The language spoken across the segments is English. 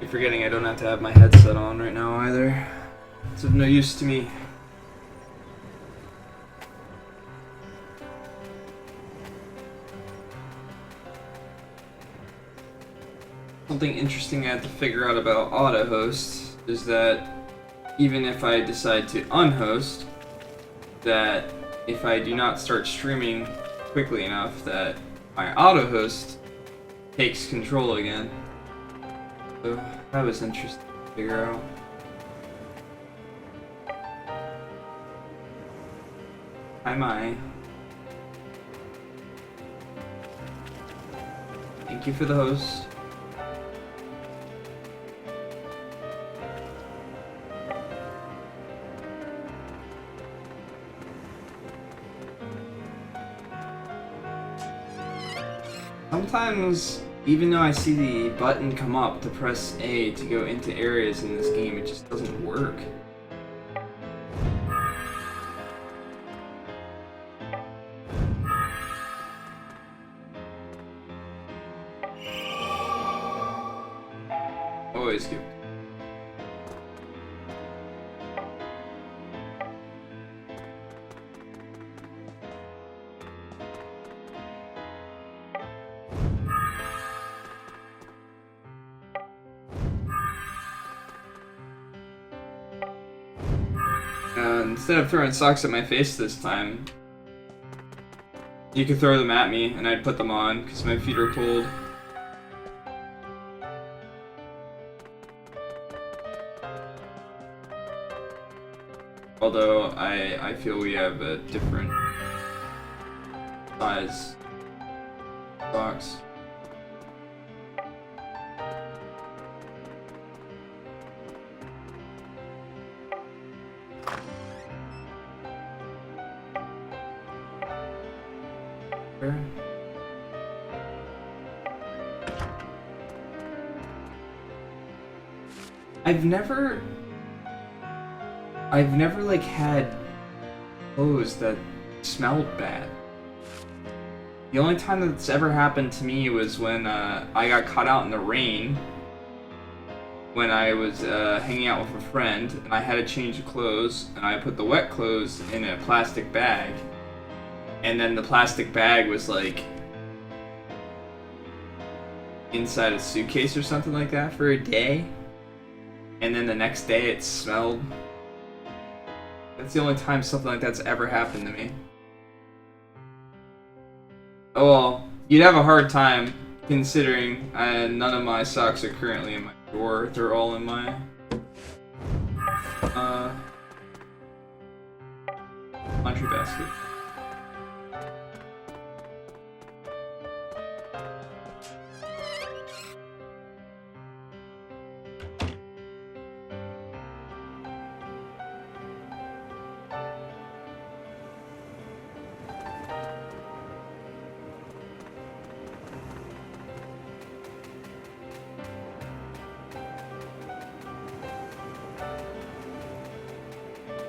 You're forgetting I don't have to have my headset on right now either. It's of no use to me. Something interesting I had to figure out about auto host is that even if I decide to unhost, that if I do not start streaming quickly enough, that my auto host takes control again. So that was interesting to figure out. Hi, my. Thank you for the host. Sometimes, even though I see the button come up to press A to go into areas in this game, it just doesn't work. Always good. Instead of throwing socks at my face this time, you could throw them at me and I'd put them on because my feet are cold. Although I feel we have a different size socks. I've never like had clothes that smelled bad. The only time that's ever happened to me was when I got caught out in the rain when I was hanging out with a friend and I had to change clothes and I put the wet clothes in a plastic bag and then the plastic bag was like inside a suitcase or something like that for a day, and then the next day it smelled. That's the only time something like that's ever happened to me. Oh well, you'd have a hard time considering none of my socks are currently in my drawer. They're all in my laundry basket.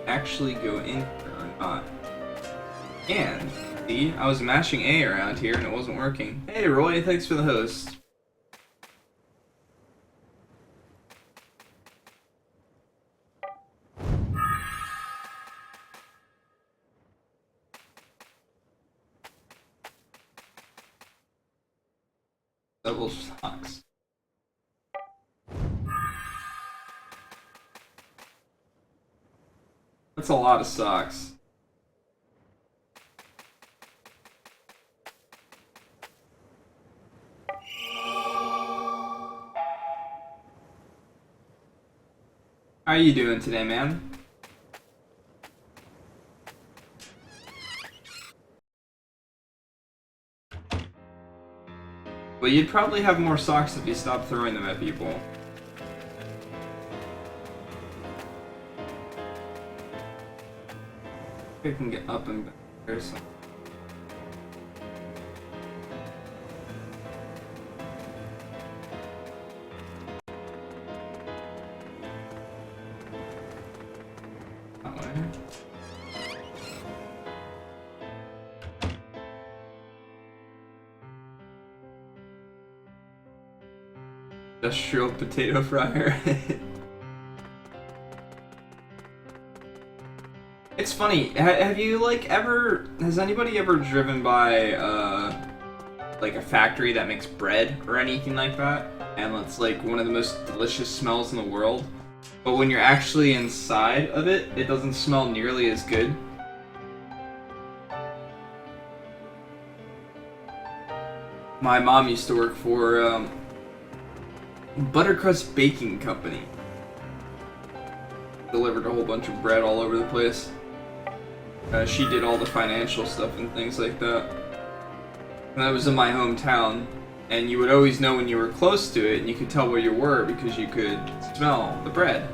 Actually go in or not. And see, I was mashing A around here and it wasn't working. Hey Roy, thanks for the host. Double socks. That's a lot of socks. How are you doing today, man? Well, you'd probably have more socks if you stopped throwing them at people. I can get up and back there. So. That way. Industrial potato fryer. It's funny. Have you like ever? Has anybody ever driven by like a factory that makes bread or anything like that? And it's like one of the most delicious smells in the world. But when you're actually inside of it, it doesn't smell nearly as good. My mom used to work for Buttercrust Baking Company. Delivered a whole bunch of bread all over the place. She did all the financial stuff and things like that. And that was in my hometown. And you would always know when you were close to it, and you could tell where you were because you could smell the bread.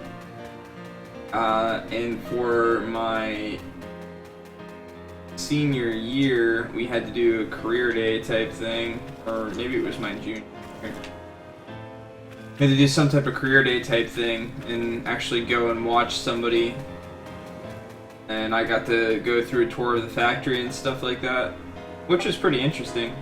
And for my senior year, we had to do a career day type thing, or maybe it was my junior year. We had to do some type of career day type thing and actually go and watch somebody. And I got to go through a tour of the factory and stuff like that, which was pretty interesting.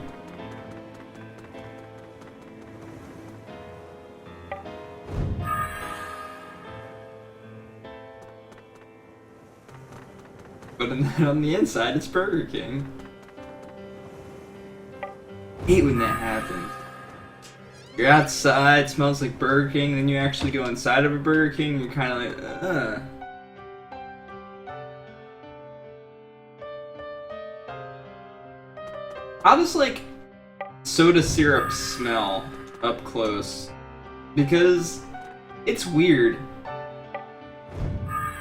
But on the inside, it's Burger King. I hate when that happens. You're outside, smells like Burger King, then you actually go inside of a Burger King, and you're kind of like, How does, like, soda syrup smell up close? Because it's weird.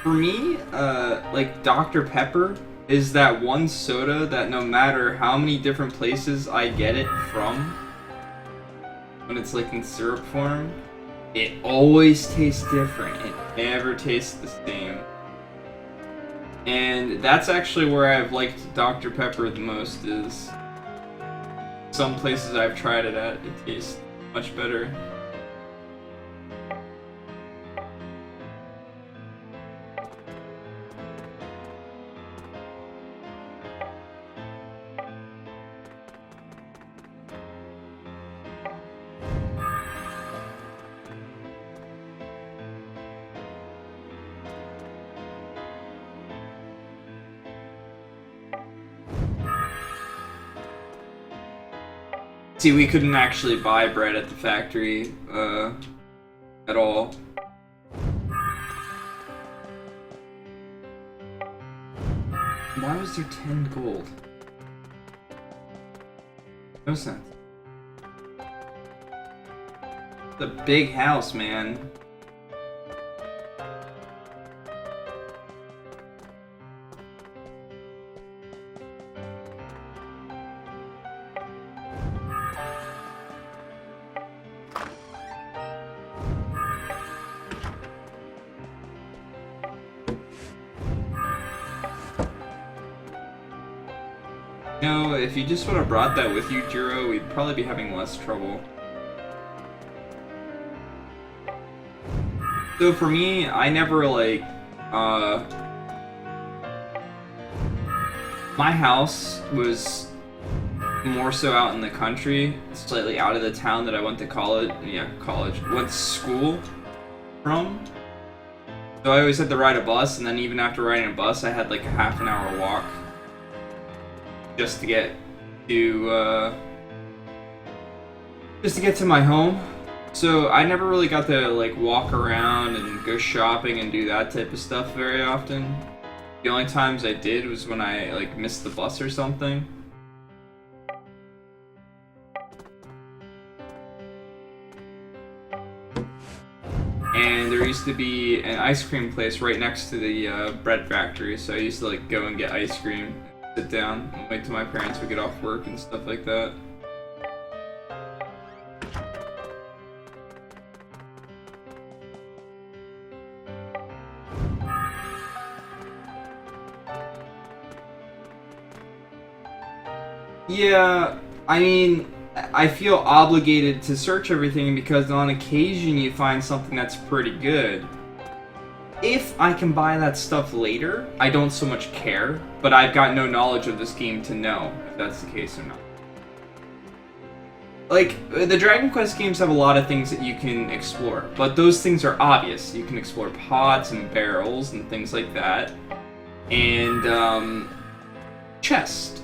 For me, like, Dr. Pepper is that one soda that no matter how many different places I get it from, when it's, like, in syrup form, it always tastes different. It never tastes the same. And that's actually where I've liked Dr. Pepper the most, is some places I've tried it at, it tastes much better. See, we couldn't actually buy bread at the factory, at all. Why was there 10 gold? No sense. It's a big house, man. No, if you just would have brought that with you, Jiro, we'd probably be having less trouble. So for me, I never, like, my house was more so out in the country, slightly out of the town that I went to college, went to school from. So I always had to ride a bus, and then even after riding a bus, I had like a half an hour walk just to get to my home. So I never really got to like walk around and go shopping and do that type of stuff very often. The only times I did was when I like missed the bus or something. And there used to be an ice cream place right next to the bread factory, so I used to like go and get ice cream, sit down, and wait till my parents would get off work and stuff like that. Yeah, I mean, I feel obligated to search everything because on occasion you find something that's pretty good. If I can buy that stuff later, I don't so much care, but I've got no knowledge of this game to know if that's the case or not. like, the Dragon Quest games have a lot of things that you can explore, but those things are obvious. You can explore pots and barrels and things like that, and chests.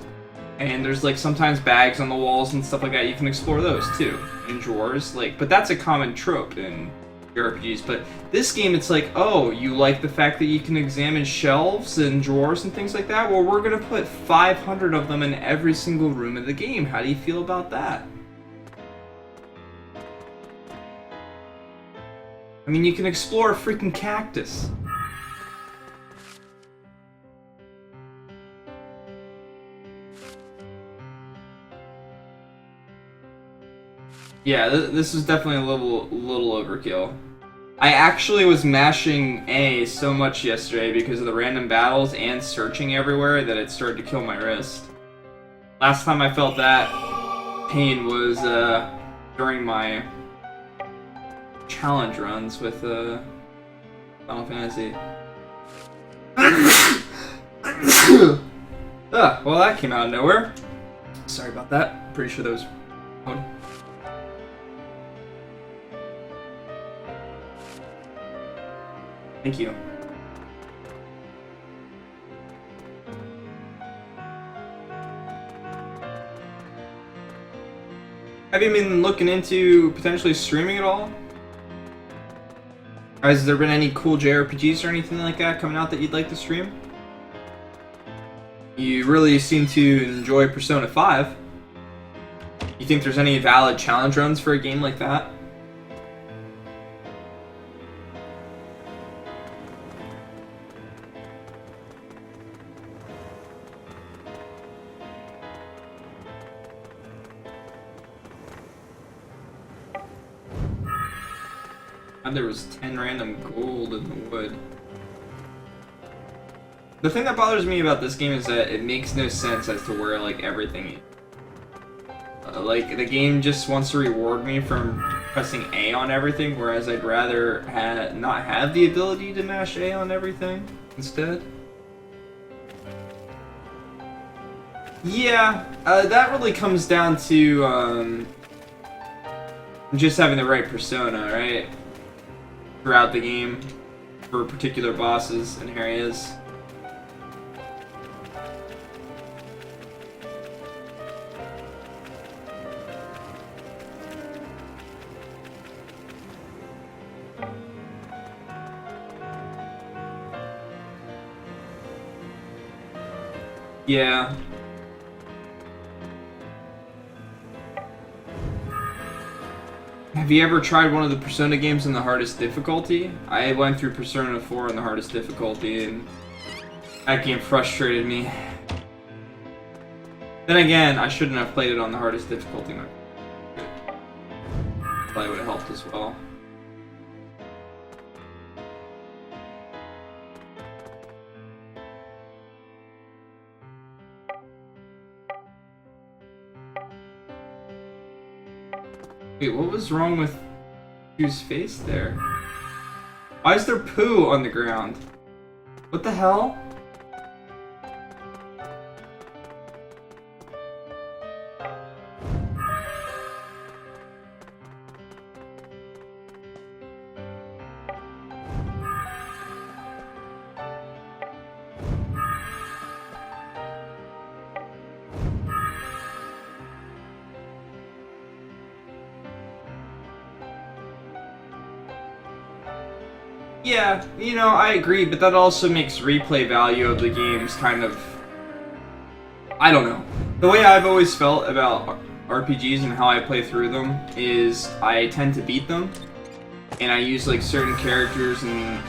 And there's like sometimes bags on the walls and stuff like that. You can explore those too, and drawers. Like, but that's a common trope in JRPGs. But this game, it's like, oh, you like the fact that you can examine shelves and drawers and things like that? Well, we're gonna put 500 of them in every single room of the game. How do you feel about that? I mean, you can explore a freaking cactus. Yeah, this is definitely a little overkill. I actually was mashing A so much yesterday because of the random battles and searching everywhere that it started to kill my wrist. Last time I felt that pain was during my challenge runs with Final Fantasy. Well, that came out of nowhere. Sorry about that. Pretty sure that was... Thank you. Have you been looking into potentially streaming at all? Or has there been any cool JRPGs or anything like that coming out that you'd like to stream? You really seem to enjoy Persona 5. You think there's any valid challenge runs for a game like that? There was 10 random gold in the wood. The thing that bothers me about this game is that it makes no sense as to where like everything is. Like the game just wants to reward me from pressing A on everything, whereas I'd rather not have the ability to mash A on everything instead. Yeah, that really comes down to just having the right persona, right? Throughout the game for particular bosses and areas. Yeah. Have you ever tried one of the Persona games in the hardest difficulty? I went through Persona 4 on the hardest difficulty, and that game frustrated me. Then again, I shouldn't have played it on the hardest difficulty mode. Probably would have helped as well. Wait, what was wrong with whose face there? Why is there poo on the ground? What the hell? Yeah, you know, I agree, but that also makes replay value of the games kind of... I don't know. The way I've always felt about RPGs and how I play through them is I tend to beat them, and I use like certain characters and...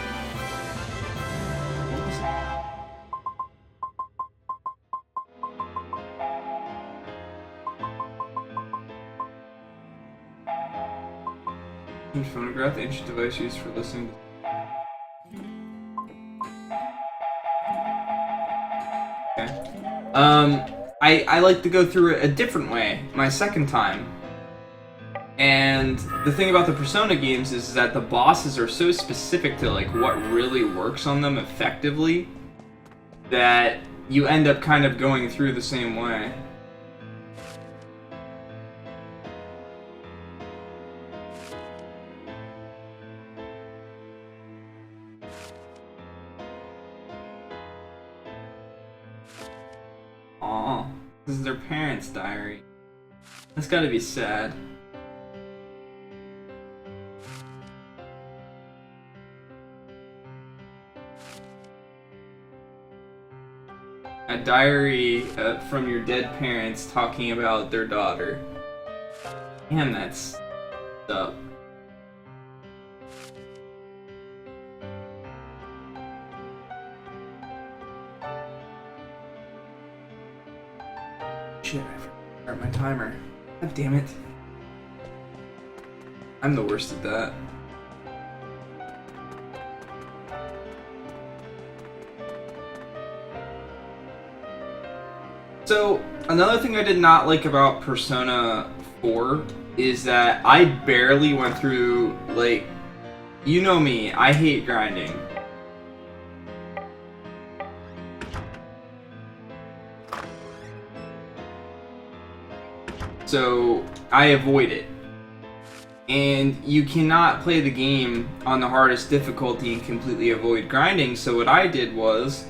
Phonograph, the ancient device used for listening to... I like to go through it a different way, my second time. And the thing about the Persona games is that the bosses are so specific to like what really works on them effectively that you end up kind of going through the same way. Aw, this is their parents' diary. That's gotta be sad. A diary from your dead parents talking about their daughter. Damn, that's up. Shit, I forgot to start my timer. God damn it. I'm the worst at that. So, another thing I did not like about Persona 4 is that I barely went through, like, you know me, I hate grinding. So, I avoid it. And you cannot play the game on the hardest difficulty and completely avoid grinding, so what I did was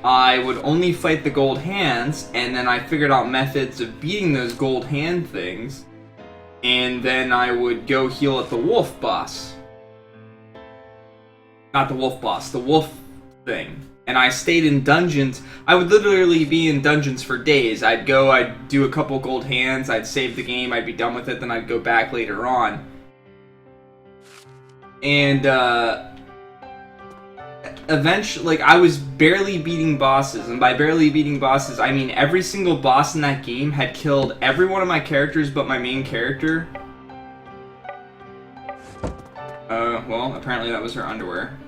I would only fight the gold hands, and then I figured out methods of beating those gold hand things, and then I would go heal at the wolf boss. Not the wolf boss, the wolf thing. And I stayed in dungeons. I would literally be in dungeons for days. I'd go, I'd do a couple gold hands, I'd save the game, I'd be done with it, then I'd go back later on. And, eventually, like, I was barely beating bosses, and by barely beating bosses, I mean every single boss in that game had killed every one of my characters but my main character. Well, apparently that was her underwear.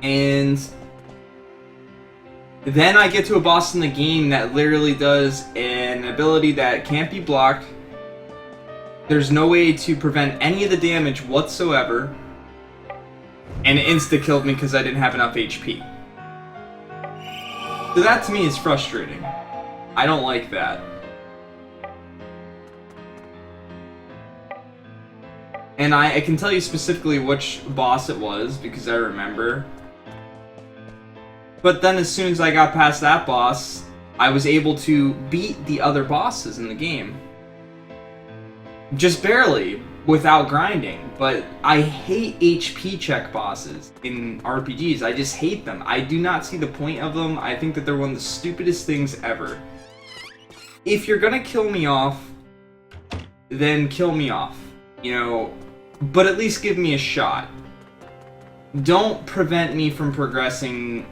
And then I get to a boss in the game that literally does an ability that can't be blocked. There's no way to prevent any of the damage whatsoever. And it insta-killed me because I didn't have enough HP. So that to me is frustrating. I don't like that. And I can tell you specifically which boss it was because I remember. But then as soon as I got past that boss, I was able to beat the other bosses in the game. Just barely, without grinding. But I hate HP check bosses in RPGs. I just hate them. I do not see the point of them. I think that they're one of the stupidest things ever. If you're gonna kill me off, then kill me off. You know, but at least give me a shot. Don't prevent me from progressing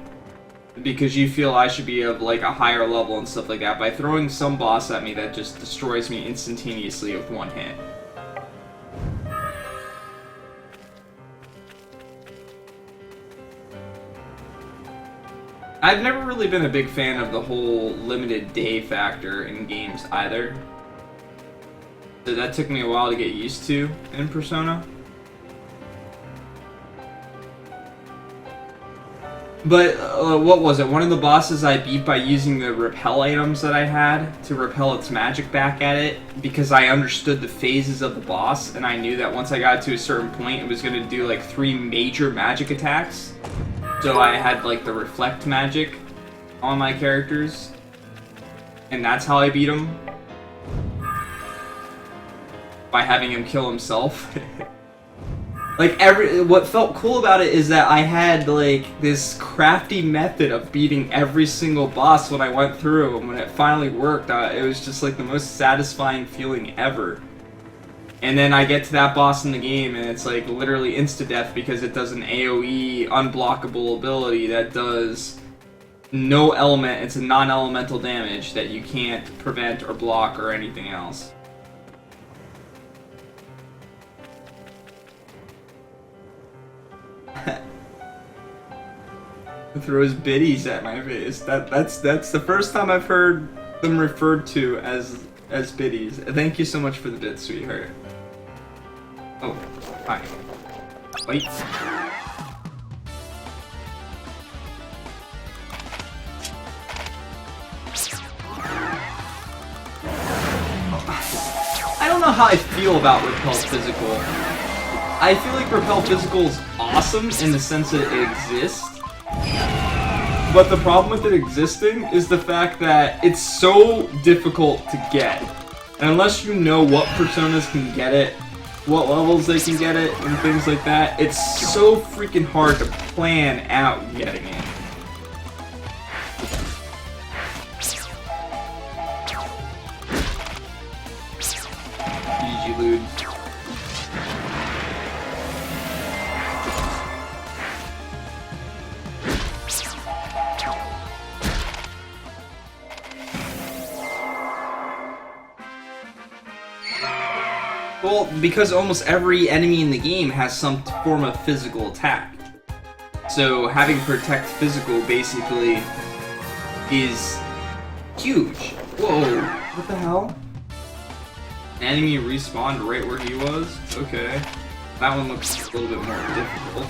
because you feel I should be of like a higher level and stuff like that by throwing some boss at me that just destroys me instantaneously with one hit. I've never really been a big fan of the whole limited day factor in games either. So that took me a while to get used to in Persona. But, what was it? One of the bosses I beat by using the repel items that I had to repel its magic back at it because I understood the phases of the boss and I knew that once I got to a certain point it was going to do like 3 major magic attacks. So I had like the reflect magic on my characters and that's how I beat him. By having him kill himself. Like, what felt cool about it is that I had, like, this crafty method of beating every single boss when I went through, and when it finally worked, it was just, like, the most satisfying feeling ever. And then I get to that boss in the game, and it's, like, literally insta-death because it does an AoE unblockable ability that does no element, it's a non-elemental damage that you can't prevent or block or anything else. Throws biddies at my face. That's the first time I've heard them referred to as biddies. Thank you so much for the bit, sweetheart. Oh, hi. Wait. I don't know how I feel about Repel Physical. I feel like Repel Physical is awesome in the sense that it exists. But the problem with it existing is the fact that it's so difficult to get. And unless you know what personas can get it, what levels they can get it, and things like that, it's so freaking hard to plan out getting it. GG, Lude. Well, because almost every enemy in the game has some form of physical attack. So having protect physical basically is huge. Whoa, what the hell? An enemy respawned right where he was? Okay. That one looks a little bit more difficult.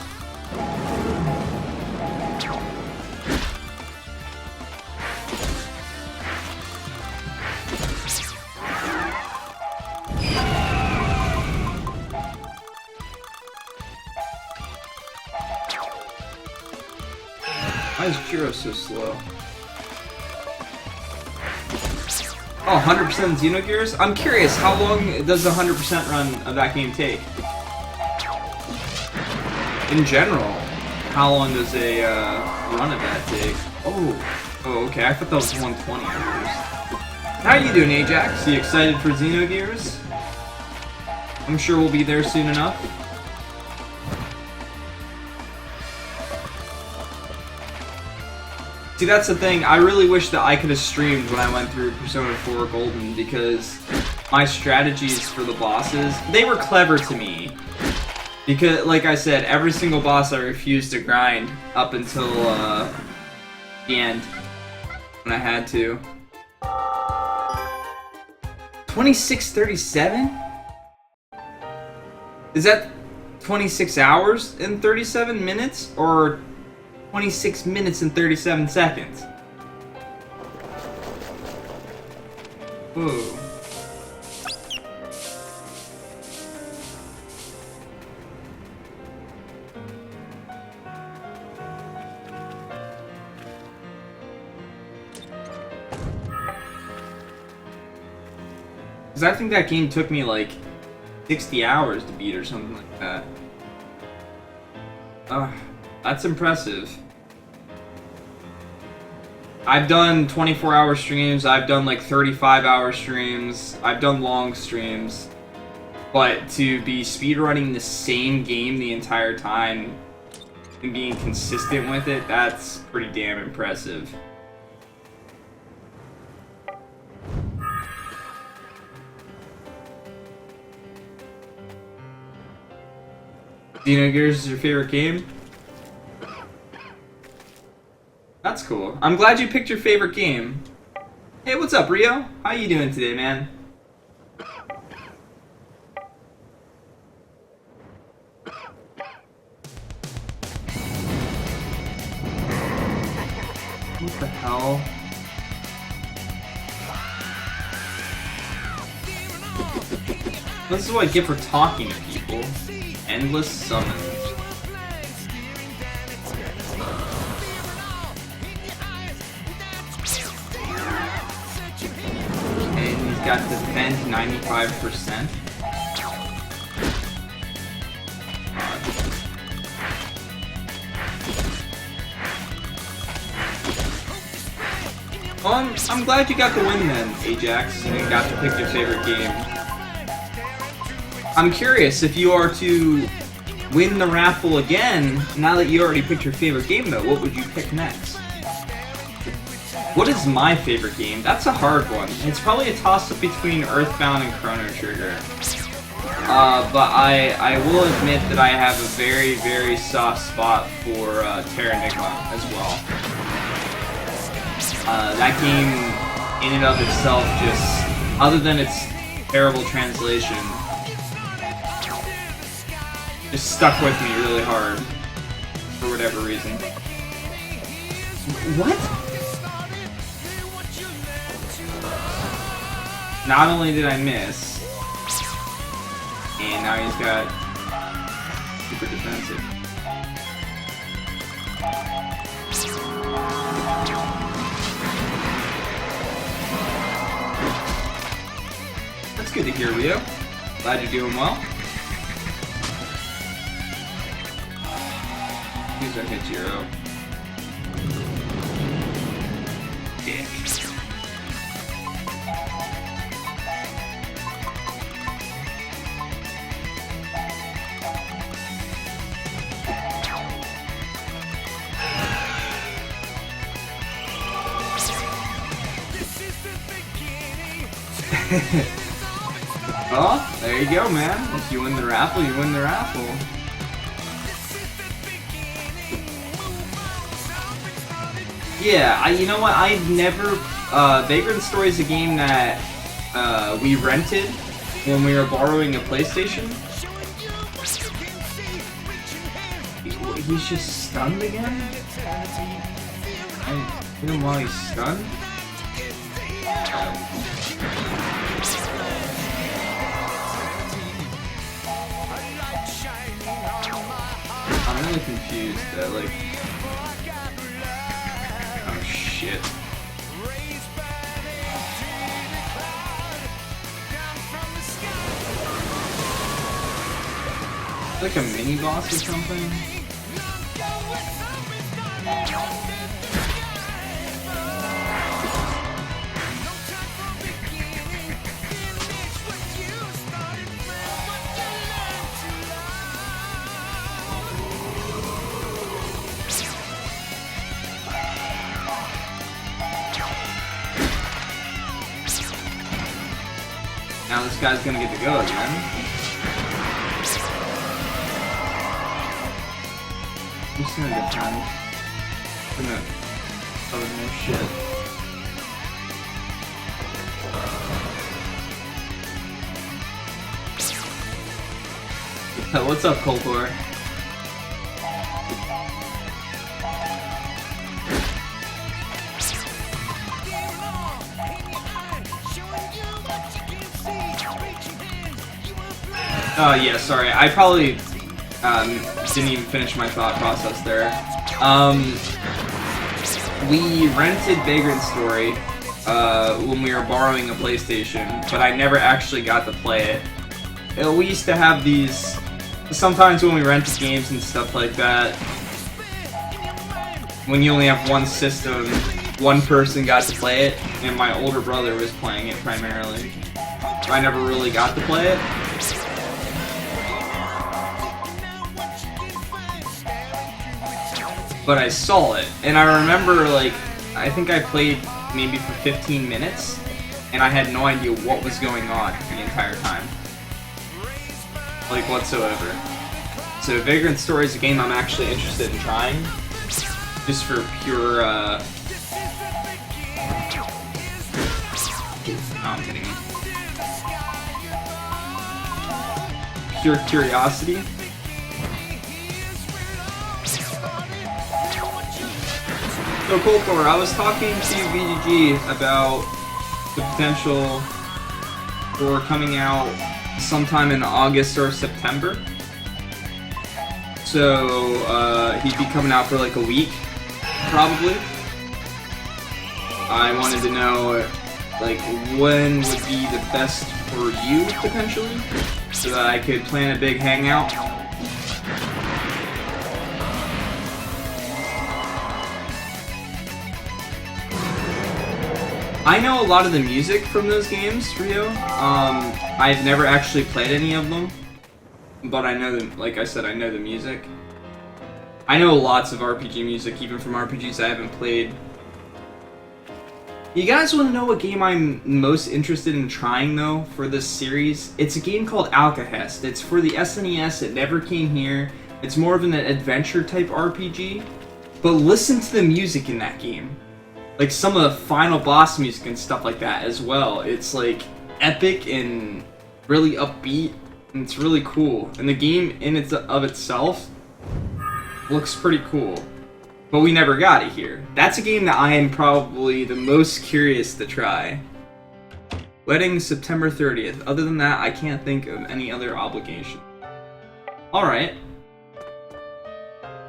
Why is Jiro so slow? Oh, 100% Xenogears? I'm curious, how long does the 100% run of that game take? In general, how long does a run of that take? Oh, okay, I thought that was 120 hours. How you doing, Ajax? You excited for Xenogears? I'm sure we'll be there soon enough. See, that's the thing, I really wish that I could have streamed when I went through Persona 4 Golden, because my strategies for the bosses, they were clever to me. Because, like I said, every single boss I refused to grind up until the end, when I had to. 26:37? Is that 26 hours and 37 minutes, or 26 minutes and 37 seconds? Whoa. Because I think that game took me like 60 hours to beat or something like that. That's impressive. I've done 24-hour streams, I've done like 35-hour streams, I've done long streams, but to be speedrunning the same game the entire time and being consistent with it, that's pretty damn impressive. Xenogears is your favorite game? That's cool. I'm glad you picked your favorite game. Hey, what's up, Rio? How you doing today, man? What the hell? This is what I get for talking to people. Endless summons. Got defend 95%. Well, I'm glad you got the win then, Ajax, and got to pick your favorite game. I'm curious if you are to win the raffle again, now that you already picked your favorite game though, what would you pick next? What is my favorite game? That's a hard one. It's probably a toss-up between Earthbound and Chrono Trigger. But I will admit that I have a very, very soft spot for Terra Enigma as well. That game, in and of itself, just, other than its terrible translation, just stuck with me really hard, for whatever reason. What? Not only did I miss, and now he's got super defensive. It's good to hear, Leo. Glad you're doing well. Here's our hit zero. Yeah. Oh, there you go, man. If you win the raffle, you win the raffle. Yeah, you know what? I've never. Vagrant Story is a game that we rented when we were borrowing a PlayStation. He's just stunned again? I hit him while he's stunned? I'm really confused that, like... Oh, shit. Like a mini-boss or something? Now this guy's gonna get to go again. I'm just gonna get time. I'm gonna cover more shit. What's up, Coltor? Oh yeah, sorry. I probably didn't even finish my thought process there. We rented Vagrant Story when we were borrowing a PlayStation, but I never actually got to play it. We used to have these, sometimes when we rented games and stuff like that, when you only have one system, one person got to play it, and my older brother was playing it primarily. I never really got to play it. But I saw it, and I remember, like, I think I played maybe for 15 minutes, and I had no idea what was going on the entire time. Like, whatsoever. So, Vagrant Story is a game I'm actually interested in trying, just for pure, oh, I'm kidding. Pure curiosity. So Coltor, I was talking to BGG about the potential for coming out sometime in August or September. So he'd be coming out for like a week, probably. I wanted to know like when would be the best for you potentially, so that I could plan a big hangout. I know a lot of the music from those games, Rio. I've never actually played any of them, but I know them. Like I said, I know the music. I know lots of RPG music, even from RPGs I haven't played. You guys want to know what game I'm most interested in trying, though, for this series? It's a game called Alcahest. It's for the SNES. It never came here. It's more of an adventure-type RPG. But listen to the music in that game. Like, some of the final boss music and stuff like that as well. It's, like, epic and really upbeat, and it's really cool. And the game in of itself looks pretty cool. But we never got it here. That's a game that I am probably the most curious to try. Wedding September 30th. Other than that, I can't think of any other obligation. Alright.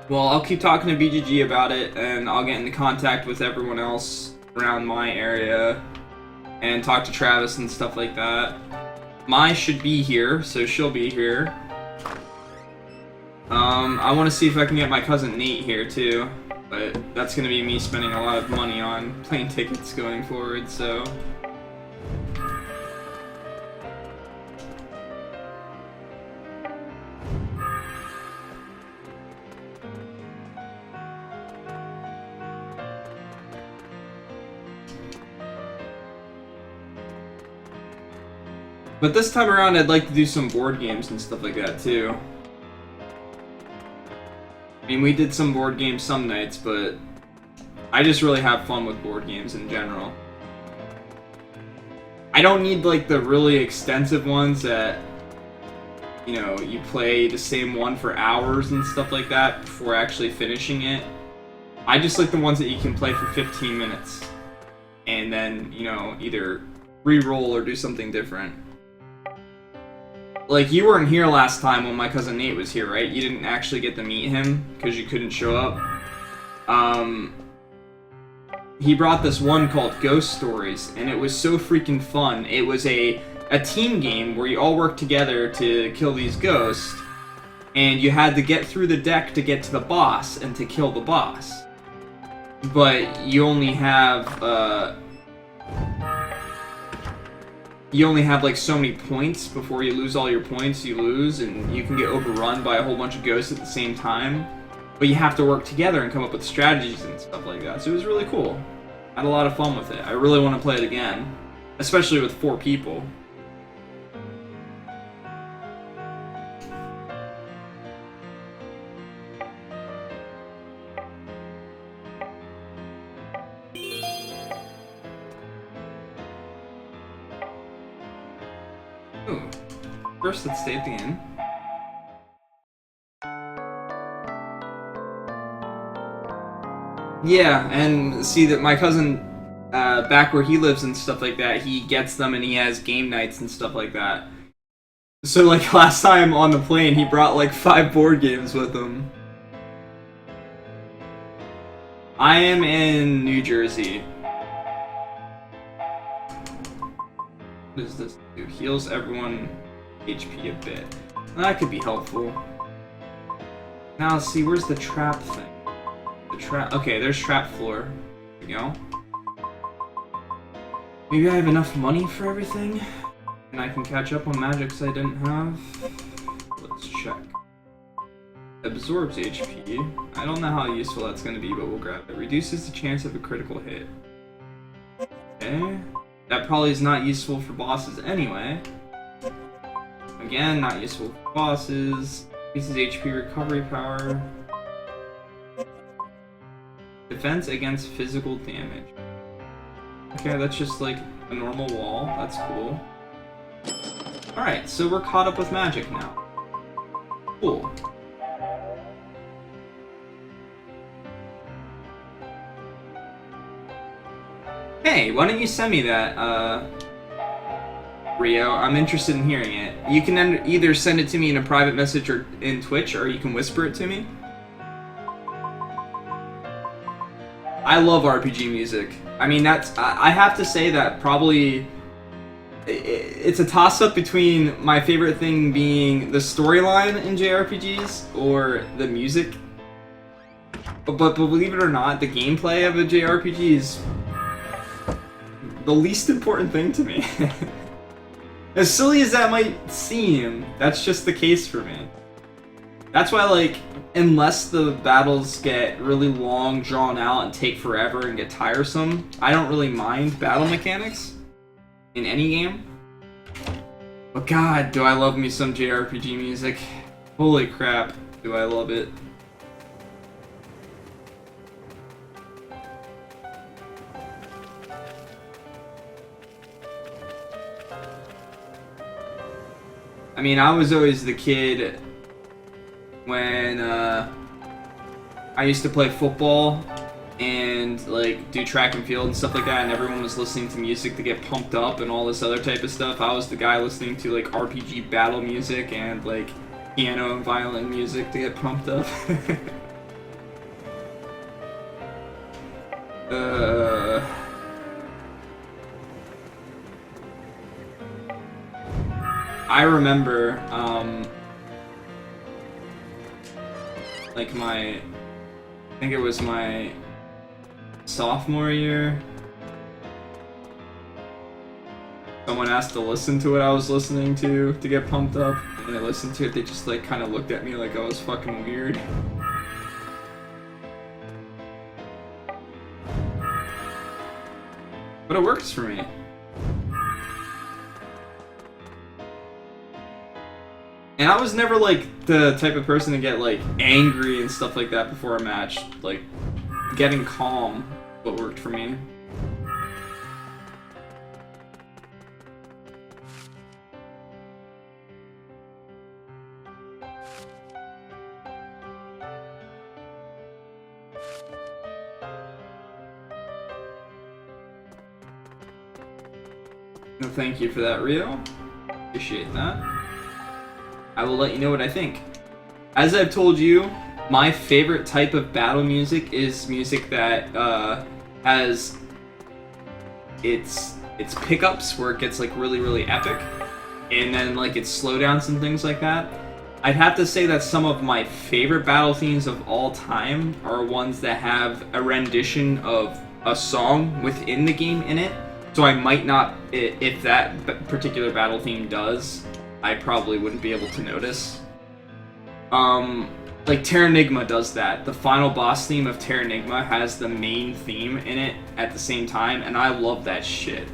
Well, I'll keep talking to BGG about it, and I'll get into contact with everyone else around my area, and talk to Travis and stuff like that. Mai should be here, so she'll be here. I want to see if I can get my cousin Nate here too, but that's going to be me spending a lot of money on plane tickets going forward, so... But this time around, I'd like to do some board games and stuff like that, too. I mean, we did some board games some nights, but I just really have fun with board games in general. I don't need, like, the really extensive ones that, you know, you play the same one for hours and stuff like that before actually finishing it. I just like the ones that you can play for 15 minutes and then, you know, either re-roll or do something different. Like, you weren't here last time when my cousin Nate was here, right? You didn't actually get to meet him because you couldn't show up. He brought this one called Ghost Stories, and it was so freaking fun. It was a team game where you all worked together to kill these ghosts, and you had to get through the deck to get to the boss and to kill the boss. But you only have, like so many points. Before you lose all your points, you lose, and you can get overrun by a whole bunch of ghosts at the same time. But you have to work together and come up with strategies and stuff like that. So it was really cool. I had a lot of fun with it. I really want to play it again, especially with 4 people. Ooh. First, let's stay at the inn. Yeah, and see that my cousin, back where he lives and stuff like that, he gets them and he has game nights and stuff like that. So, like, last time on the plane, he brought, like, 5 board games with him. I am in New Jersey. What does this do? Heals everyone HP a bit. That could be helpful. Now, let's see, where's the trap thing? The trap. Okay, there's trap floor. There we go. Maybe I have enough money for everything, and I can catch up on magics I didn't have. Let's check. Absorbs HP. I don't know how useful that's going to be, but we'll grab it. Reduces the chance of a critical hit. Okay. That probably is not useful for bosses anyway. Again, not useful for bosses. Increases HP recovery power. Defense against physical damage. Okay, that's just like a normal wall. That's cool. Alright, so we're caught up with magic now. Cool. Hey, why don't you send me that, Rio? I'm interested in hearing it. You can either send it to me in a private message or in Twitch, or you can whisper it to me. I love RPG music. I mean, I have to say that probably it's a toss-up between my favorite thing being the storyline in JRPGs or the music. But believe it or not, the gameplay of a JRPG is the least important thing to me. As silly as that might seem, that's just the case for me. That's why, like, unless the battles get really long, drawn out, and take forever and get tiresome, I don't really mind battle mechanics in any game. But god, do I love me some JRPG music. Holy crap, do I love it. I mean, I was always the kid when I used to play football and like do track and field and stuff like that, and everyone was listening to music to get pumped up and all this other type of stuff. I was the guy listening to like RPG battle music and like piano and violin music to get pumped up. I remember, like I think it was my sophomore year, someone asked to listen to what I was listening to get pumped up, and when they listened to it, they just like kind of looked at me like I was fucking weird. But it works for me. And I was never like the type of person to get like angry and stuff like that before a match. Like getting calm, what worked for me. No, thank you for that, Rio. Appreciate that. I will let you know what I think. As I've told you, my favorite type of battle music is music that has its pickups where it gets like really, really epic, and then like its slowdowns and things like that. I'd have to say that some of my favorite battle themes of all time are ones that have a rendition of a song within the game in it. So I might not, if that particular battle theme does, I probably wouldn't be able to notice. Like Terranigma does that. The final boss theme of Terranigma has the main theme in it at the same time, and I love that shit.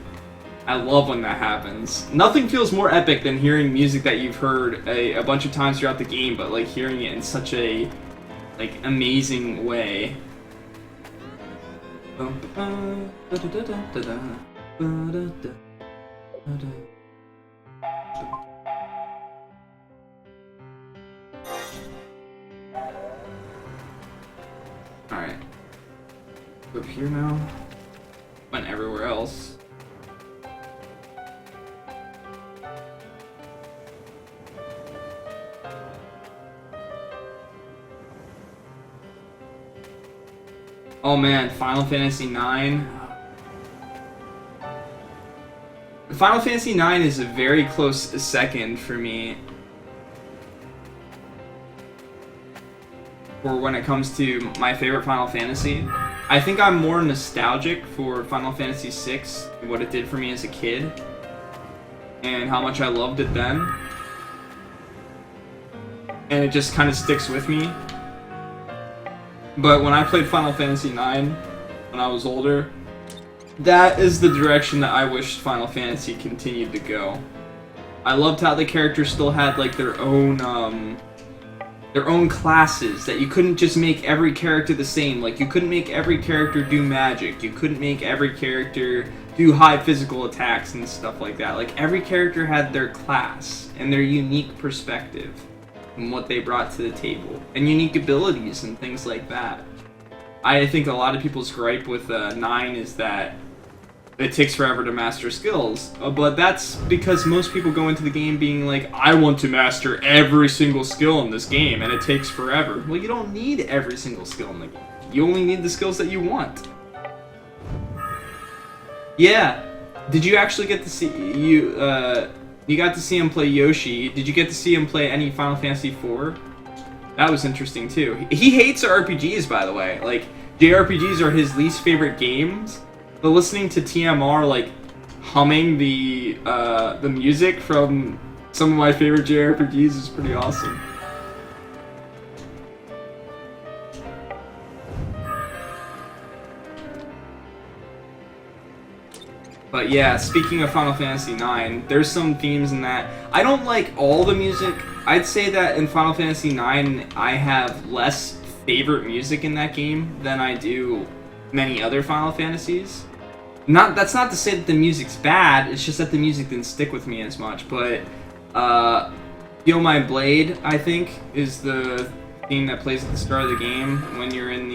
I love when that happens. Nothing feels more epic than hearing music that you've heard a bunch of times throughout the game, but like hearing it in such a like amazing way. Alright. Up here now. Went everywhere else. Oh man, Final Fantasy IX. Final Fantasy IX is a very close second for me for when it comes to my favorite Final Fantasy. I think I'm more nostalgic for Final Fantasy VI and what it did for me as a kid and how much I loved it then. And it just kind of sticks with me. But when I played Final Fantasy IX when I was older, that is the direction that I wished Final Fantasy continued to go. I loved how the characters still had like their own classes, that you couldn't just make every character the same. Like you couldn't make every character do magic. You couldn't make every character do high physical attacks and stuff like that. Like every character had their class and their unique perspective and what they brought to the table and unique abilities and things like that. I think a lot of people's gripe with 9 is that it takes forever to master skills, but that's because most people go into the game being like, I want to master every single skill in this game, and it takes forever. Well, you don't need every single skill in the game. You only need the skills that you want. Yeah. Did you actually get to see, you got to see him play Yoshi. Did you get to see him play any Final Fantasy IV? That was interesting too. He hates RPGs, by the way. Like, JRPGs are his least favorite games. But listening to TMR like humming the music from some of my favorite JRPGs is pretty awesome. But yeah, speaking of Final Fantasy IX, there's some themes in that. I don't like all the music. I'd say that in Final Fantasy IX, I have less favorite music in that game than I do many other Final Fantasies. That's not to say that the music's bad, it's just that the music didn't stick with me as much, but Feel My Blade, I think, is the theme that plays at the start of the game when you're in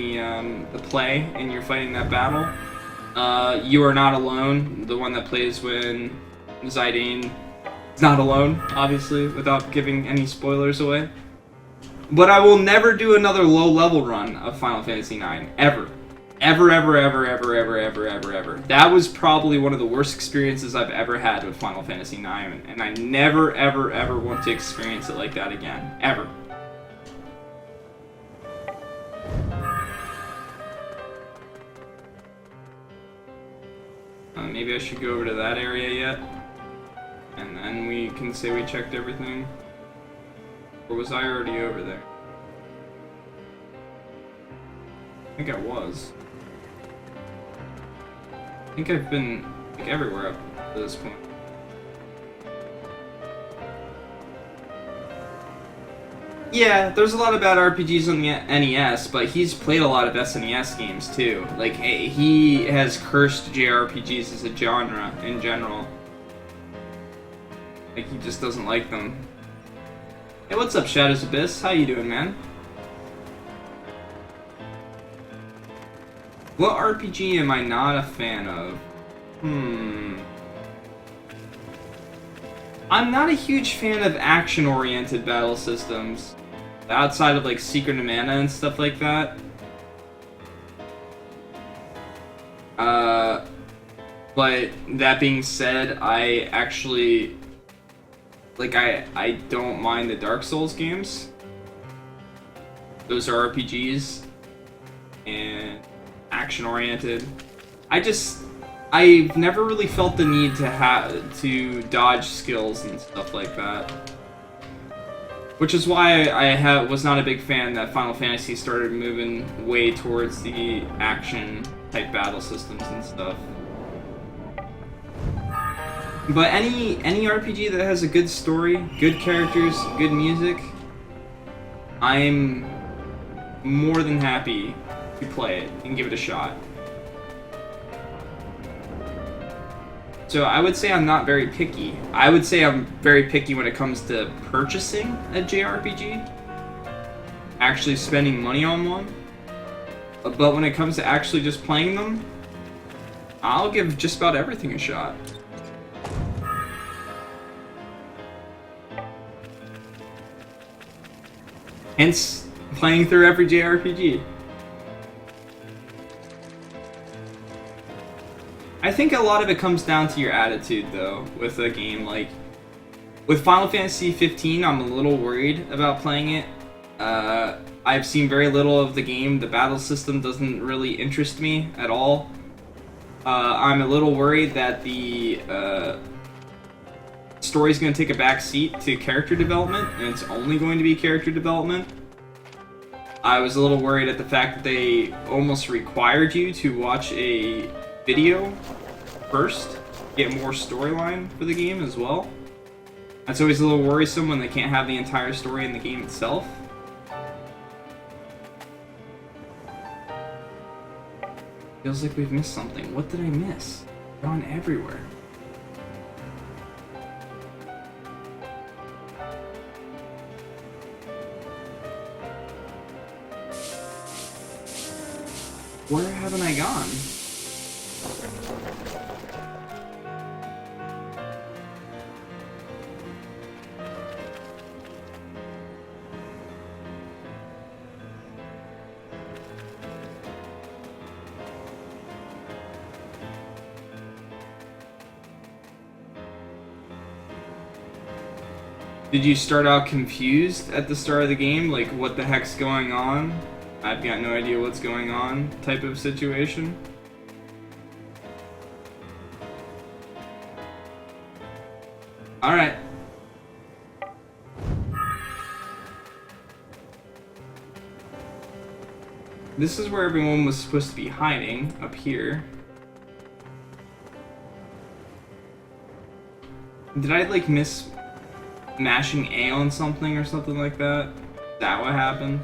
the play and you're fighting that battle. You Are Not Alone, the one that plays when Zidane is not alone, obviously, without giving any spoilers away. But I will never do another low-level run of Final Fantasy IX, ever. Ever, ever, ever, ever, ever, ever, ever, ever. That was probably one of the worst experiences I've ever had with Final Fantasy IX, and I never, ever, ever want to experience it like that again. Ever. Maybe I should go over to that area yet, and then we can say we checked everything. Or was I already over there? I think I was. I think I've been like everywhere up to this point. Yeah, there's a lot of bad RPGs on the NES, but he's played a lot of SNES games too. Like, he has cursed JRPGs as a genre in general. Like, he just doesn't like them. Hey, what's up, Shadows Abyss? How you doing, man? What RPG am I not a fan of? I'm not a huge fan of action-oriented battle systems. Outside of, like, Secret of Mana and stuff like that. But that being said, I actually... Like, I don't mind the Dark Souls games. Those are RPGs. And action-oriented. I've never really felt the need to dodge skills and stuff like that. Which is why I was not a big fan that Final Fantasy started moving way towards the action-type battle systems and stuff. But any RPG that has a good story, good characters, good music, I'm more than happy to play it and give it a shot. So I would say I'm not very picky. I would say I'm very picky when it comes to purchasing a JRPG, actually spending money on one. But when it comes to actually just playing them, I'll give just about everything a shot. Hence, playing through every JRPG. I think a lot of it comes down to your attitude, though, with a game. Like, with Final Fantasy 15, I'm a little worried about playing it. I've seen very little of the game. The battle system doesn't really interest me at all. I'm a little worried that the story's going to take a back seat to character development, and it's only going to be character development. I was a little worried at the fact that they almost required you to watch a video first, get more storyline for the game as well. That's always a little worrisome when they can't have the entire story in the game itself. Feels like we've missed something. What did I miss? Gone everywhere. Where haven't I gone? Did you start out confused at the start of the game? Like, what the heck's going on? I've got no idea what's going on type of situation? Alright. This is where everyone was supposed to be hiding, up here. Did I, like, miss mashing A on something or something like that? Is that what happened?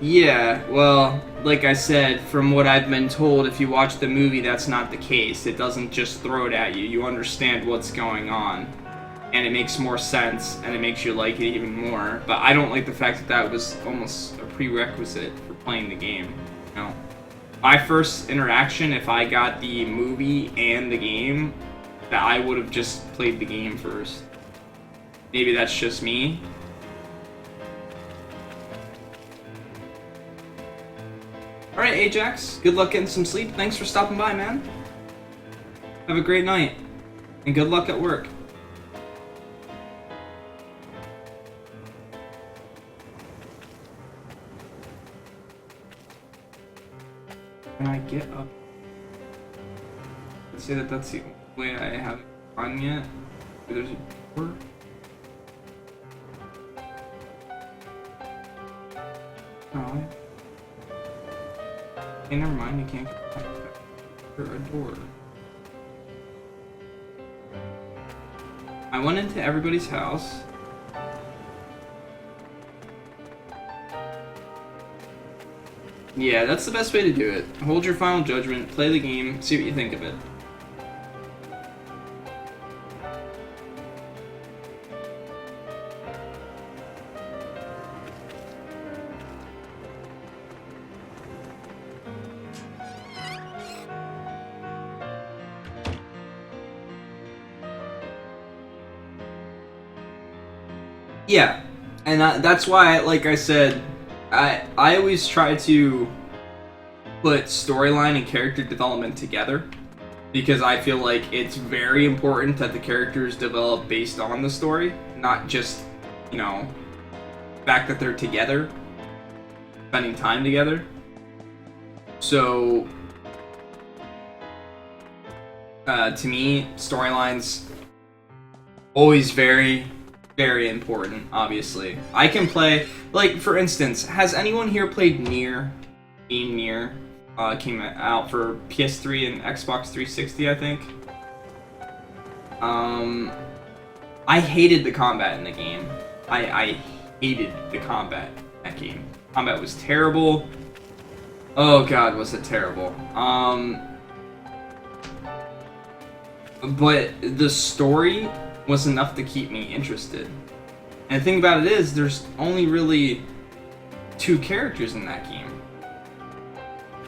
Yeah, well, like I said, from what I've been told, if you watch the movie, that's not the case. It doesn't just throw it at you. You understand what's going on. and it makes more sense, and it makes you like it even more. But I don't like the fact that that was almost a prerequisite for playing the game. You know, my first interaction, if I got the movie and the game, that I would have just played the game first. Maybe that's just me. Alright, Ajax, good luck getting some sleep. Thanks for stopping by, man. Have a great night, and good luck at work. Can I get up? Let's say that that's the only way I haven't gone yet. There's a door. Oh. Okay, never mind, you can't get back through a door. I went into everybody's house. Yeah, that's the best way to do it. Hold your final judgment, play the game, see what you think of it. Yeah, and that's why, like I said, I always try to put storyline and character development together, because I feel like it's very important that the characters develop based on the story, not just, you know, the fact that they're together, spending time together. So, to me, storylines always very important, obviously. I can play, like, for instance, has anyone here played Nier? Game Nier came out for PS3 and Xbox 360, I think. I hated the combat in the game. I hated the combat in that game. Combat was terrible. Oh god, was it terrible. But the story was enough to keep me interested. And the thing about it is, there's only really 2 characters in that game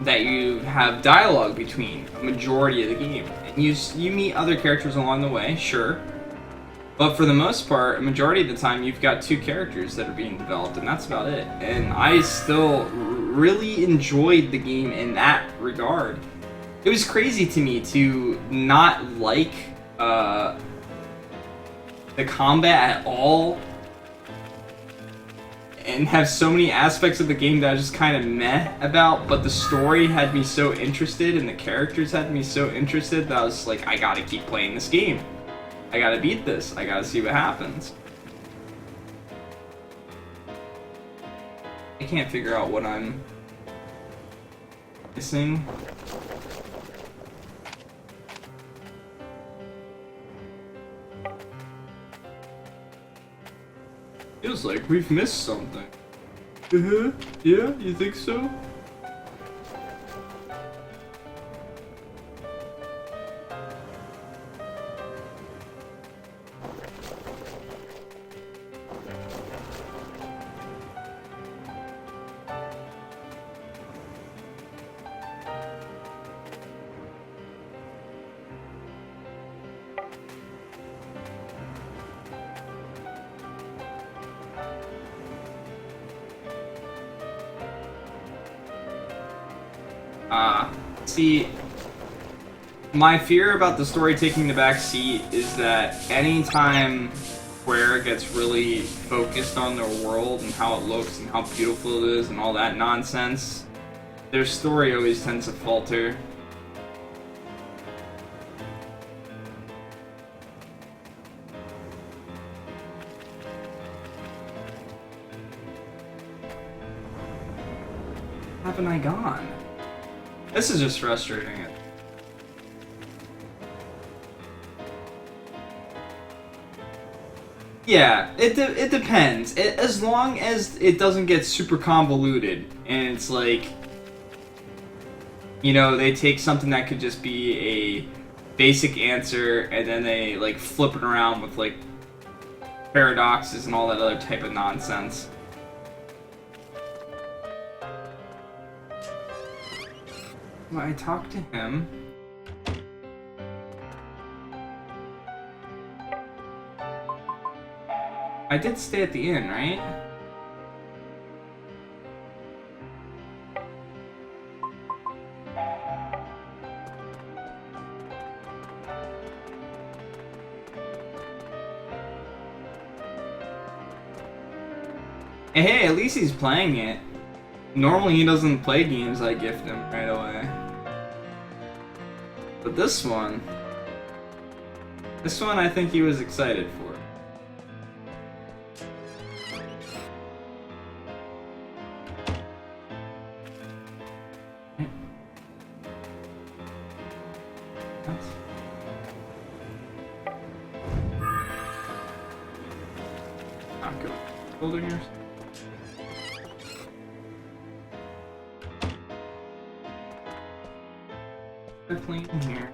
that you have dialogue between a majority of the game. And you meet other characters along the way, sure. But for the most part, a majority of the time, you've got 2 characters that are being developed, and that's about it. And I still really enjoyed the game in that regard. It was crazy to me to not like the combat at all, and have so many aspects of the game that I just kind of meh about, but the story had me so interested and the characters had me so interested that I was like, I gotta keep playing this game. I gotta beat this. I gotta see what happens. I can't figure out what I'm missing. Feels like we've missed something. Yeah, you think so? See, my fear about the story taking the back seat is that anytime Square gets really focused on their world and how it looks and how beautiful it is and all that nonsense, their story always tends to falter. Where haven't I gone? This is just frustrating. Yeah, it depends. As long as it doesn't get super convoluted, and it's like, you know, they take something that could just be a basic answer, and then they like flip it around with like paradoxes and all that other type of nonsense. Well, I talked to him. I did stay at the inn, right? Hey, at least he's playing it. Normally he doesn't play games I gift him right away. But this one I think he was excited for. Not good. Folder here. Clean here.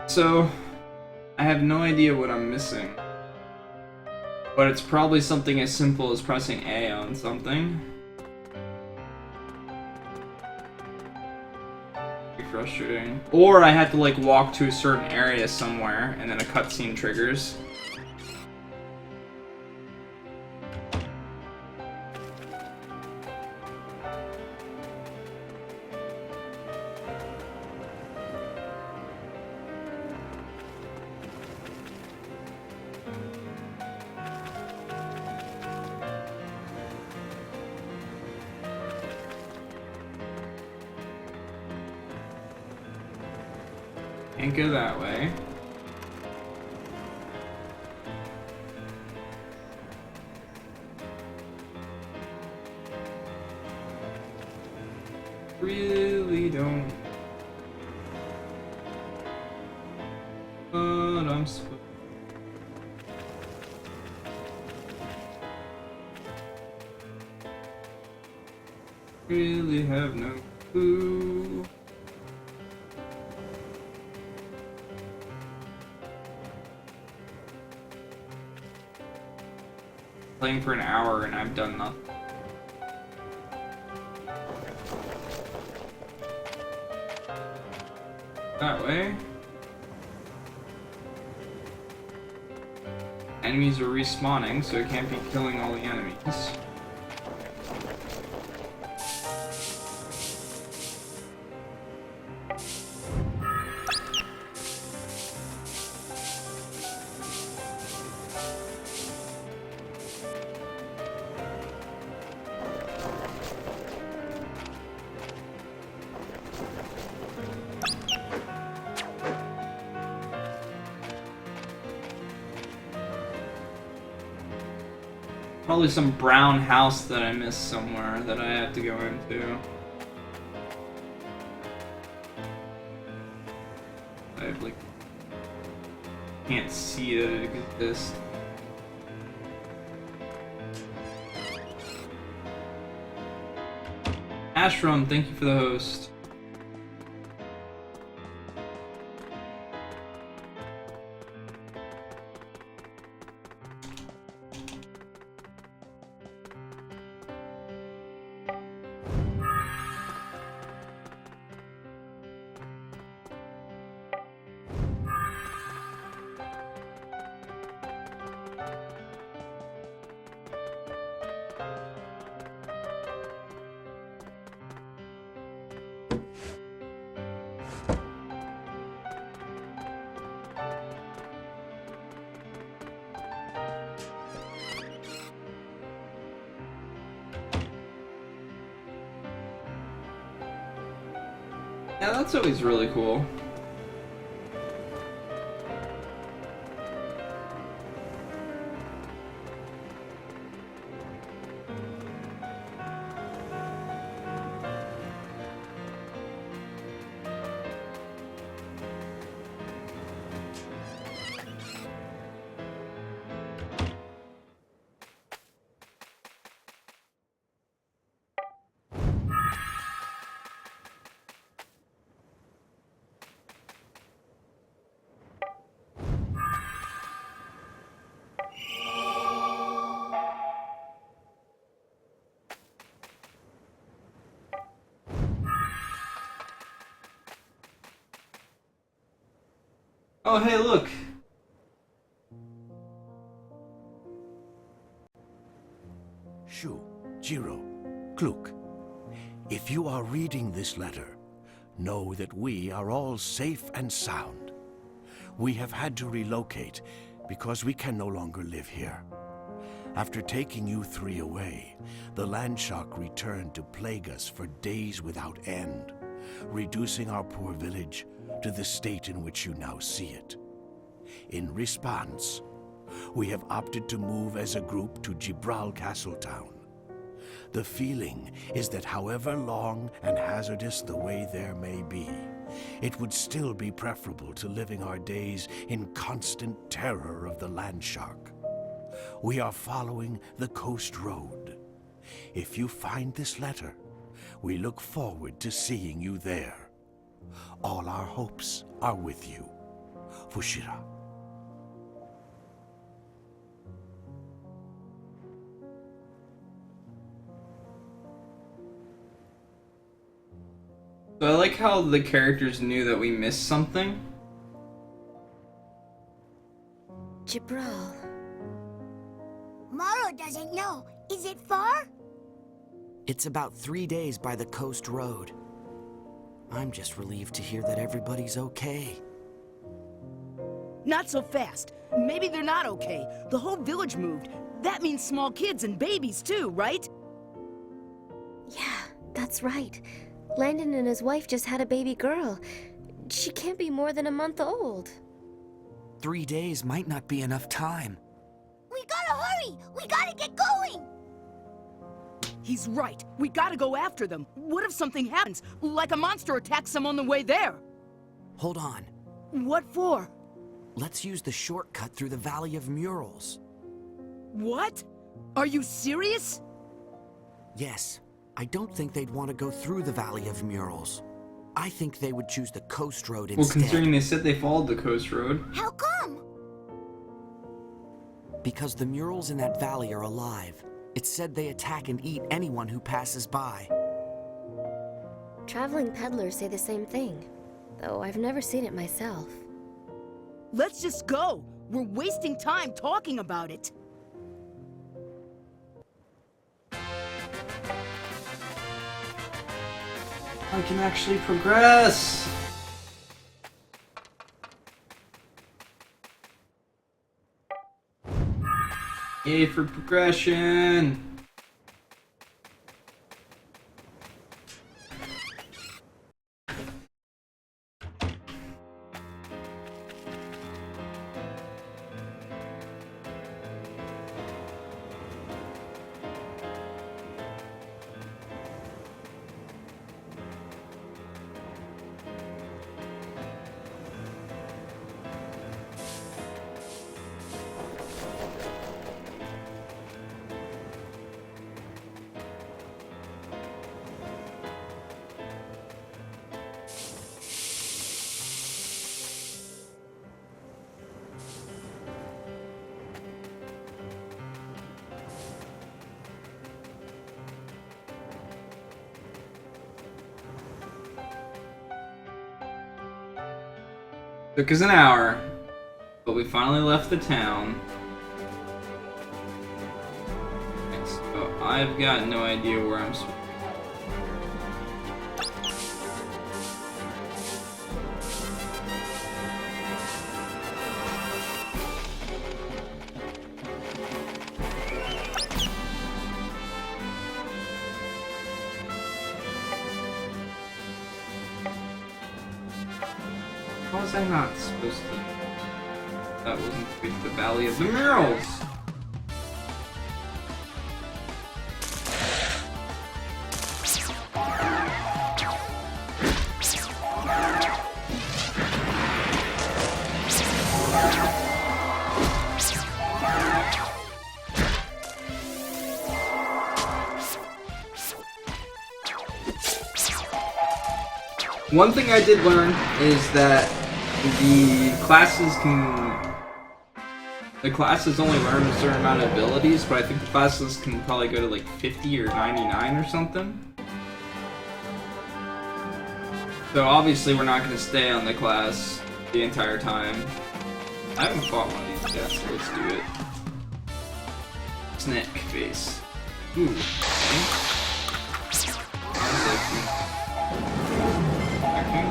So, I have no idea what I'm missing. But it's probably something as simple as pressing A on something. Frustrating. Or I have to like walk to a certain area somewhere and then a cutscene triggers. Can't go that way. Really don't. But I'm supposed. Really have no clue. Playing for an hour and I've done nothing. That way. Enemies are respawning, so it can't be killing all the enemies. Probably some brown house that I missed somewhere that I have to go into. I like can't see that it exists. Ashram, thank you for the host. Yeah, that's always really cool. Oh, hey, look. Shu, Jiro, Kluk, if you are reading this letter, know that we are all safe and sound. We have had to relocate because we can no longer live here. After taking you three away, the landshark returned to plague us for days without end, reducing our poor village to the state in which you now see it. In response, we have opted to move as a group to Gibral Castletown. The feeling is that however long and hazardous the way there may be, it would still be preferable to living our days in constant terror of the landshark. We are following the coast road. If you find this letter, we look forward to seeing you there. All our hopes are with you. Fushira. So I like how the characters knew that we missed something. Gibral. Morrow doesn't know. Is it far? It's about 3 days by the coast road. I'm just relieved to hear that everybody's okay. Not so fast. Maybe they're not okay. The whole village moved. That means small kids and babies too, right? Yeah, that's right. Landon and his wife just had a baby girl. She can't be more than a month old. 3 days might not be enough time. We gotta hurry! We gotta get going! He's right. We gotta go after them. What if something happens? Like a monster attacks them on the way there? Hold on. What for? Let's use the shortcut through the Valley of Murals. What? Are you serious? Yes. I don't think they'd want to go through the Valley of Murals. I think they would choose the coast road Well, instead. considering they said they followed the coast road. How come? Because the murals in that valley are alive. It's said they attack and eat anyone who passes by. Traveling peddlers say the same thing, though I've never seen it myself. Let's just go. We're wasting time talking about it. I can actually progress! Yay for progression! Took us an hour, but we finally left the town. Okay, so I've got no idea where I'm supposed to. How was I not supposed to? That wasn't the Valley of the Murals! One thing I did learn is that the classes only learn a certain amount of abilities, but I think the classes can probably go to like 50 or 99 or something. So obviously we're not going to stay on the class the entire time. I haven't fought one of these yet, so let's do it. Snack face. Ooh. Okay.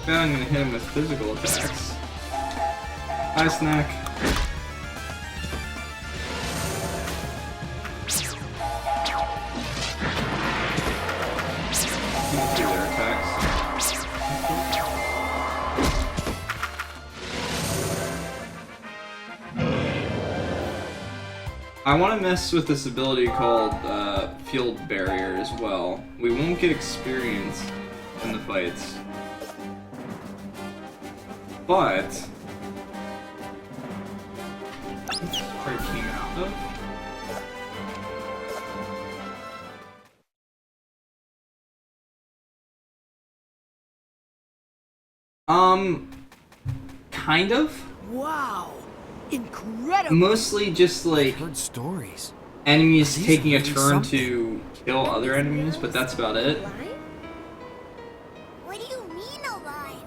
I'm gonna hit him with physical attacks. Hi, Snack. Let's do their attacks. I want to mess with this ability called Field Barrier as well. We won't get experience in the fights. But where it came out of? Kind of. Wow, incredible. Mostly just like I've heard stories. enemies These taking a really turn something. to kill other enemies, but that's about it. What do you mean alive?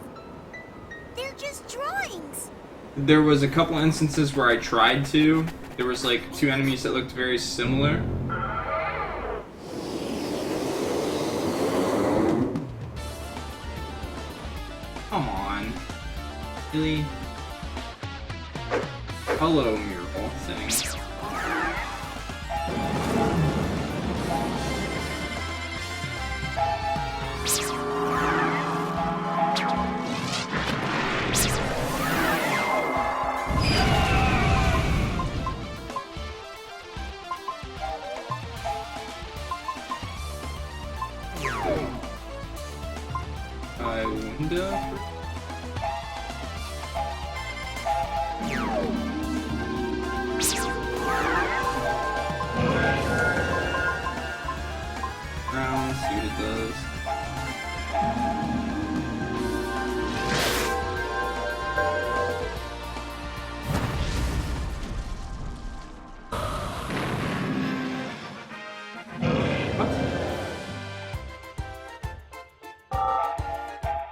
They're just drawings. There was a couple instances where I tried to. There was like 2 enemies that looked very similar. Come on. Really? Hello, miracle thing. I wonder. Round, see what it does.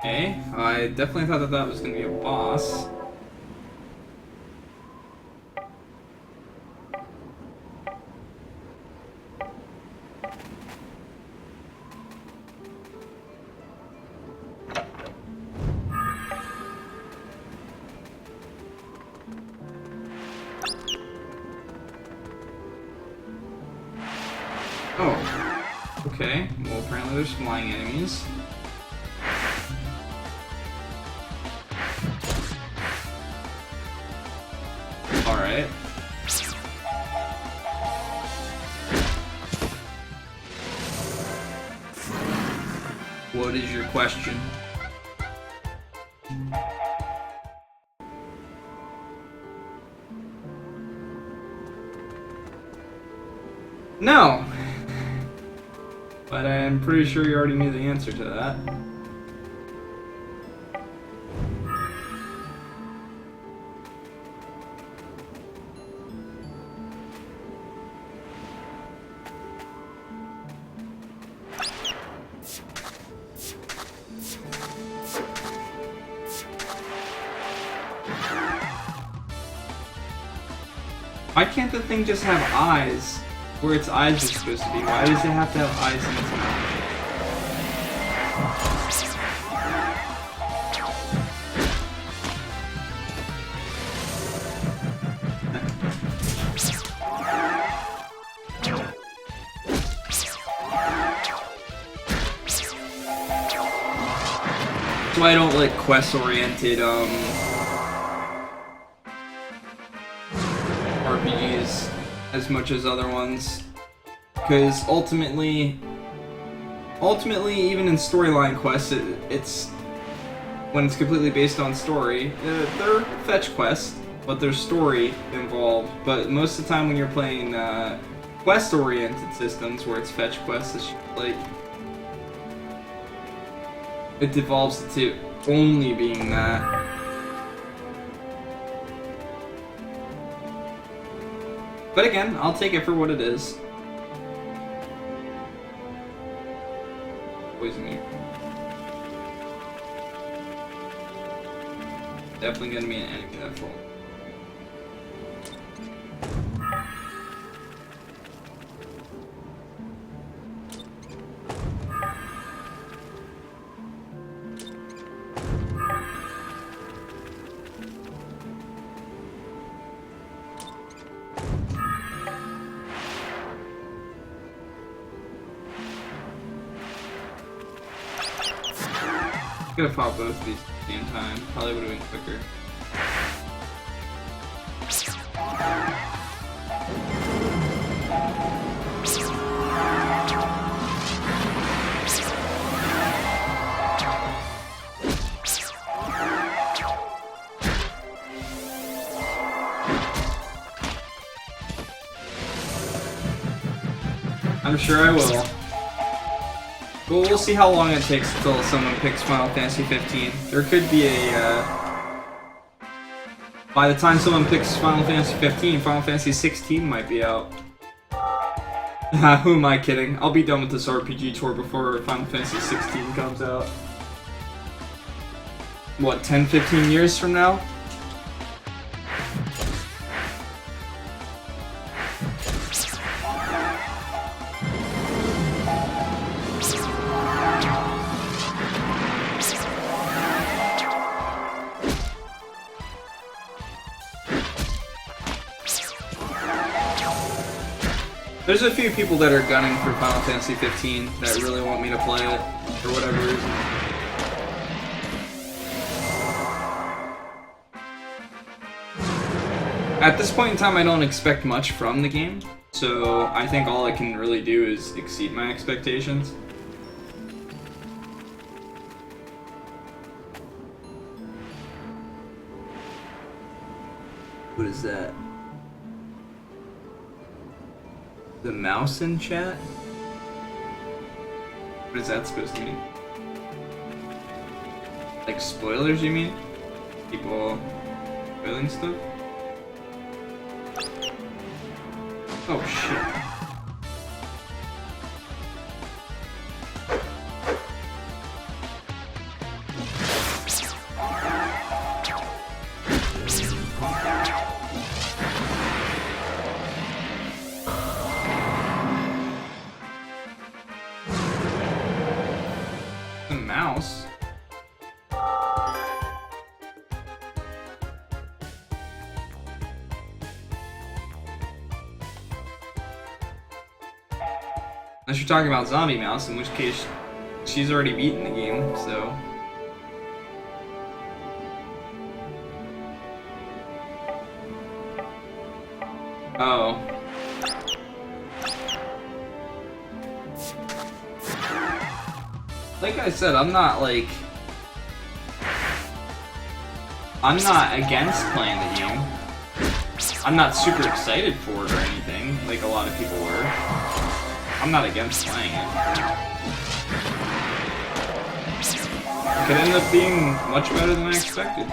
Okay, I definitely thought that that was going to be a boss. Oh, okay. Well, apparently there's flying enemies. Alright. What is your question? No! But I'm pretty sure you already knew the answer to that. Why can't the thing just have eyes where its eyes are supposed to be? Why does it have to have eyes in its mouth? That's why I don't like quest-oriented RPGs as much as other ones, because ultimately even in storyline quests, when it's completely based on story. They're fetch quests, but there's story involved. But most of the time when you're playing quest-oriented systems where it's fetch quests, it's like it devolves to only being that. But again, I'll take it for what it is. Poison me. Definitely gonna be an enemy that fall. Could have fought both of these at the same time. Probably would have been quicker. I'm sure I will. Well, we'll see how long it takes until someone picks Final Fantasy 15. There could be a, by the time someone picks Final Fantasy 15, Final Fantasy 16 might be out. Who am I kidding? I'll be done with this RPG tour before Final Fantasy 16 comes out. What, 10, 15 years from now? There's a few people that are gunning for Final Fantasy 15 that really want me to play it, for whatever reason. At this point in time, I don't expect much from the game, so I think all I can really do is exceed my expectations. What is that? The mouse in chat? What is that supposed to mean? Like spoilers, you mean? People spoiling stuff? Oh shit. Mouse. Unless you're talking about Zombie Mouse, in which case she's already beaten the game, so. Oh. Like I said, I'm not against playing the game. I'm not super excited for it or anything, like a lot of people were. I'm not against playing it. It could end up being much better than I expected.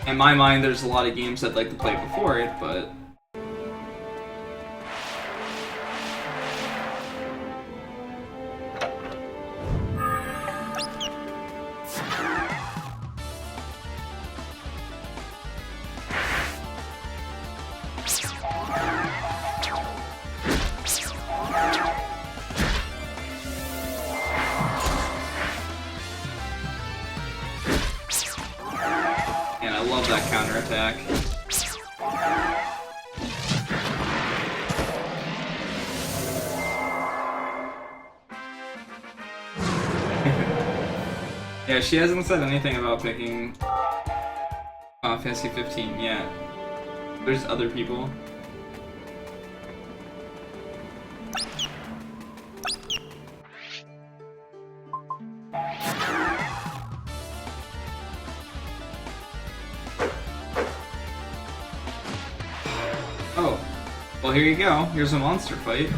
In my mind, there's a lot of games I'd like to play before it, but counterattack. Yeah, she hasn't said anything about picking Final Fantasy 15 yet. There's other people. Oh, well here you go. Here's a monster fight.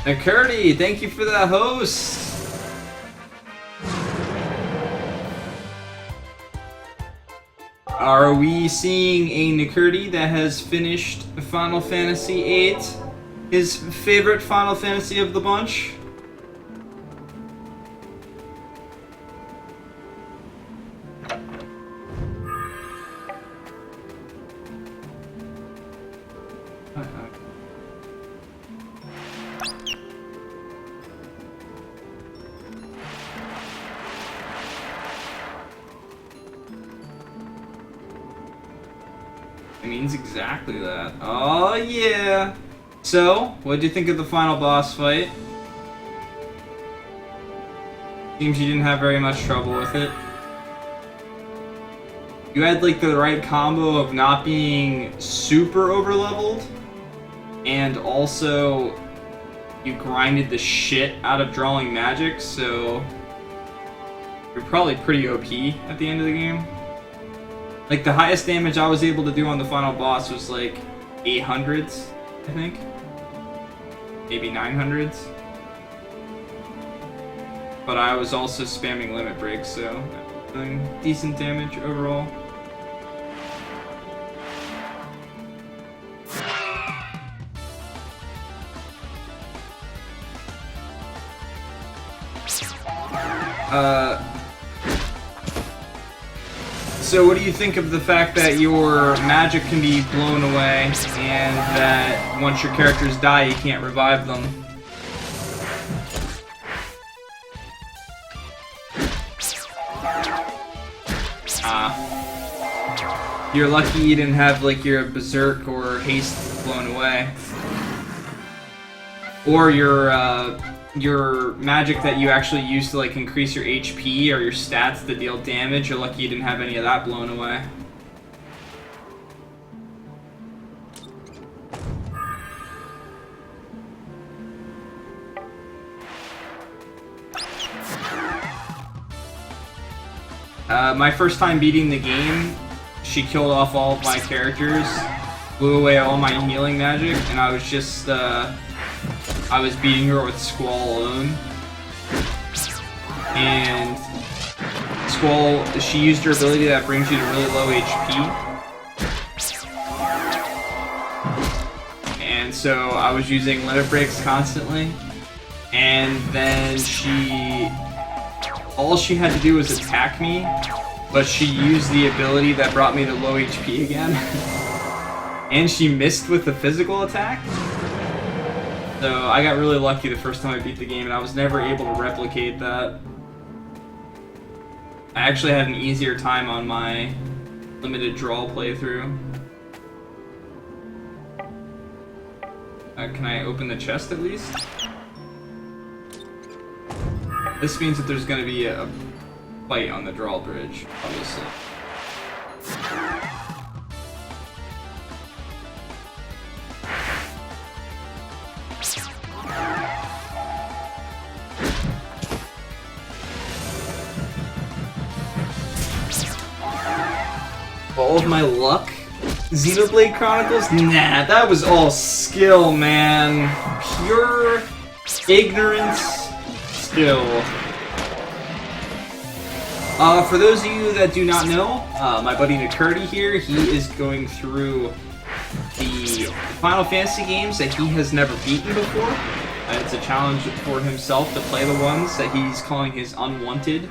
McCurdy, thank you for the host. Are we seeing a McCurdy that has finished Final Fantasy VIII? His favorite Final Fantasy of the bunch? It means exactly that. Oh yeah! So, what did you think of the final boss fight? Seems you didn't have very much trouble with it. You had like the right combo of not being super overleveled, and also you grinded the shit out of drawing magic, so you're probably pretty OP at the end of the game. Like, the highest damage I was able to do on the final boss was, like, 800s, I think. Maybe 900s. But I was also spamming limit breaks, so doing decent damage overall. So what do you think of the fact that your magic can be blown away, and that once your characters die, you can't revive them? You're lucky you didn't have, like, your berserk or haste blown away. Or your magic that you actually use to, like, increase your HP or your stats to deal damage, you're lucky you didn't have any of that blown away. My first time beating the game, she killed off all of my characters, blew away all my healing magic, and I was just, I was beating her with Squall alone. And Squall, she used her ability that brings you to really low HP. And so I was using limit breaks constantly. And then all she had to do was attack me, but she used the ability that brought me to low HP again. And she missed with the physical attack. So I got really lucky the first time I beat the game, and I was never able to replicate that. I actually had an easier time on my limited draw playthrough. Can I open the chest at least? This means that there's going to be a fight on the drawbridge, obviously. All of my luck? Xenoblade Chronicles? Nah, that was all skill, man. Pure ignorance skill. For those of you that do not know, my buddy McCurdy here, he is going through the Final Fantasy games that he has never beaten before. It's a challenge for himself to play the ones that he's calling his unwanted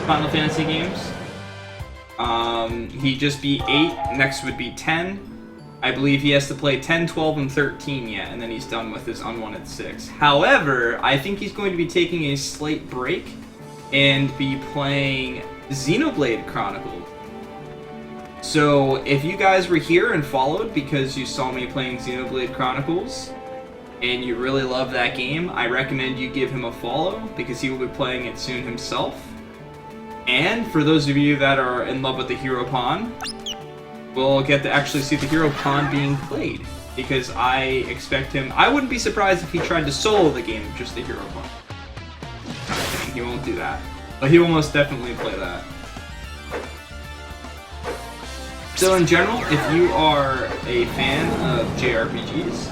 Final Fantasy games. He just beat 8, next would be 10. I believe he has to play 10, 12, and 13 yet, and then he's done with his unwanted 6. However, I think he's going to be taking a slight break and be playing Xenoblade Chronicles. So if you guys were here and followed because you saw me playing Xenoblade Chronicles and you really love that game, I recommend you give him a follow because he will be playing it soon himself. And for those of you that are in love with the Hero Pawn, we'll get to actually see the Hero Pawn being played because I expect him. I wouldn't be surprised if he tried to solo the game of just the Hero Pawn. I'm kidding, he won't do that, but he will most definitely play that. So in general, if you are a fan of JRPGs,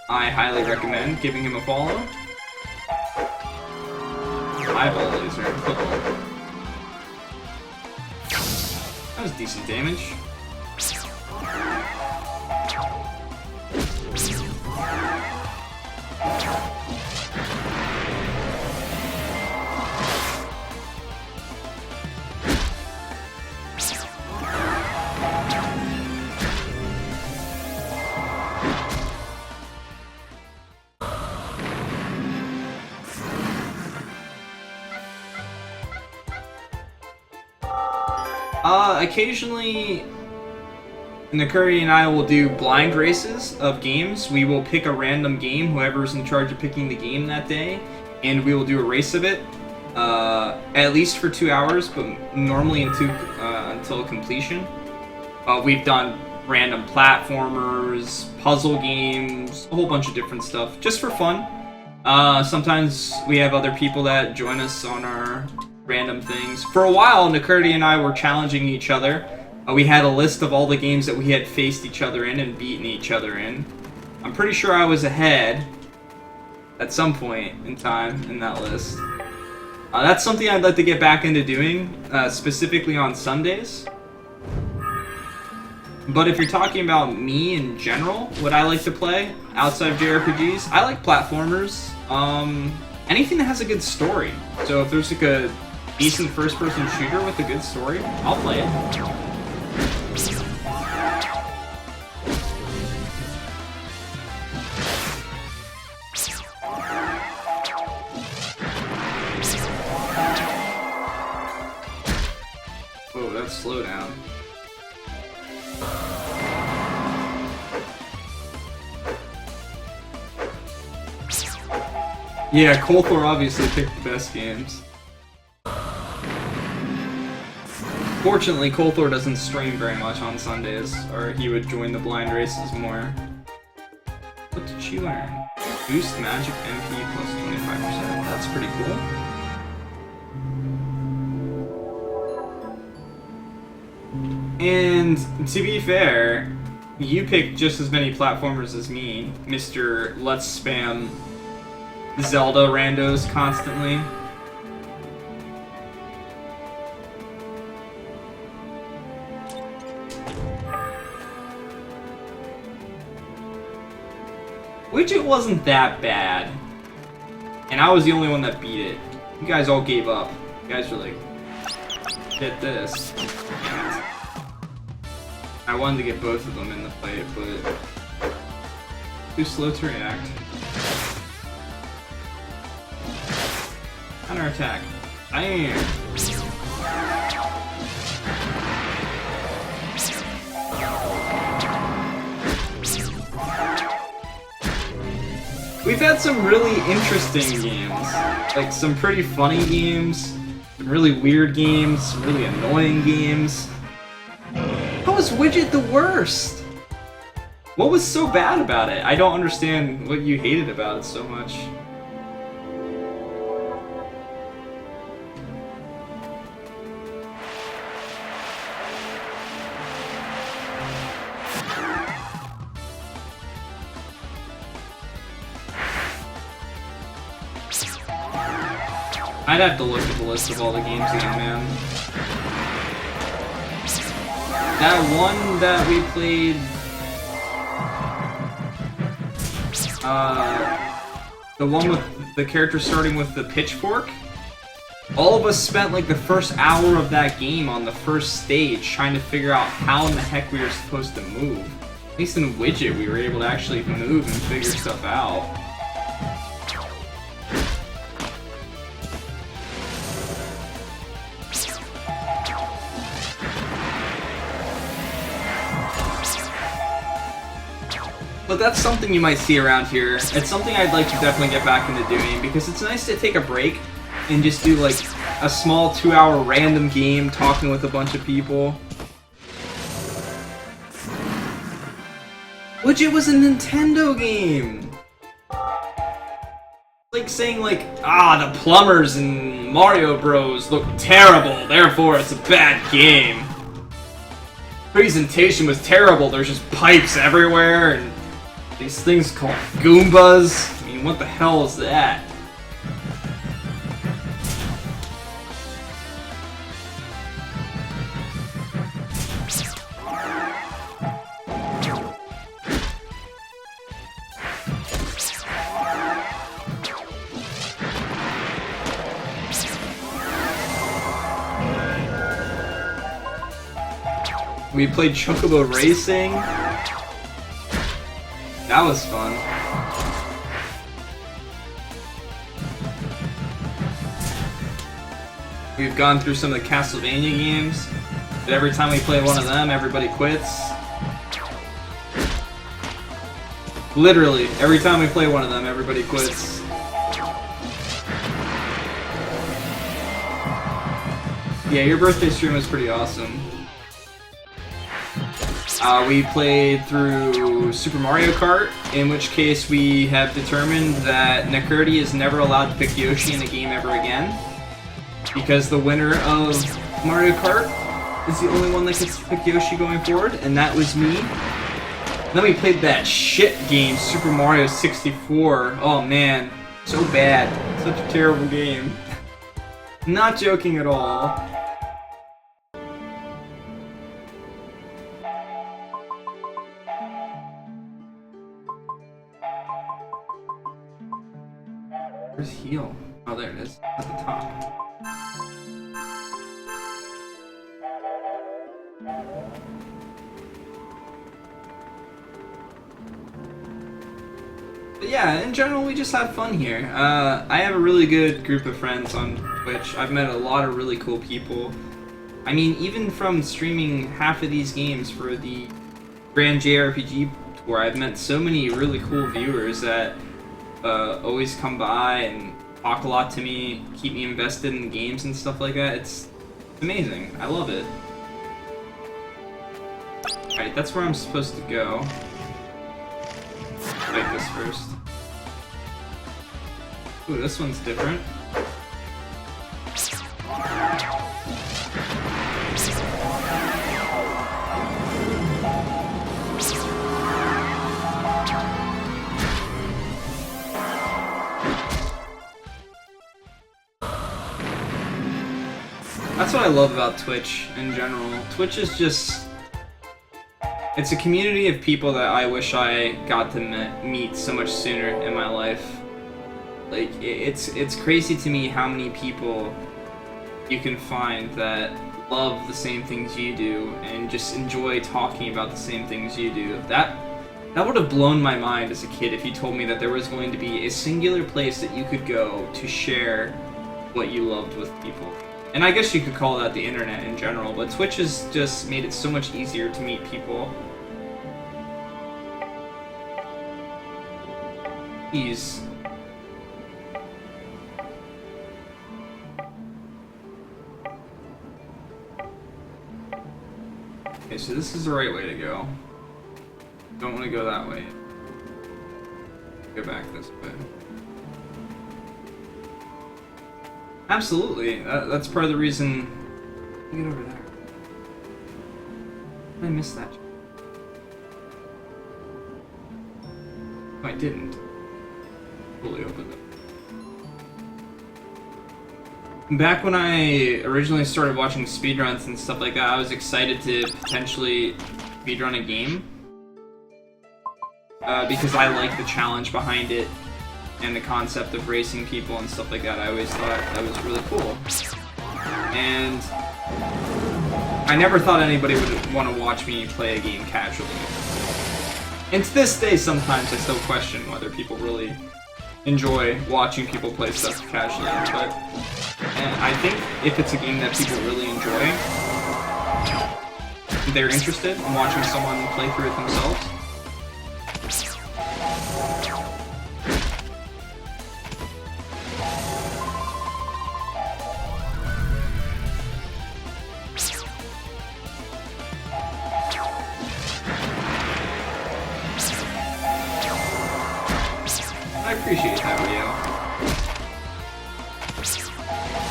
I highly recommend giving him a follow. Eyeball laser. That was decent damage. Occasionally, Nakuri and I will do blind races of games. We will pick a random game, whoever's in charge of picking the game that day, and we will do a race of it, at least for 2 hours, but normally until completion. We've done random platformers, puzzle games, a whole bunch of different stuff, just for fun. Sometimes we have other people that join us on our random things. For a while, Nakuri and I were challenging each other. We had a list of all the games that we had faced each other in and beaten each other in. I'm pretty sure I was ahead at some point in time in that list. That's something I'd like to get back into doing, specifically on Sundays. But if you're talking about me in general, what I like to play outside of JRPGs, I like platformers. Anything that has a good story. So if there's like a decent first-person shooter with a good story, I'll play it. Oh, that's slow down. Yeah, Kolthor obviously picked the best games. Fortunately, Kolthor doesn't stream very much on Sundays, or he would join the blind races more. What did she learn? Boost magic MP plus 25%. That's pretty cool. And to be fair, you picked just as many platformers as me, Mr. Let's Spam Zelda randos constantly. Widget wasn't that bad, and I was the only one that beat it. You guys all gave up. You guys were like, get this. I wanted to get both of them in the fight, but too slow to react. Counter attack. Bam! We've had some really interesting games, like some pretty funny games, some really weird games, some really annoying games. How was Widget the worst? What was so bad about it? I don't understand what you hated about it so much. I'd have to look at the list of all the games now, man. That one that we played... the one with the character starting with the pitchfork? All of us spent like the first hour of that game on the first stage trying to figure out how in the heck we were supposed to move. At least in Widget we were able to actually move and figure stuff out. But that's something you might see around here. It's something I'd like to definitely get back into doing, because it's nice to take a break and just do like a small 2-hour random game talking with a bunch of people. Which it was a Nintendo game! Like saying like, the plumbers in Mario Bros look terrible, therefore it's a bad game. Presentation was terrible, there's just pipes everywhere, and these things called Goombas. I mean, what the hell is that? We played Chocobo Racing. That was fun. We've gone through some of the Castlevania games, but every time we play one of them, everybody quits. Literally, every time we play one of them, everybody quits. Yeah, your birthday stream was pretty awesome. We played through Super Mario Kart, in which case we have determined that Nakurdi is never allowed to pick Yoshi in a game ever again, because the winner of Mario Kart is the only one that gets to pick Yoshi going forward, and that was me. Then we played that shit game, Super Mario 64. Oh man, so bad. Such a terrible game. Not joking at all. Where's heal? Oh, there it is. At the top. But yeah, in general, we just have fun here. I have a really good group of friends on Twitch. I've met a lot of really cool people. I mean, even from streaming half of these games for the Grand JRPG tour, I've met so many really cool viewers that always come by and talk a lot to me, keep me invested in the games and stuff like that. It's amazing. I love it. Alright, that's where I'm supposed to go. Fight this first. Ooh, this one's different. That's what I love about Twitch in general. Twitch is just... it's a community of people that I wish I got to meet so much sooner in my life. Like, it's crazy to me how many people you can find that love the same things you do and just enjoy talking about the same things you do. That would have blown my mind as a kid if you told me that there was going to be a singular place that you could go to share what you loved with people. And I guess you could call that the internet in general, but Twitch has just made it so much easier to meet people. Jeez. Okay, so this is the right way to go. Don't want to go that way. Go back this way. Absolutely. That's part of the reason. Get over there. I missed that. Oh, I didn't. Fully opened it. Back when I originally started watching speedruns and stuff like that, I was excited to potentially speedrun a game. Because I like the challenge behind it and the concept of racing people and stuff like that. I always thought that was really cool. And I never thought anybody would want to watch me play a game casually. And to this day, sometimes I still question whether people really enjoy watching people play stuff casually. But I think if it's a game that people really enjoy, they're interested in watching someone play through it themselves, I appreciate that, Rio.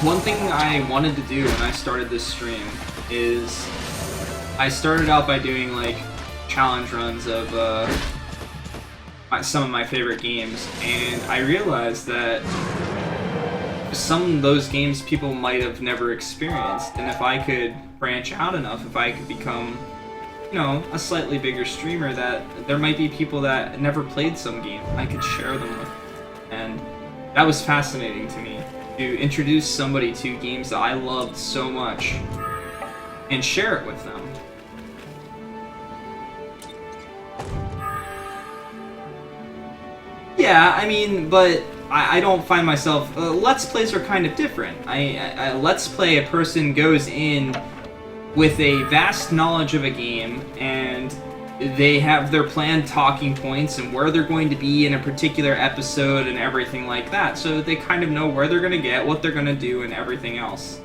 One thing I wanted to do when I started this stream is I started out by doing like challenge runs of some of my favorite games, and I realized that some of those games people might have never experienced, and if I could branch out enough, if I could become, you know, a slightly bigger streamer, that there might be people that never played some game I could share them with. And that was fascinating to me, to introduce somebody to games that I loved so much and share it with them. Yeah, I mean, but I don't find myself... Let's Plays are kind of different. Let's Play, a person goes in with a vast knowledge of a game, and they have their planned talking points and where they're going to be in a particular episode and everything like that, so they kind of know where they're going to get, what they're going to do, and everything else.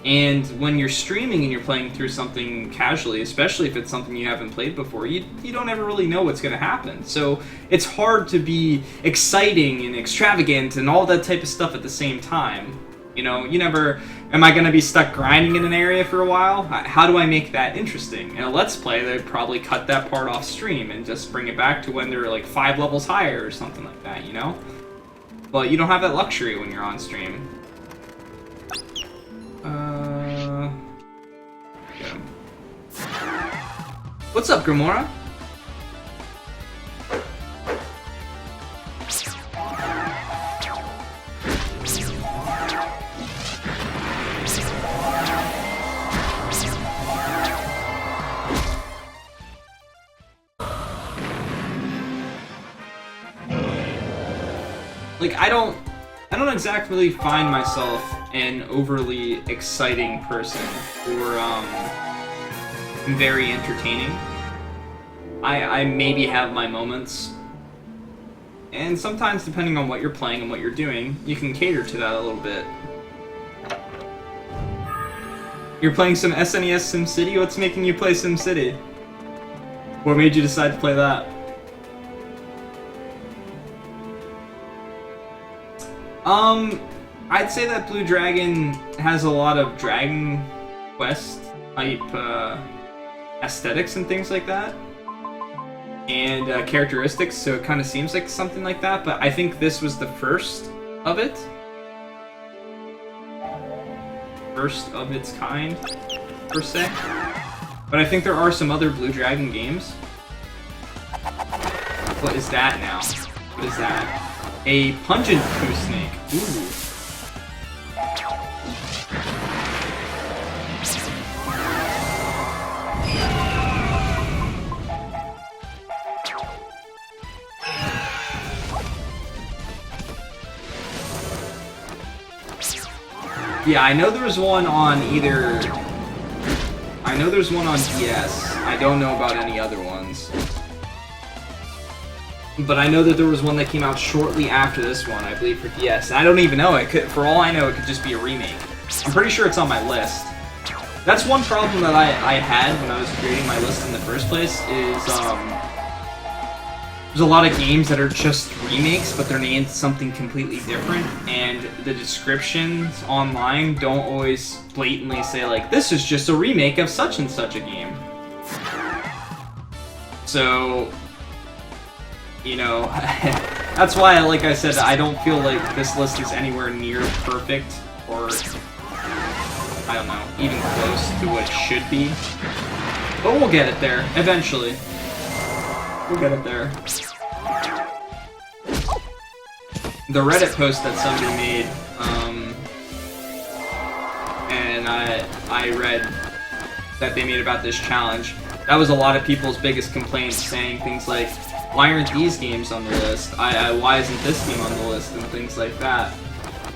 And when you're streaming and you're playing through something casually, especially if it's something you haven't played before, you don't ever really know what's going to happen. So it's hard to be exciting and extravagant and all that type of stuff at the same time. You know, you never... Am I going to be stuck grinding in an area for a while? How do I make that interesting? In a Let's Play, they'd probably cut that part off stream and just bring it back to when they're like 5 levels higher or something like that, you know? But you don't have that luxury when you're on stream. Yeah. What's up, Grimora? Like, I don't exactly find myself an overly exciting person or very entertaining. I maybe have my moments, and sometimes depending on what you're playing and what you're doing, you can cater to that a little bit. You're playing some SNES SimCity? What's making you play SimCity? What made you decide to play that? I'd say that Blue Dragon has a lot of Dragon Quest type aesthetics and things like that, and characteristics, so it kind of seems like something like that, but I think this was the first of it. First of its kind, per se. But I think there are some other Blue Dragon games. What is that now? What is that? A pungent poo snake. Ooh. Yeah, I know there's one on either... I know there's one on DS. I don't know about any other ones. But I know that there was one that came out shortly after this one, I believe, for DS. I don't even know. It could, for all I know, it could just be a remake. I'm pretty sure it's on my list. That's one problem that I had when I was creating my list in the first place, is there's a lot of games that are just remakes, but they're named something completely different, and the descriptions online don't always blatantly say, like, this is just a remake of such and such a game. So... you know, that's why, like I said, I don't feel like this list is anywhere near perfect, or, I don't know, even close to what it should be. But we'll get it there, eventually. We'll get it there. The Reddit post that somebody made, and I read that they made about this challenge, that was a lot of people's biggest complaints, saying things like, why aren't these games on the list? Why isn't this game on the list? And things like that.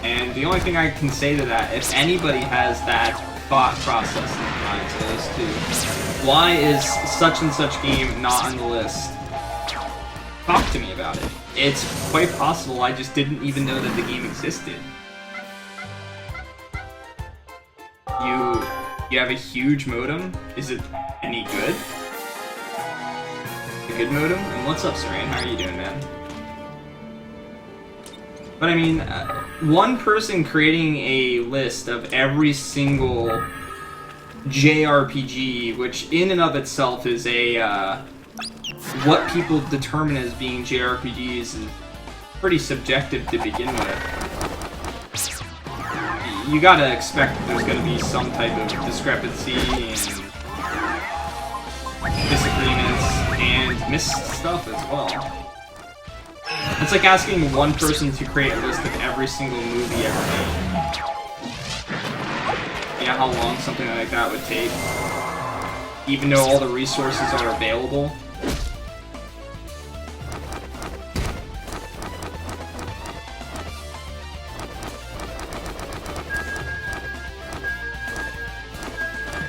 And the only thing I can say to that, if anybody has that thought process in their minds, those two, why is such and such game not on the list? talk to me about it. It's quite possible I just didn't even know that the game existed. You have a huge modem? Is it any good? A good modem? And what's up, Serene? How are you doing, man? But I mean, one person creating a list of every single JRPG, which in and of itself is a, what people determine as being JRPGs is pretty subjective to begin with. You gotta expect that there's gonna be some type of discrepancy and disagreements and missed stuff as well. It's like asking one person to create a list of every single movie ever made. You know how long something like that would take? Even though all the resources are available.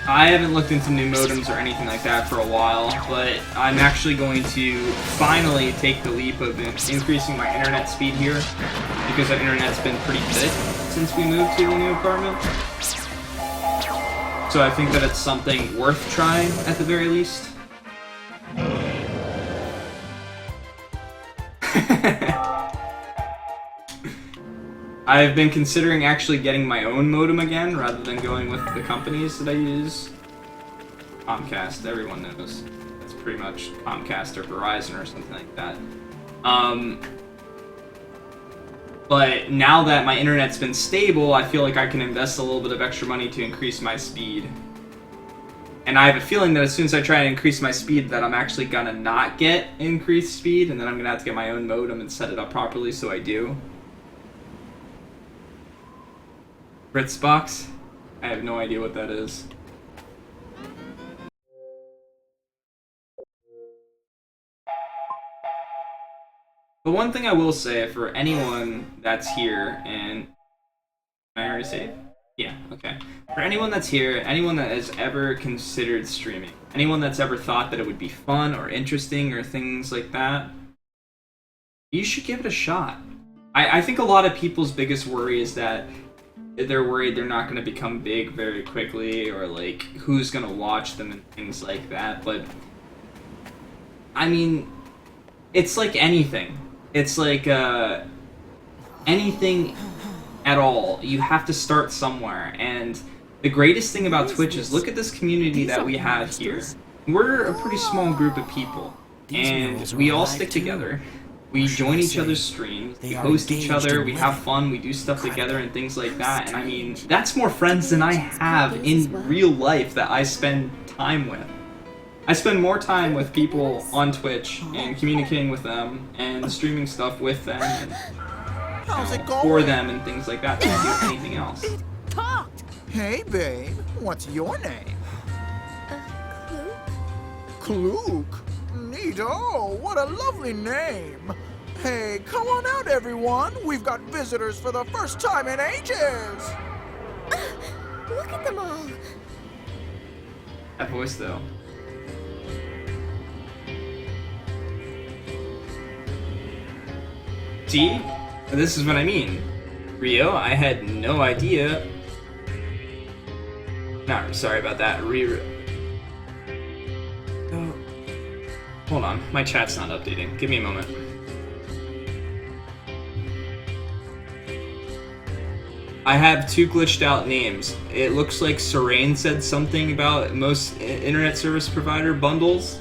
I haven't looked into new modems or anything like that for a while, but I'm actually going to finally take the leap of increasing my internet speed here, because the internet's been pretty good since we moved to the new apartment. So I think that it's something worth trying at the very least. I've been considering actually getting my own modem again, rather than going with the companies that I use. Comcast, everyone knows. That's pretty much Comcast or Verizon or something like that. But now that my internet's been stable, I feel like I can invest a little bit of extra money to increase my speed. And I have a feeling that as soon as I try to increase my speed, that I'm actually gonna not get increased speed, and then I'm gonna have to get my own modem and set it up properly so I do. Fritzbox? I have no idea what that is. But one thing I will say for anyone that's here, and... Can I already say it? Yeah, okay. For anyone that's here, anyone that has ever considered streaming, anyone that's ever thought that it would be fun or interesting or things like that, you should give it a shot. I think a lot of people's biggest worry is that they're worried they're not going to become big very quickly, or like who's going to watch them and things like that. But I mean, it's like anything. It's like anything at all. You have to start somewhere. And the greatest thing about Twitch is look at this community that we have here. We're a pretty small group of people, and we all stick together. We join each other's streams, we host each other, we have fun, we do stuff together and things like that. And I mean, that's more friends than I have in real life that I spend time with. I spend more time with people on Twitch and communicating with them and streaming stuff with them and for them and things like that than I do anything else. Hey, babe, what's your name? Clue? Kluke? Neato, what a lovely name. Hey, come on out, everyone. We've got visitors for the first time in ages. Look at them all. That voice, though. See? This is what I mean. Rio, I had no idea. Not sorry about that. Oh. Hold on, my chat's not updating. Give me a moment. I have two glitched out names. It looks like Serene said something about most internet service provider bundles,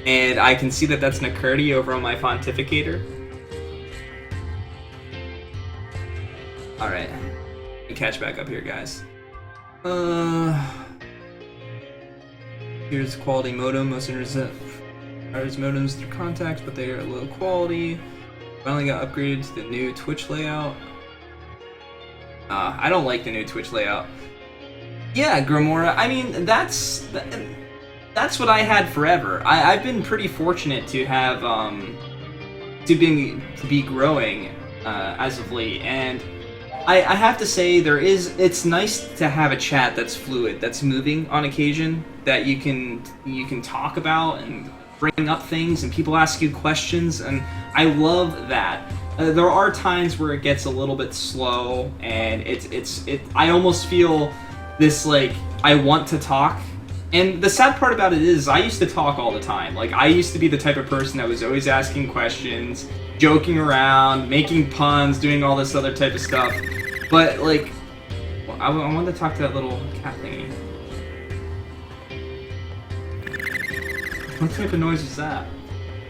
and I can see that that's Nakurti over on my Pontificator. Alright, let me catch back up here, guys. Here's quality modem. Most internet modems through contacts, but they are low quality. Finally got upgraded to the new Twitch layout. I don't like the new Twitch layout. Yeah, Grimora. I mean, that's what I had forever. I've been pretty fortunate to have to be growing as of late, and I have to say it's nice to have a chat that's fluid, that's moving on occasion, that you can talk about and bring up things and people ask you questions, and I love that. There are times where it gets a little bit slow, and I almost feel this, like, I want to talk. And the sad part about it is, I used to talk all the time. Like, I used to be the type of person that was always asking questions, joking around, making puns, doing all this other type of stuff. But, like, I wanted to talk to that little cat thingy. What type of noise is that?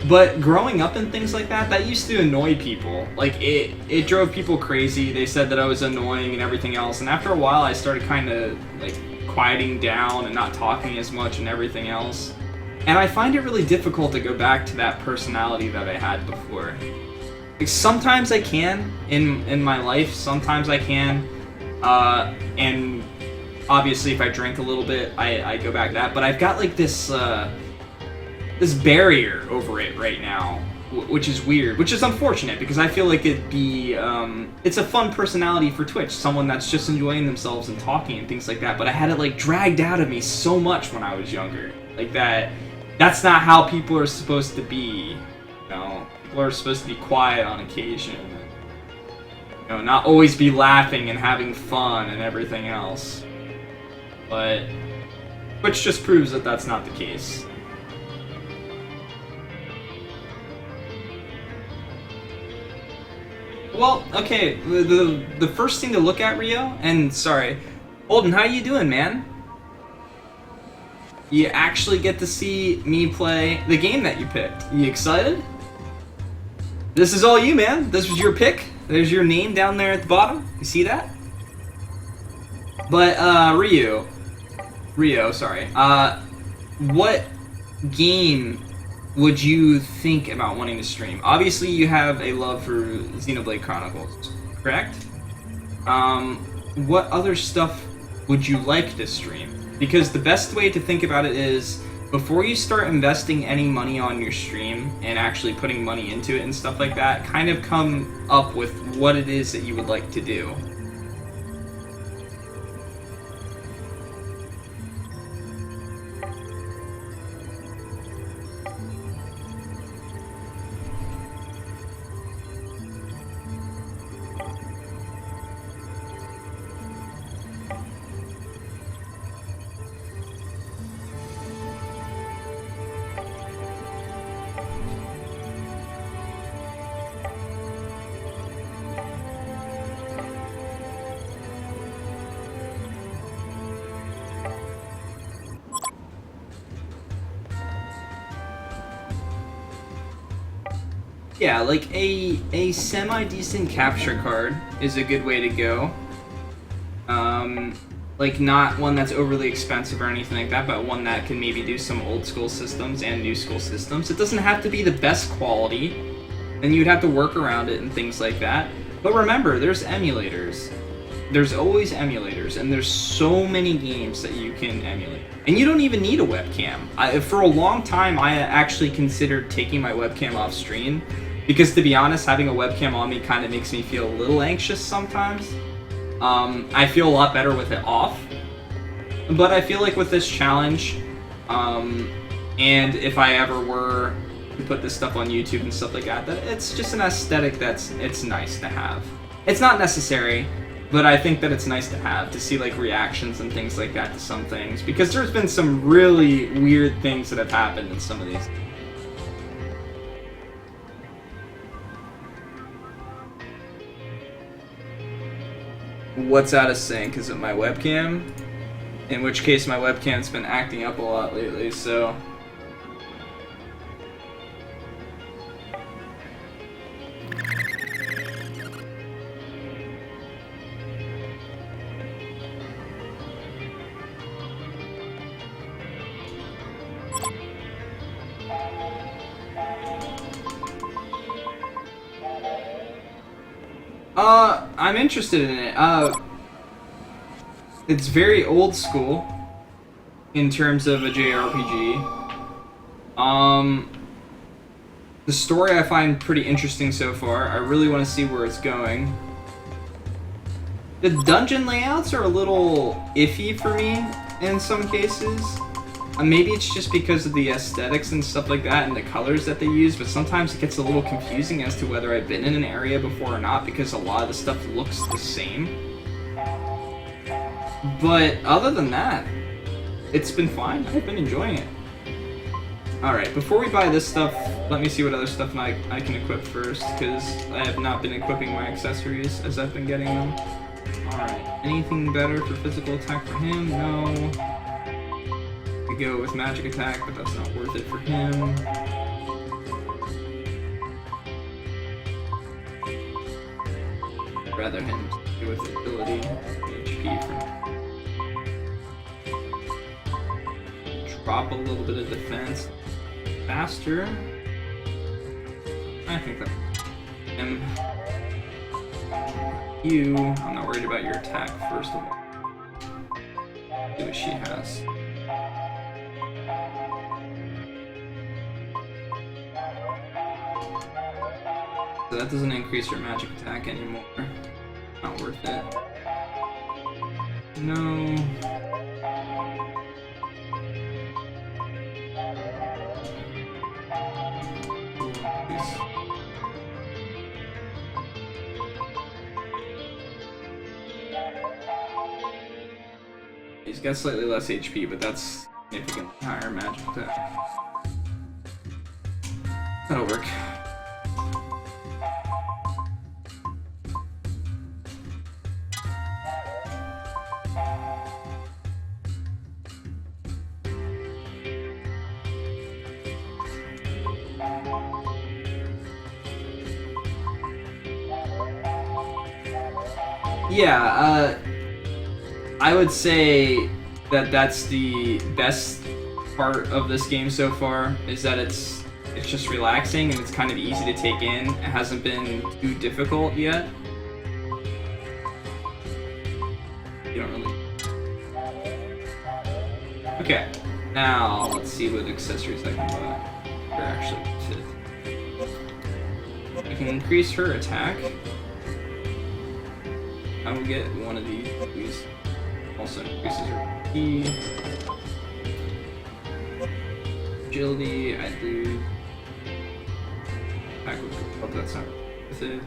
But growing up and things like that, that used to annoy people. Like, it drove people crazy. They said that I was annoying and everything else. And after a while, I started kind of, like, quieting down and not talking as much and everything else. And I find it really difficult to go back to that personality that I had before. Like, sometimes I can in my life, sometimes I can. And obviously if I drink a little bit, I go back to that. But I've got like this barrier over it right now, which is weird, which is unfortunate because I feel like it'd be, it's a fun personality for Twitch, someone that's just enjoying themselves and talking and things like that, but I had it like dragged out of me so much when I was younger. Like that's not how people are supposed to be, you know? People are supposed to be quiet on occasion, and, you know, not always be laughing and having fun and everything else. But Twitch just proves that that's not the case. Well, okay, the first thing to look at, Rio, and sorry, Holden, how you doing, man? You actually get to see me play the game that you picked. You excited? This is all you, man. This was your pick. There's your name down there at the bottom. You see that? But, Rio, sorry. What game would you think about wanting to stream? Obviously, you have a love for Xenoblade Chronicles, correct? What other stuff would you like to stream? Because the best way to think about it is, before you start investing any money on your stream and actually putting money into it and stuff like that, kind of come up with what it is that you would like to do. Yeah, like a semi-decent capture card is a good way to go. Like not one that's overly expensive or anything like that, but one that can maybe do some old school systems and new school systems. It doesn't have to be the best quality, and you'd have to work around it and things like that. But remember, there's emulators. There's always emulators, and there's so many games that you can emulate. And you don't even need a webcam. For a long time, I actually considered taking my webcam off stream, because to be honest, having a webcam on me kind of makes me feel a little anxious sometimes. I feel a lot better with it off. But I feel like with this challenge, and if I ever were to put this stuff on YouTube and stuff like that, it's just an aesthetic it's nice to have. It's not necessary, but I think that it's nice to have, to see like reactions and things like that to some things, because there's been some really weird things that have happened in some of these. What's out of sync? Is it my webcam? In which case my webcam's been acting up a lot lately, so... I'm interested in it. It's very old school in terms of a JRPG. The story I find pretty interesting so far. I really want to see where it's going. The dungeon layouts are a little iffy for me in some cases. maybe it's just because of the aesthetics and stuff like that and the colors that they use, but sometimes it gets a little confusing as to whether I've been in an area before or not because a lot of the stuff looks the same. But other than that, it's been fine. I've been enjoying it. Alright, before we buy this stuff, let me see what other stuff I can equip first, because I have not been equipping my accessories as I've been getting them. Alright, anything better for physical attack for him? No. We go with magic attack, but that's not worth it for him. I'd rather him go with ability, HP for him. Drop a little bit of defense faster. I think that him. You, I'm not worried about your attack first of all. See what she has. So that doesn't increase your magic attack anymore. Not worth it. No. He's got slightly less HP, but that's significantly higher magic attack. That'll work. Yeah, I would say that that's the best part of this game so far, is that it's just relaxing and it's kind of easy to take in. It hasn't been too difficult yet. You don't really... Okay, now let's see what accessories I can buy. Or actually fit. I can increase her attack. I will get one of these. Also increases her key. Agility, I do. I hope that's not worth it.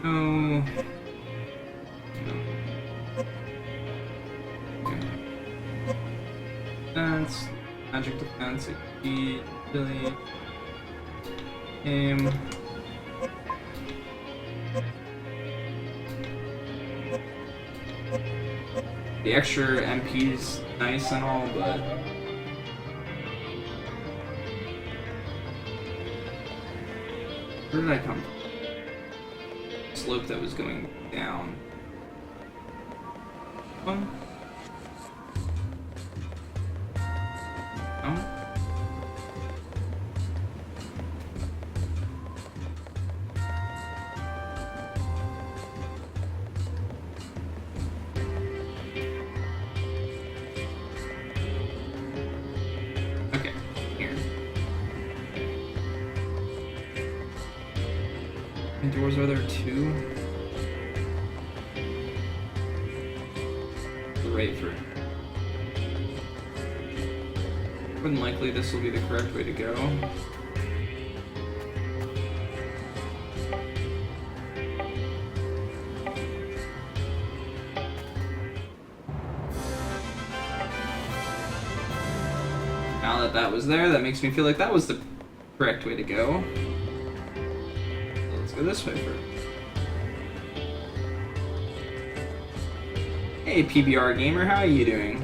No. No. Okay. Defense. Magic defense, key, agility. The extra MP's nice and all, but where did I come from? Slope that was going down. One. No. Doors are there too? The right for it. More than likely this will be the correct way to go. Now that that was there, that makes me feel like that was the correct way to go. Go this way first. Hey PBR gamer, how are you doing?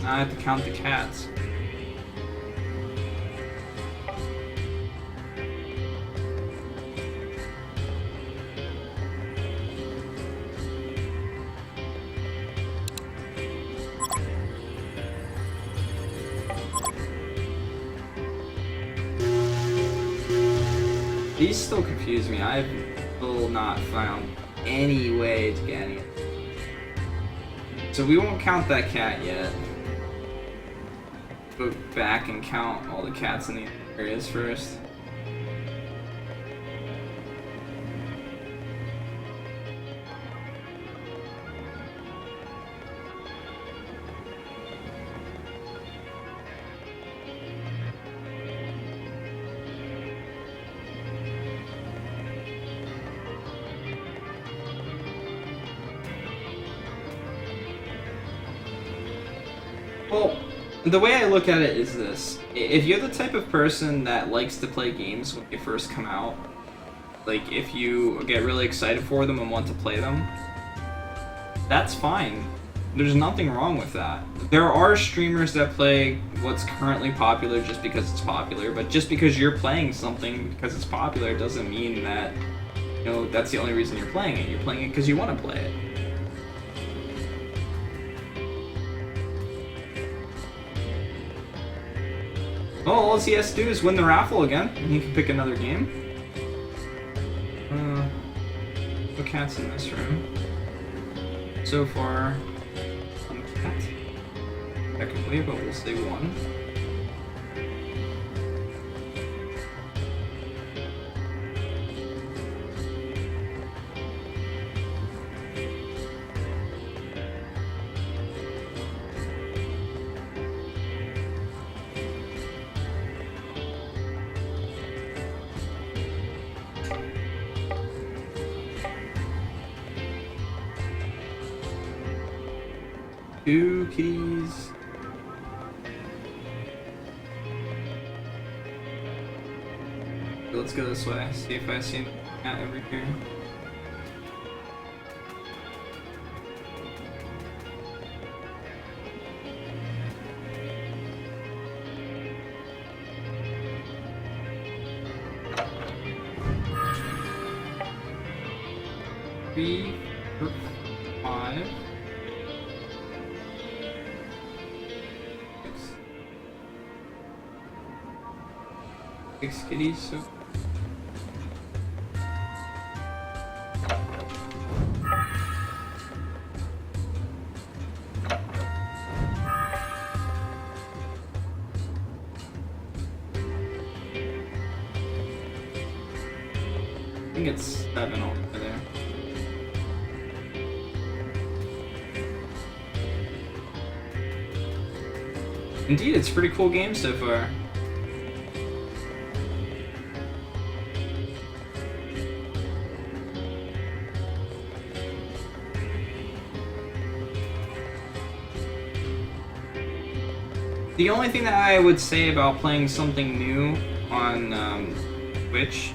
I have to count the cats. These still confuse me. I've still not found any way to get any. So we won't count that cat yet. Go back and count all the cats in the areas first. Well, the way I look at it is this. If you're the type of person that likes to play games when they first come out, like if you get really excited for them and want to play them, that's fine. There's nothing wrong with that. There are streamers that play what's currently popular just because it's popular, but just because you're playing something because it's popular doesn't mean that, you know, that's the only reason you're playing it. You're playing it because you want to play it. Well, all he has to do is win the raffle again, and he can pick another game. What cat's in this room? So far, one cat. Technically, but we'll say one. Two kitties. Let's go this way, see if I see a cat over here. Three, 5. Six kitties, so. I think it's 7 altogether. Indeed, it's a pretty cool game so far. The only thing that I would say about playing something new on Twitch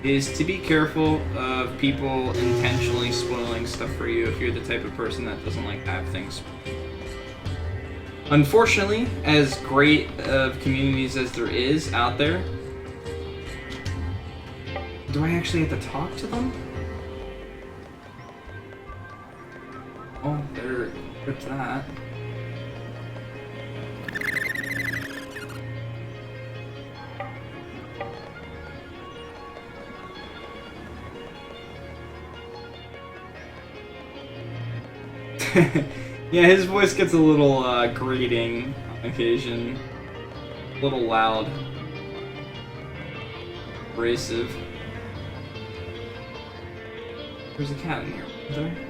is to be careful of people intentionally spoiling stuff for you if you're the type of person that doesn't like to have things. Unfortunately, as great of communities as there is out there, do I actually have to talk to them? Oh, there's that. Yeah, his voice gets a little grating on occasion. A little loud. Abrasive. There's a cat in here, is there?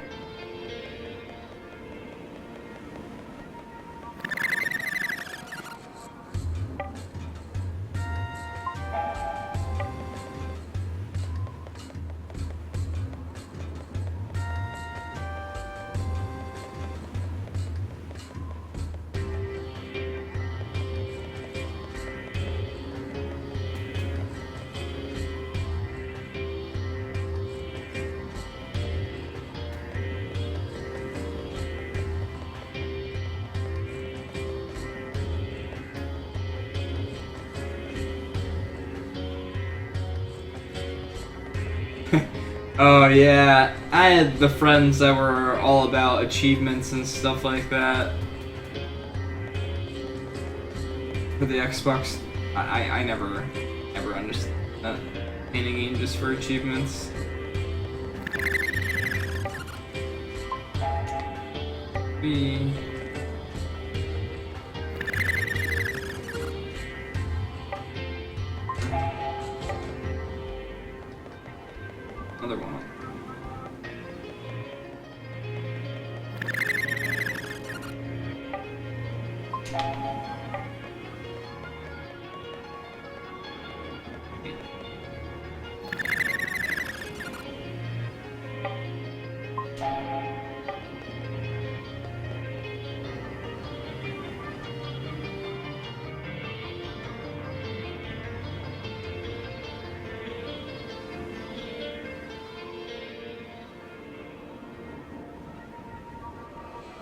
Oh yeah, I had the friends that were all about achievements and stuff like that. For the Xbox, I never understood that. Playing a game just for achievements. We... Another one.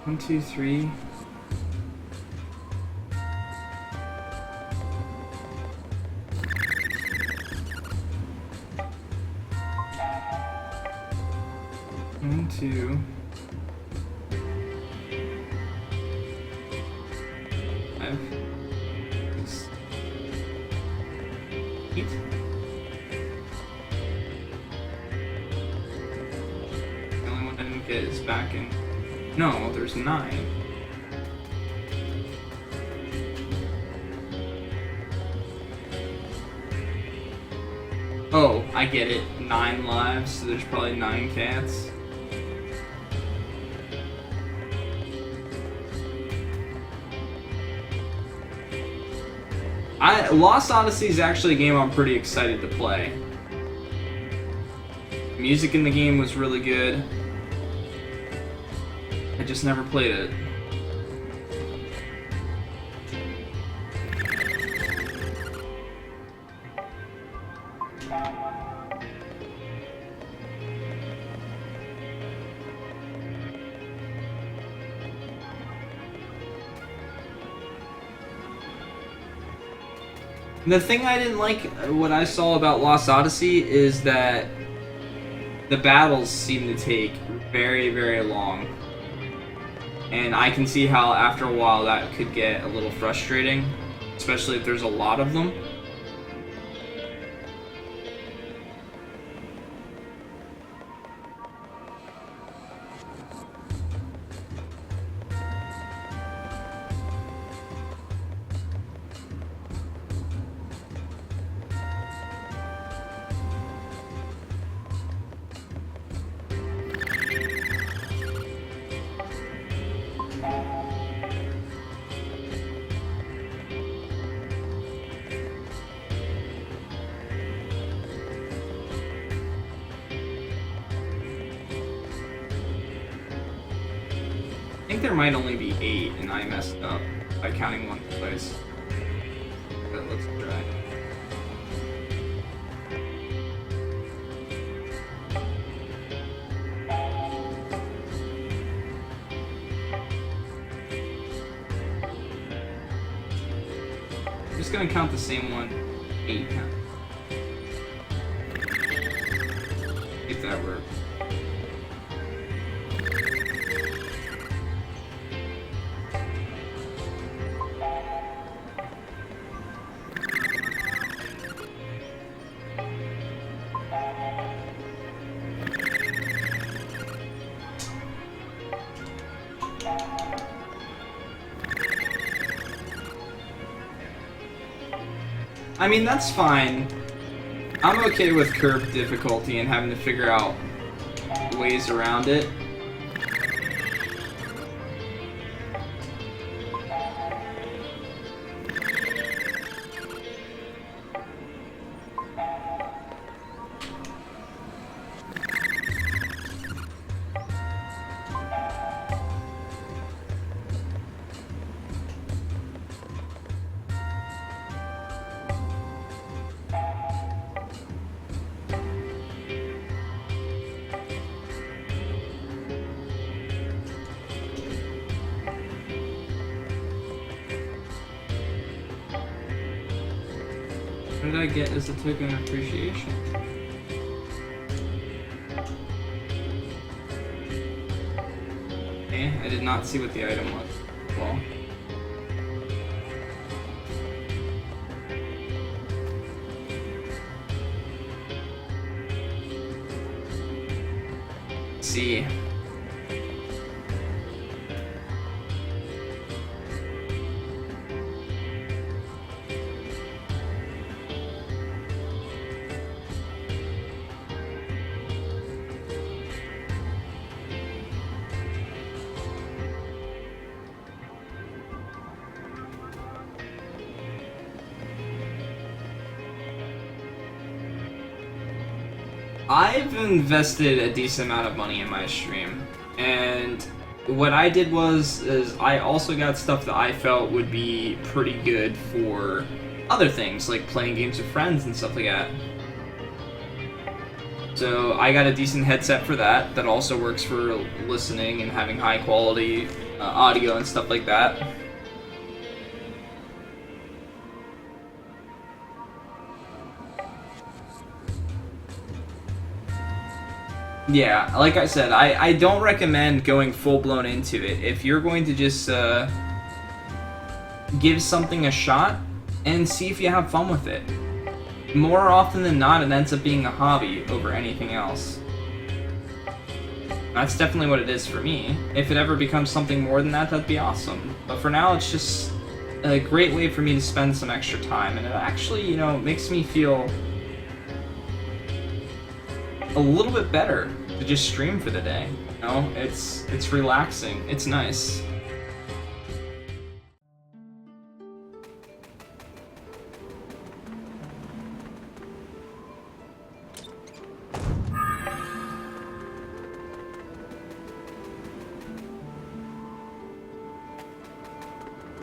One, two, three. One, two. Five. 6. 8. The only one I didn't get is back in. No, there's 9. Oh, I get it. 9 lives, so there's probably 9 cats. Lost Odyssey is actually a game I'm pretty excited to play. Music in the game was really good. I just never played it. The thing I didn't like, what I saw about Lost Odyssey, is that the battles seem to take very, very long. And I can see how after a while that could get a little frustrating, especially if there's a lot of them. I think there might only be 8, and I messed up by counting one place. But let's try. I'm just gonna count the same one 8 times. If that works. I mean, that's fine. I'm okay with curved difficulty and having to figure out ways around it. What did I get as a token of appreciation? I did not see what the item was. Well. See. I've invested a decent amount of money in my stream, and what I did is I also got stuff that I felt would be pretty good for other things, like playing games with friends and stuff like that. So I got a decent headset for that, that also works for listening and having high quality audio and stuff like that. Yeah, like I said, I don't recommend going full-blown into it. If you're going to just give something a shot and see if you have fun with it. More often than not, it ends up being a hobby over anything else. That's definitely what it is for me. If it ever becomes something more than that, that'd be awesome. But for now, it's just a great way for me to spend some extra time, and it actually, you know, makes me feel a little bit better to just stream for the day. You know, it's relaxing. It's nice.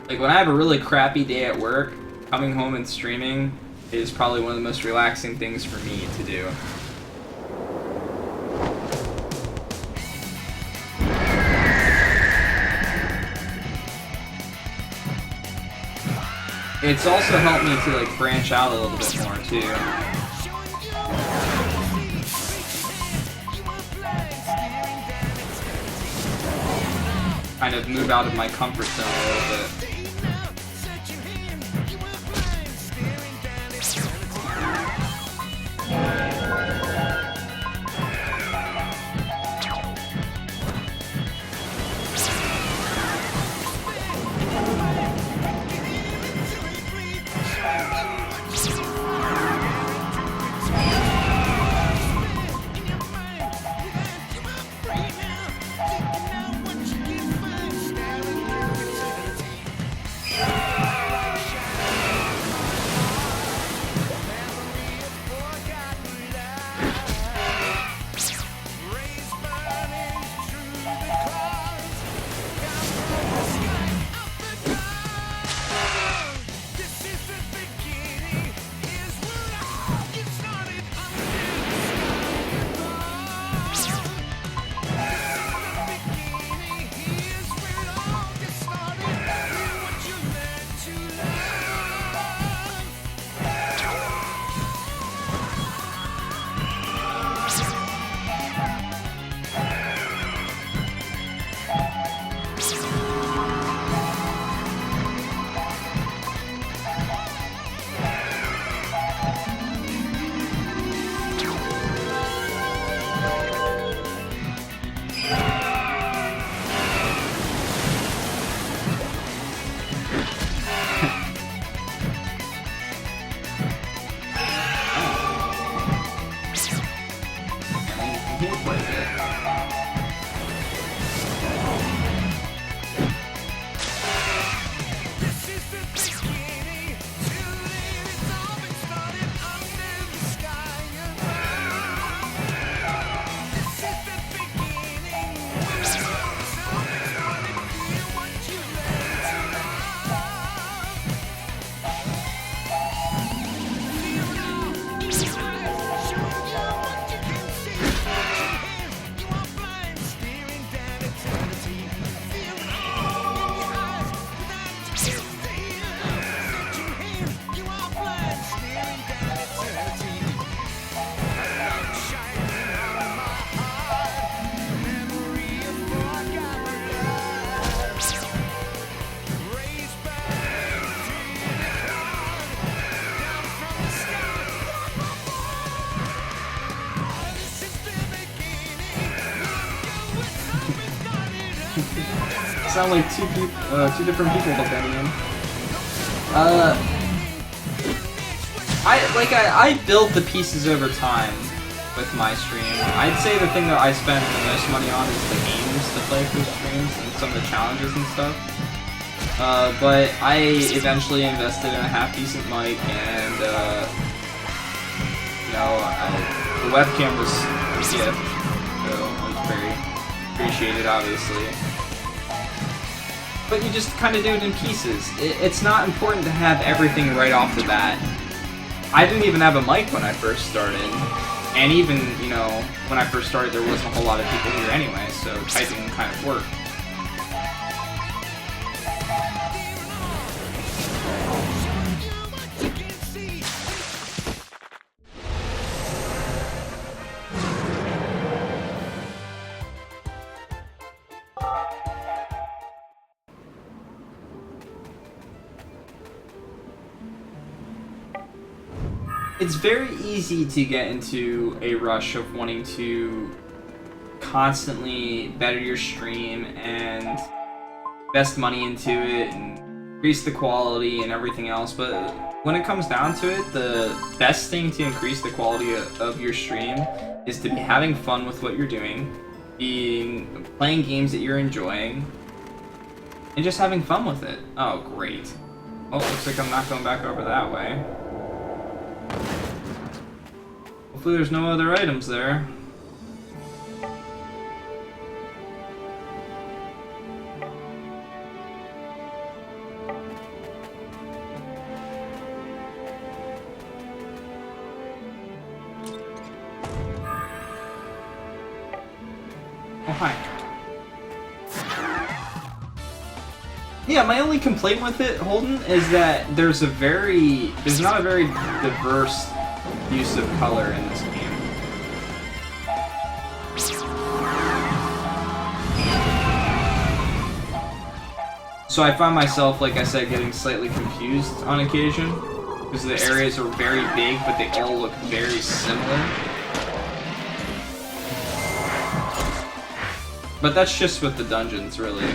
Like, when I have a really crappy day at work, coming home and streaming is probably one of the most relaxing things for me to do. It's also helped me to, like, branch out a little bit more, too. Kind of move out of my comfort zone a little bit. sound like two different people depending. I build the pieces over time with my stream. I'd say the thing that I spend the most money on is the games to play for streams and some of the challenges and stuff. But I eventually invested in a half-decent mic, and the webcam was a gift, so it was very appreciated, obviously. But you just kind of do it in pieces. It's not important to have everything right off the bat. I didn't even have a mic when I first started, and even, when I first started there wasn't a whole lot of people here anyway, so typing kind of worked. It's very easy to get into a rush of wanting to constantly better your stream and invest money into it and increase the quality and everything else, but when it comes down to it, the best thing to increase the quality of your stream is to be having fun with what you're doing, playing games that you're enjoying, and just having fun with it. Oh, great. Oh, looks like I'm not going back over that way. Hopefully there's no other items there. Oh, hi. Yeah, my only complaint with it, Holden, is that there's not a very diverse use of color in this game. So I find myself, like I said, getting slightly confused on occasion, because the areas are very big, but they all look very similar. But that's just with the dungeons, really.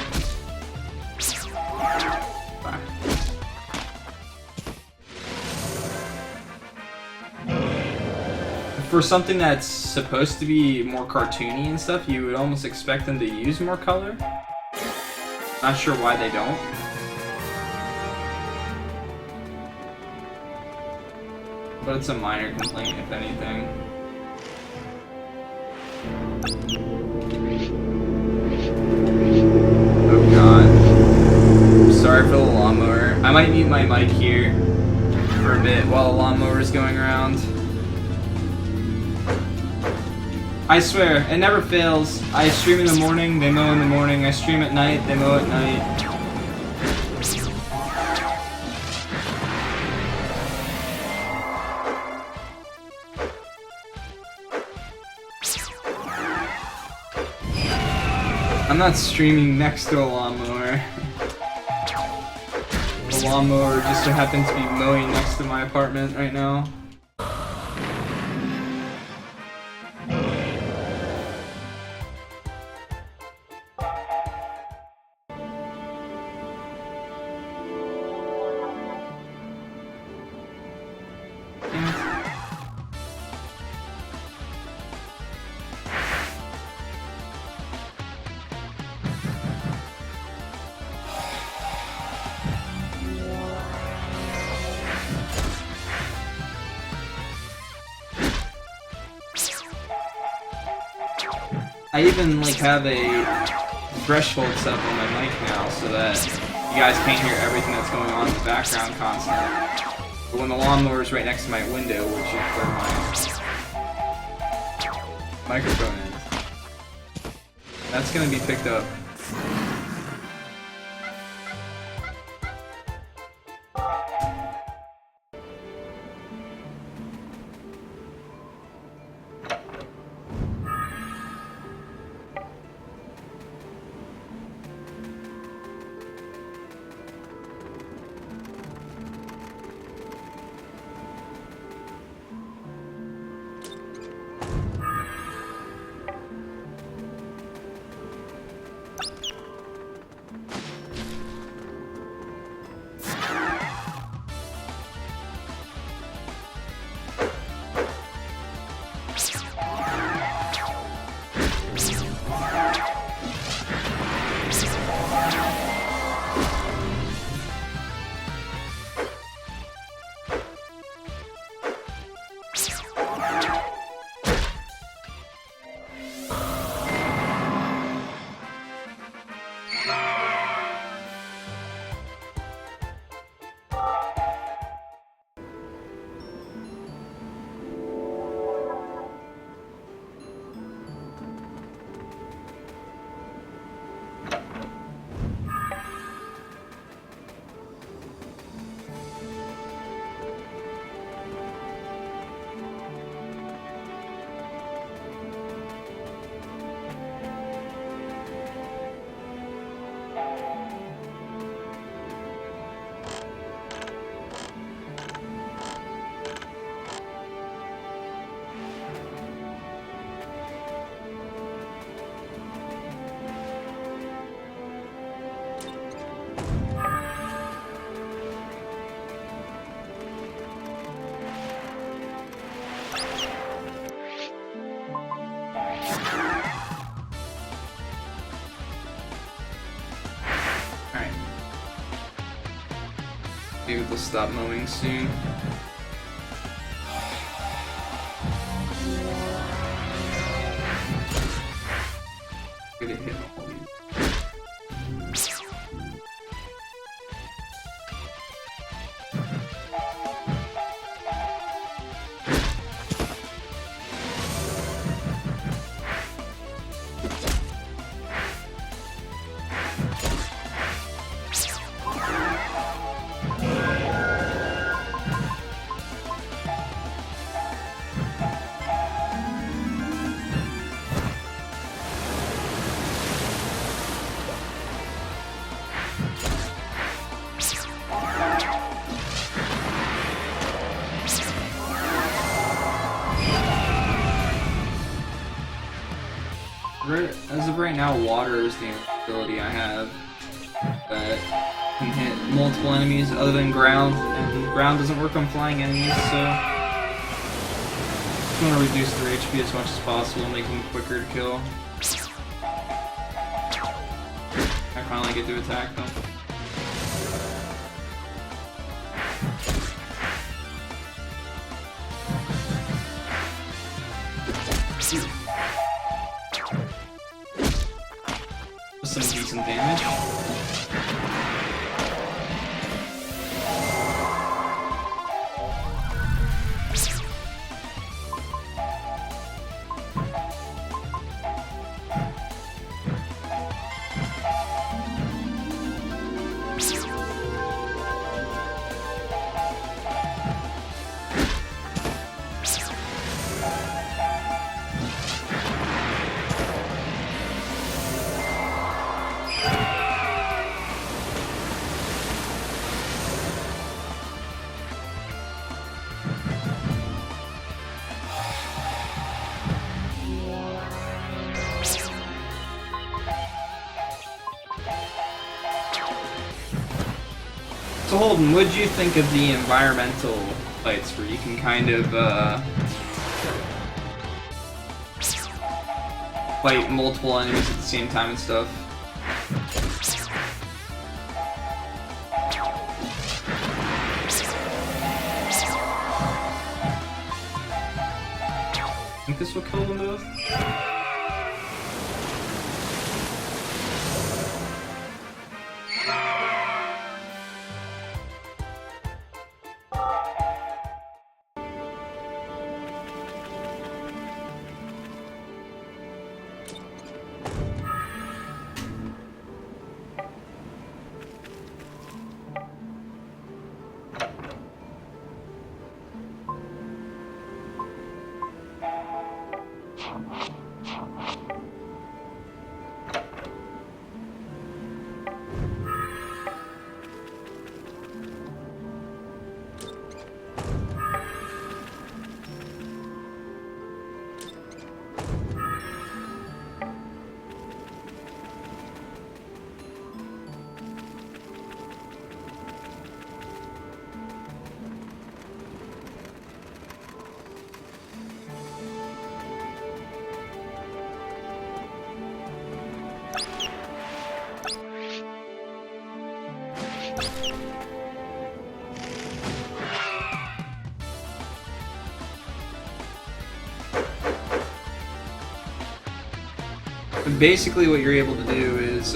For something that's supposed to be more cartoony and stuff, you would almost expect them to use more color. Not sure why they don't. But it's a minor complaint, if anything. Oh god. I'm sorry for the lawnmower. I might mute my mic here for a bit while the lawnmower is going around. I swear, it never fails. I stream in the morning, they mow in the morning. I stream at night, they mow at night. I'm not streaming next to a lawnmower. The lawnmower just so happens to be mowing next to my apartment right now. I even have a threshold set on my mic now so that you guys can't hear everything that's going on in the background constantly. But when the lawnmower is right next to my window, which is where my microphone is, that's gonna be picked up. Alright. Maybe they'll stop mowing soon. Gonna hit all these. As of right now, water is the ability I have that can hit multiple enemies other than ground, and ground doesn't work on flying enemies, so just want to reduce their HP as much as possible, make them quicker to kill. I finally get to attack them. Some decent damage. So Holden, what did you think of the environmental fights where you can kind of fight multiple enemies at the same time and stuff? Think this will kill them both? But basically what you're able to do is,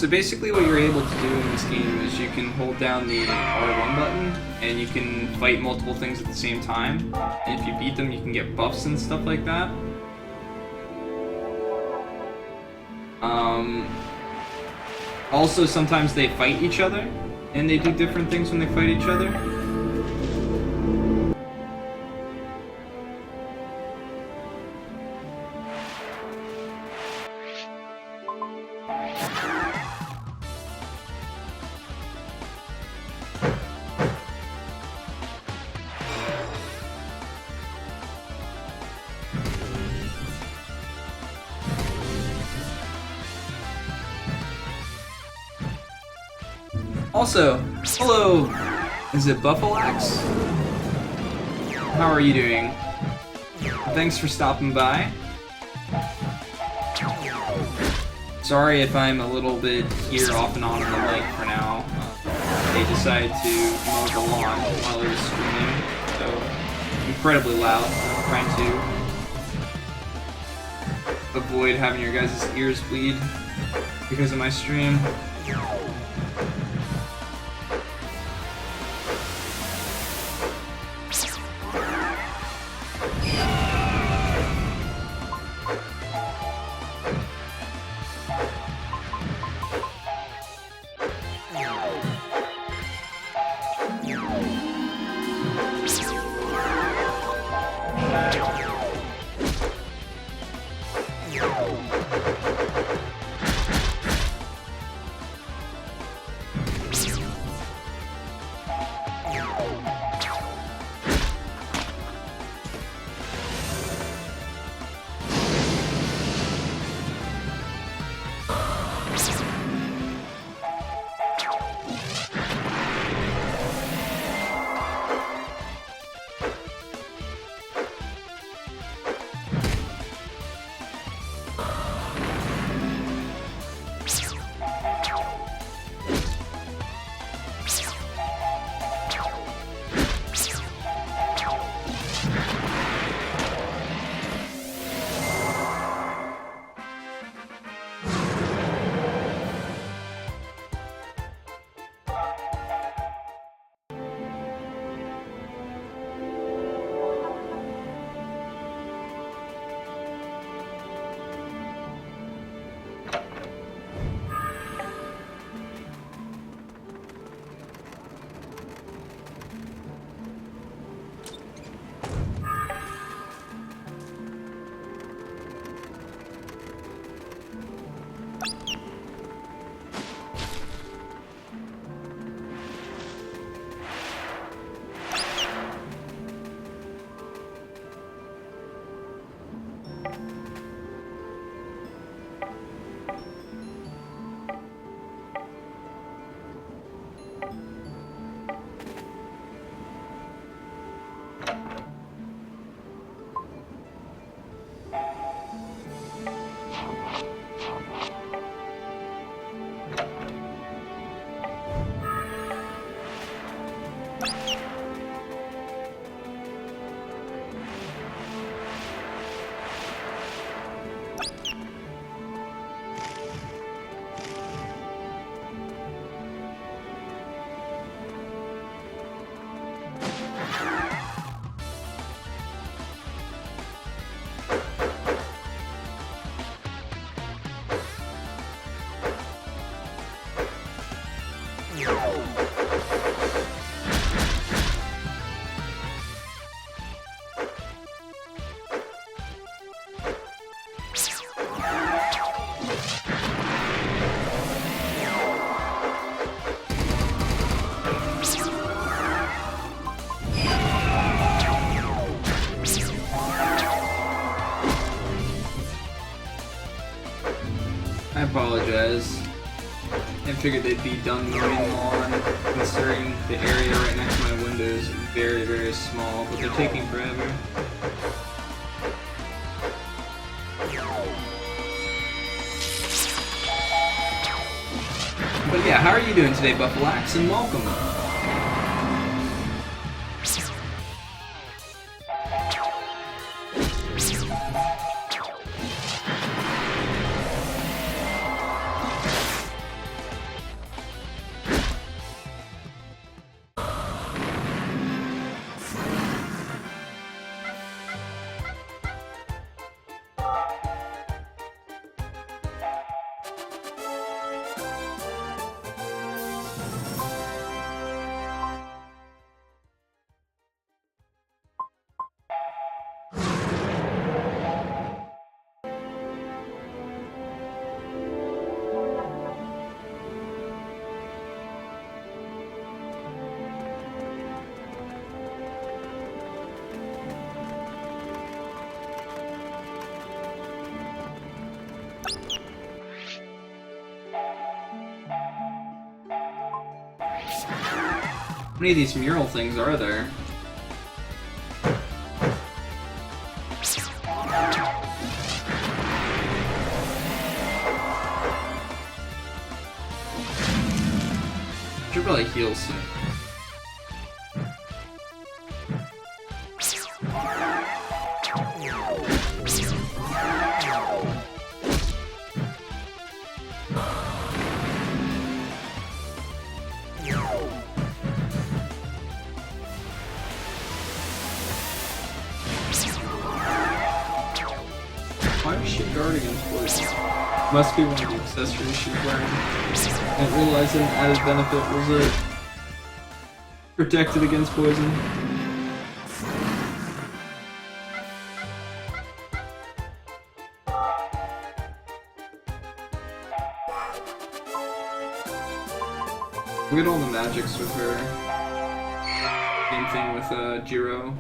So basically what you're able to do in this game is you can hold down the R1 button and you can fight multiple things at the same time. And if you beat them, you can get buffs and stuff like that. Also, sometimes they fight each other, and they do different things when they fight each other. Also, hello, is it Buffalax? How are you doing? Thanks for stopping by. Sorry if I'm a little bit here off and on the mic for now. They decided to mow the lawn while I was streaming, so incredibly loud. I'm trying to avoid having your guys' ears bleed because of my stream. I apologize. I figured they'd be done mowing the lawn, considering the area right next to my window is very, very small, but they're taking forever. But yeah, how are you doing today, Buffalax, and welcome. How many of these mural things are there? Should probably heal soon. Why does she guard against poison? Must be one of the accessories she's wearing. I didn't realize an added benefit was protected against poison. Look at all the magics with her. Same thing with Jiro.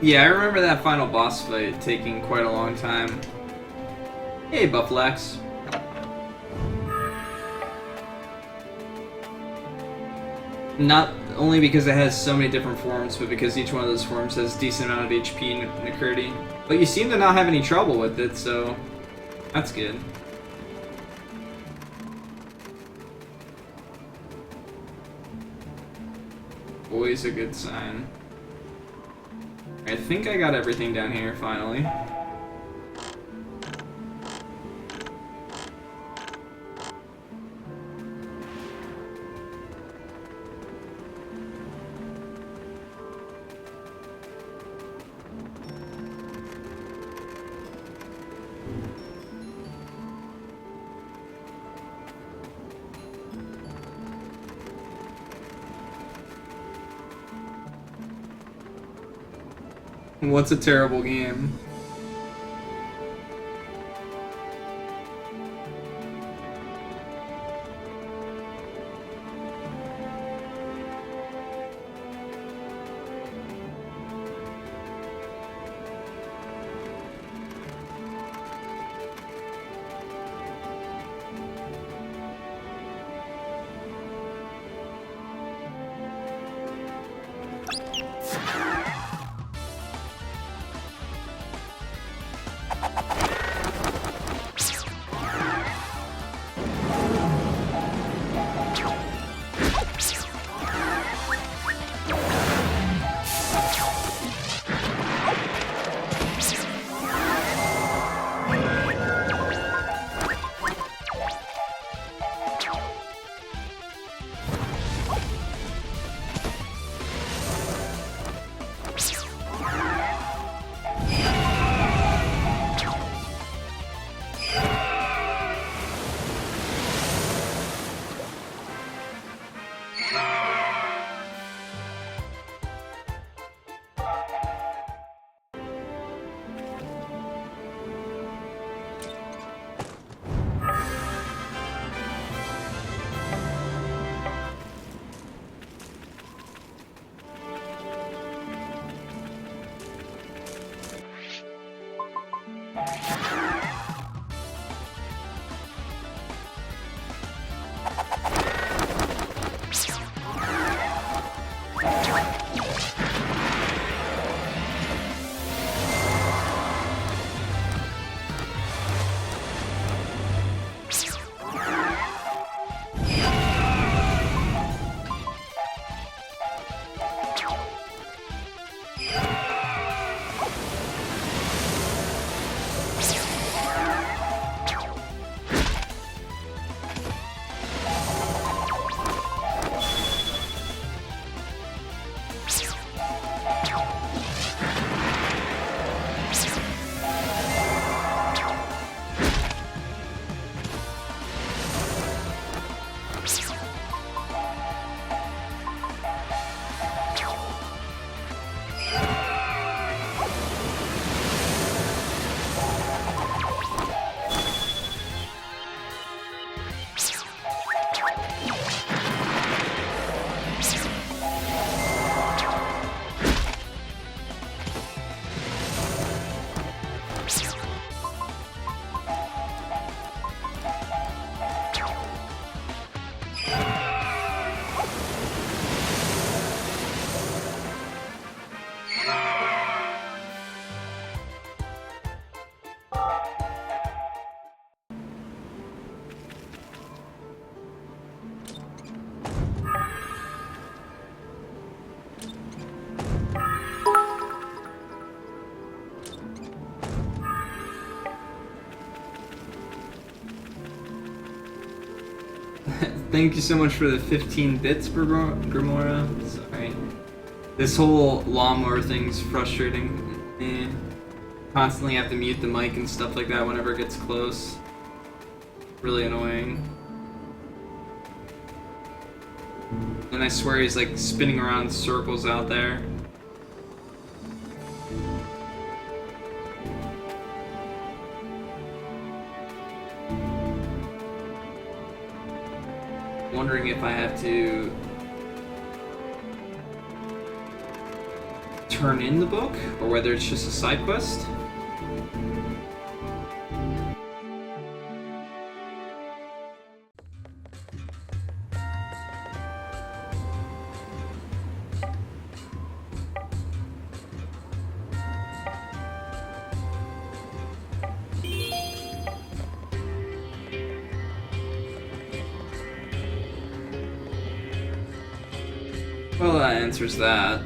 Yeah, I remember that final boss fight taking quite a long time. Hey, Bufflex. Not only because it has so many different forms, but because each one of those forms has a decent amount of HP and Nakurti. But you seem to not have any trouble with it, so that's good. Always a good sign. I think I got everything down here, finally. What's a terrible game? Thank you so much for the 15 bits, Grimora. Sorry. This whole lawnmower thing's frustrating me. Constantly have to mute the mic and stuff like that whenever it gets close. Really annoying. And I swear he's like spinning around in circles out there. Wondering if I have to turn in the book or whether it's just a side quest. Well, that answers that.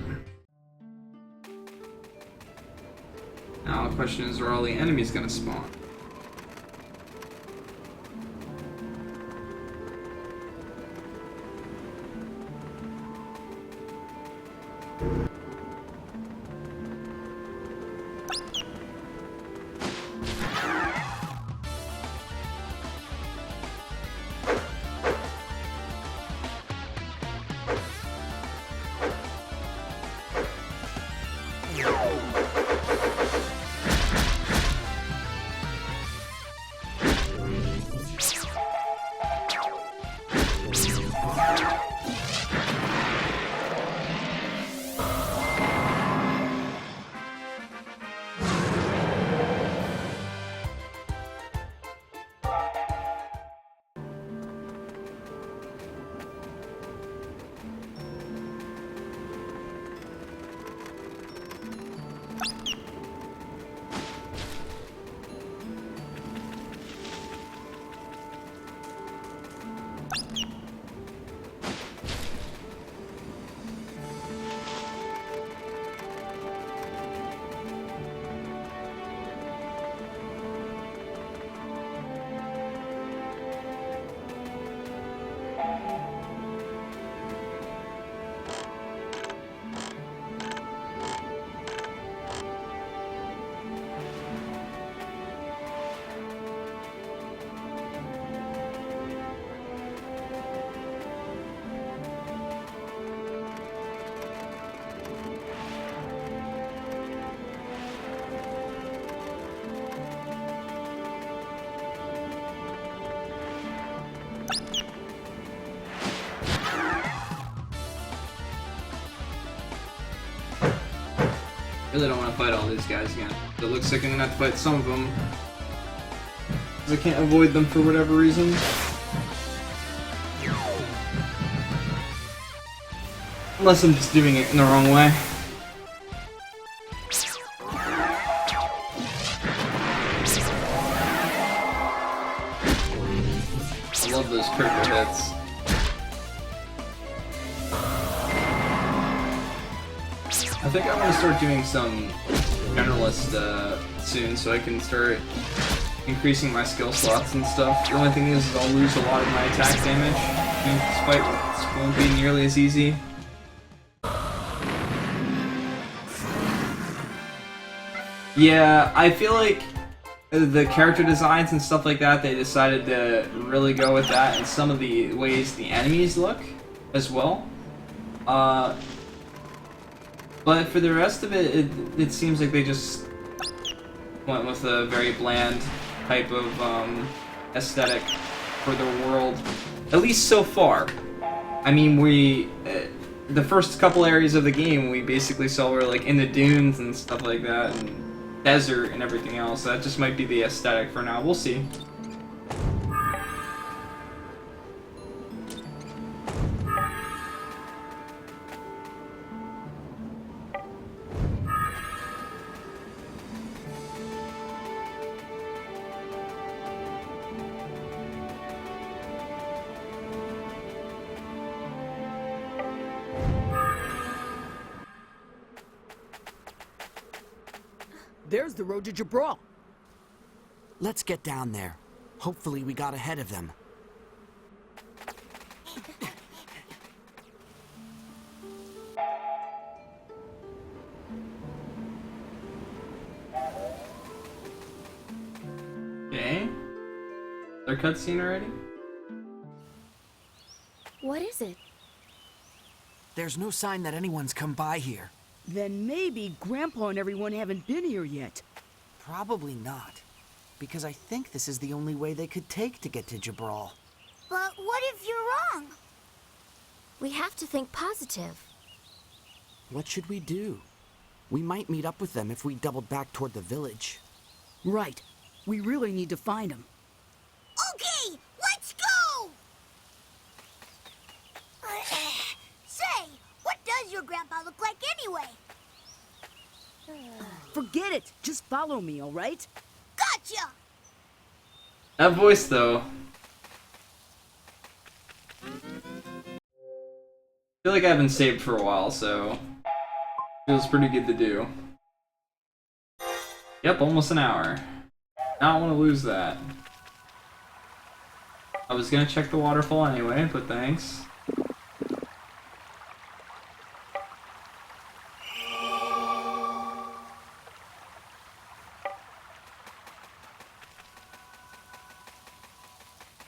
Now the question is, are all the enemies gonna spawn? really don't want to fight all these guys again. It looks like I'm gonna have to fight some of them. Because I can't avoid them for whatever reason. Unless I'm just doing it in the wrong way. I love those critical hits. I think I want to start doing some generalist soon, so I can start increasing my skill slots and stuff. The only thing is I'll lose a lot of my attack damage. This fight won't be nearly as easy. Yeah, I feel like the character designs and stuff like that, they decided to really go with that, and some of the ways the enemies look as well. But for the rest of it, it seems like they just went with a very bland type of aesthetic for the world, at least so far. I mean, the first couple areas of the game we basically saw were like in the dunes and stuff like that, and desert and everything else. That just might be the aesthetic for now. We'll see. There's the road to Jabral. Let's get down there. Hopefully we got ahead of them. Okay. Their cutscene already? What is it? There's no sign that anyone's come by here. Then maybe Grandpa and everyone haven't been here yet. Probably not. Because I think this is the only way they could take to get to Jabral. But what if you're wrong? We have to think positive. What should we do? We might meet up with them if we doubled back toward the village. Right. We really need to find them. Okay, let's go! Say, what does your grandpa look like anyway? Forget it. Just follow me, all right? Gotcha! That voice, though. I feel like I haven't saved for a while, so feels pretty good to do. Yep, almost an hour. I don't want to lose that. I was gonna check the waterfall anyway, but thanks.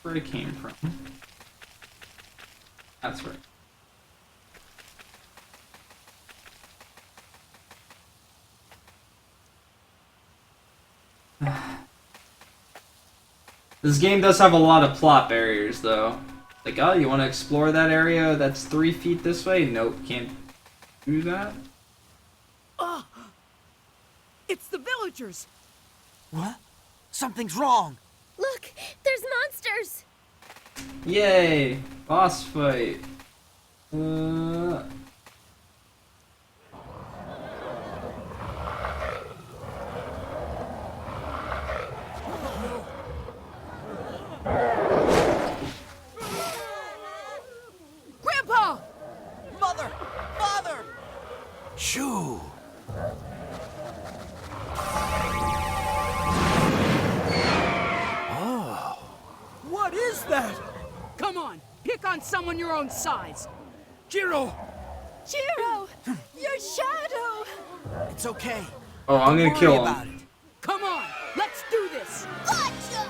Where it came from. That's right. This game does have a lot of plot barriers, though. Like, oh, you want to explore that area that's 3 feet this way? Nope, can't do that. Oh! It's the villagers! What? Something's wrong! Look, there's monsters! Yay! Boss fight. Grandpa! Mother! Father! Shoo! What is that? Come on, pick on someone your own size. Jiro! Jiro! Your shadow! It's okay. Oh, I'm gonna Don't kill worry him. about it. Come on, let's do this. Gotcha!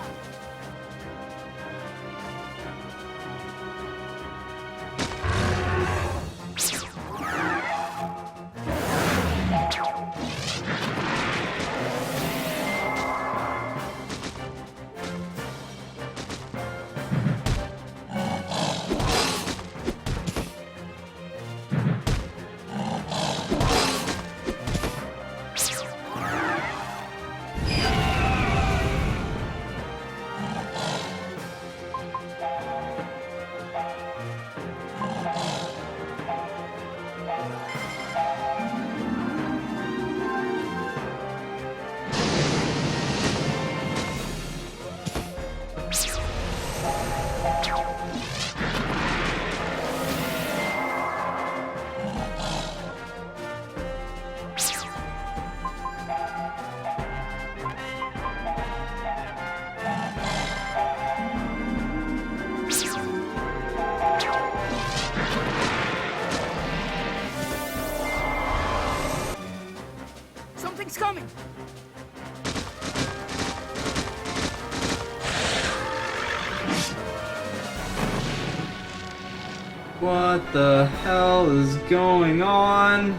Something's coming! What the hell is going on?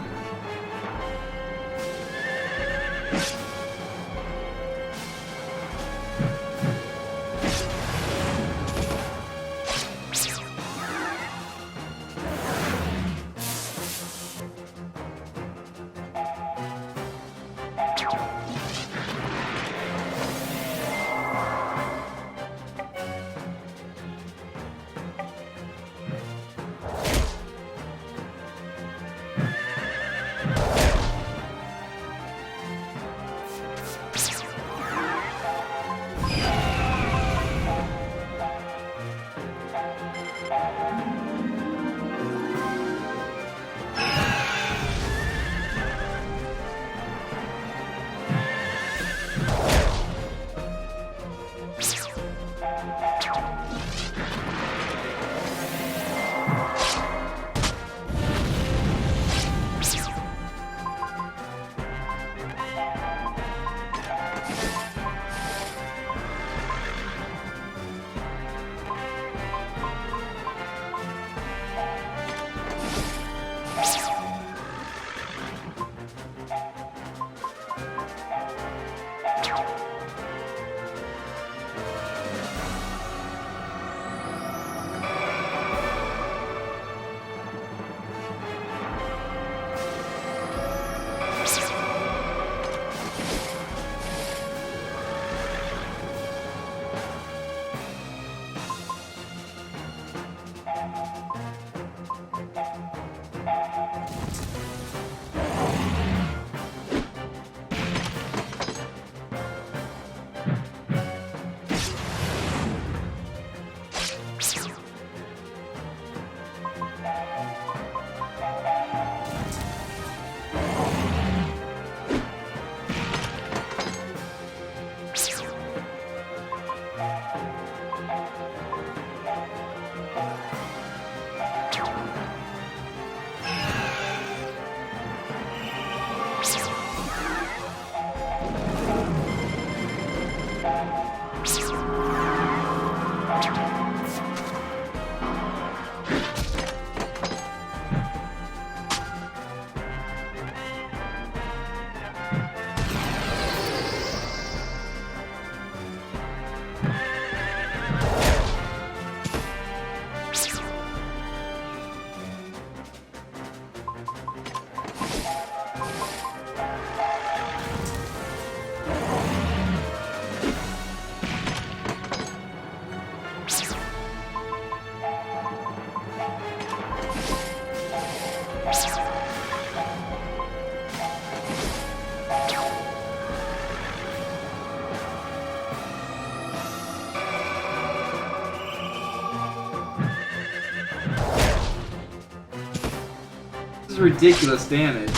This is ridiculous damage.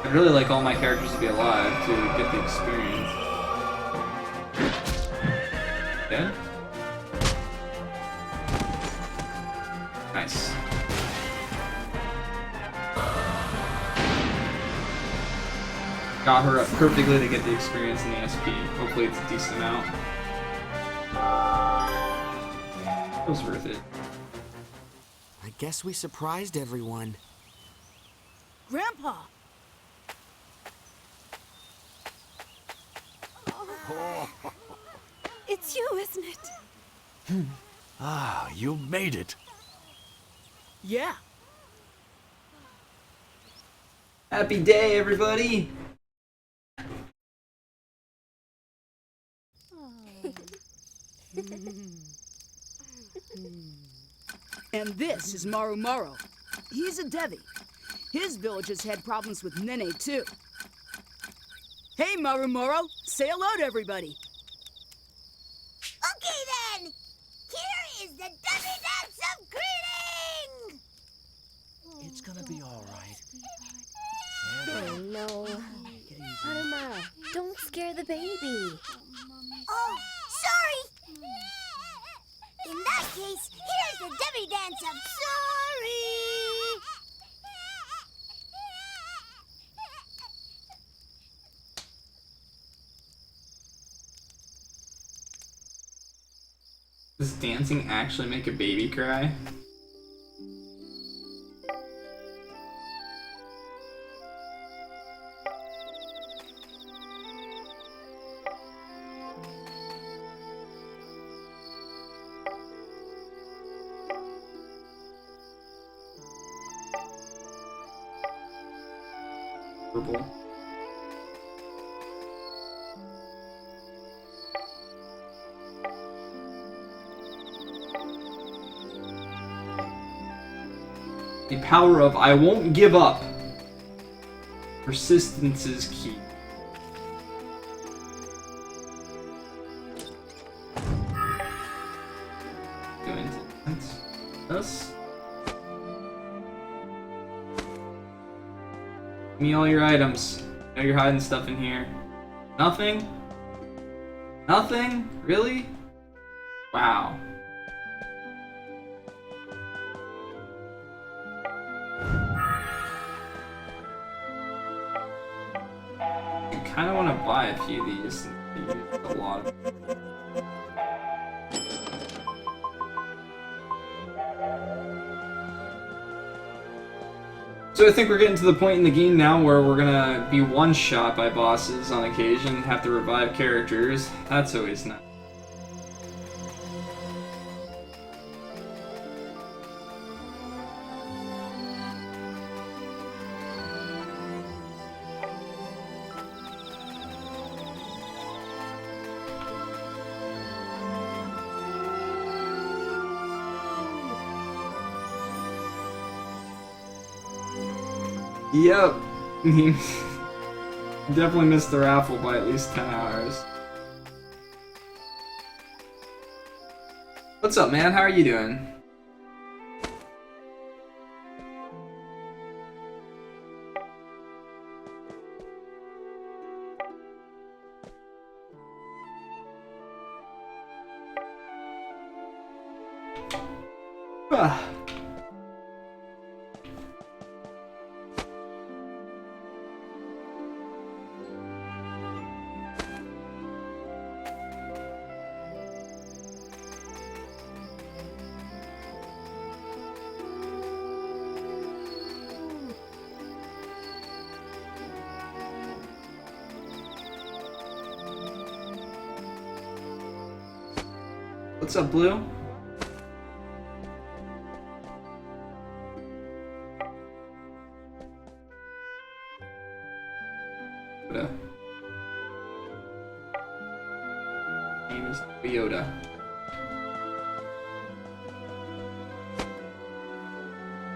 I'd really like all my characters to be alive to get the experience. Dead? Nice. Got her up perfectly to get the experience in the SP. Hopefully it's a decent amount. It was worth it. I guess we surprised everyone. Grandpa! It's you, isn't it? Ah, you made it. Yeah. Happy day, everybody! And this is Maru Maru. He's a Devi. His village has had problems with Nene, too. Hey, Marumoro, say hello to everybody. Okay then! Here is the Dudley Dance of Greeting! It's gonna be all right. Oh no. Harumaru, don't scare the baby. Oh, sorry! In that case, here's the Debbie Dance of Sorry! Does dancing actually make a baby cry? Purple. The power of I won't give up. Persistence is key. Going to this. Give me all your items. I know you're hiding stuff in here. Nothing? Nothing? Really? Wow. I kind of want to buy a few of these and use a lot of them. So I think we're getting to the point in the game now where we're gonna be one-shot by bosses on occasion, have to revive characters. That's always nice. Yep. Definitely missed the raffle by at least 10 hours. What's up, man? How are you doing? Ah. What's up, Blue? Yoda. Name is Yoda.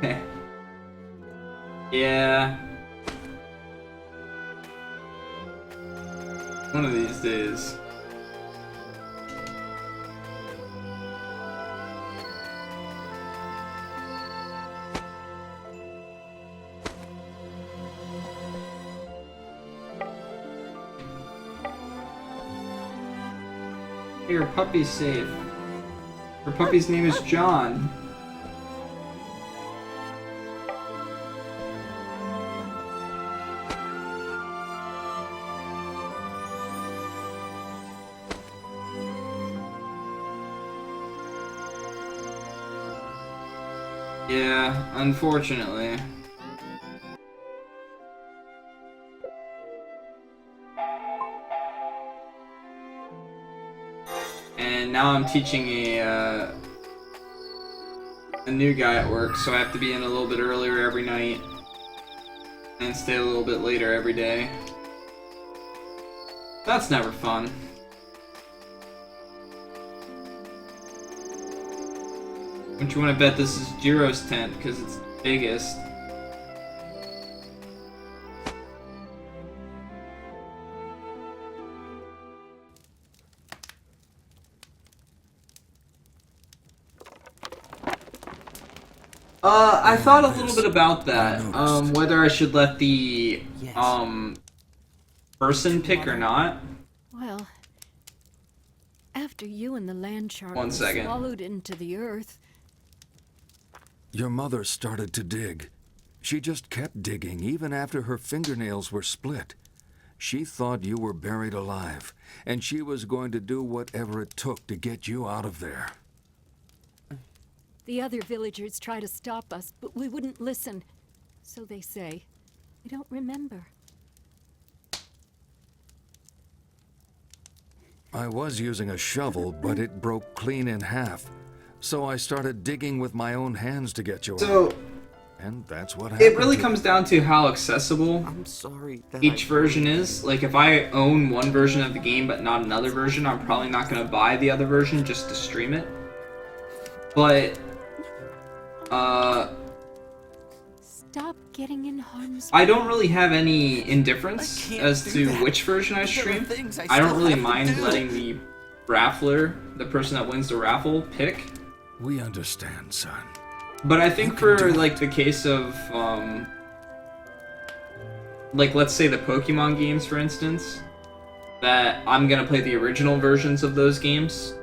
Heh. Yeah. One of these days. Your puppy's safe. Her puppy's name is John. Yeah, unfortunately. And now I'm teaching a new guy at work, so I have to be in a little bit earlier every night and stay a little bit later every day. That's never fun. Don't you want to bet this is Jiro's tent because it's the biggest? I thought a little bit about that. Whether I should let the person pick or not. Well, after you and the land shark One were second. swallowed into the earth, Your mother started to dig. She just kept digging even after her fingernails were split. She thought you were buried alive, and she was going to do whatever it took to get you out of there. the other villagers tried to stop us, but we wouldn't listen. So they say. We don't remember. I was using a shovel, but it broke clean in half. So I started digging with my own hands to get you out. So And that's what happened. it really comes down to how accessible I'm sorry that each version is. Like, if I own one version of the game but not another version, I'm probably not going to buy the other version just to stream it. But, Stop getting in harm's I don't really have any indifference as to which version I stream. I don't really mind letting the raffler, the person that wins the raffle, pick. We understand, son. But I think for, like, the case of, like, let's say the Pokemon games, for instance, that I'm gonna play the original versions of those games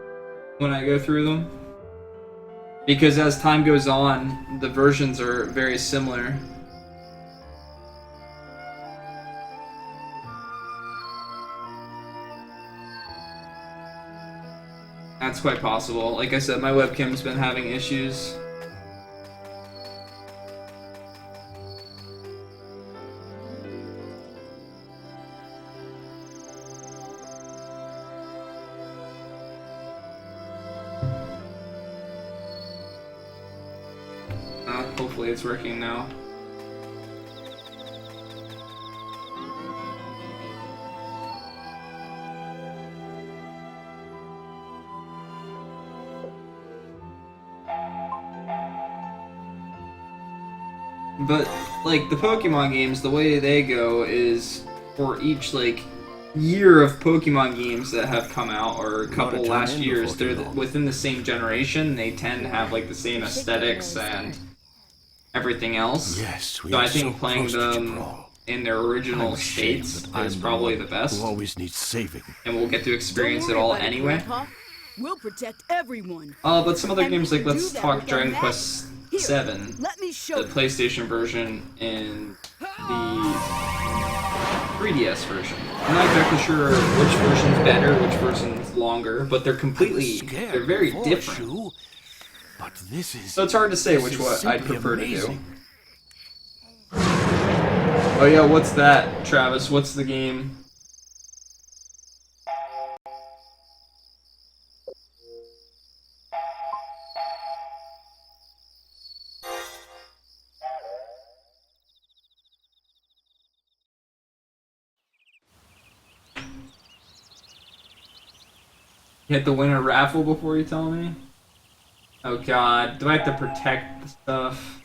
when I go through them. Because as time goes on, the versions are very similar. That's quite possible. Like I said, my webcam's been having issues. Hopefully it's working now. But, like, the Pokemon games, the way they go is for each, like, year of Pokemon games that have come out, or a couple last years, they're within the same generation. They tend to have, like, the same aesthetics and everything else. Yes, we So are I think so playing close to them Jibral. in their original I'm ashamed states that is I'm probably the the one best, who always needs saving. and we'll get to experience Don't it worry all about it, anyway. Grandpa. We'll protect everyone. But some other And we games, like, can let's do that talk with Dragon our Quest Here, 7, Let me show the you. PlayStation version, and the 3DS version. I'm not exactly sure which version's better, which version's longer, but they're they're very different. Shu, but this is So it's hard to say this which is one I'd simply prefer amazing. to do. Oh yeah, what's that, Travis? What's the game? You have to win a raffle before you tell me? Oh god, do I have to protect the stuff?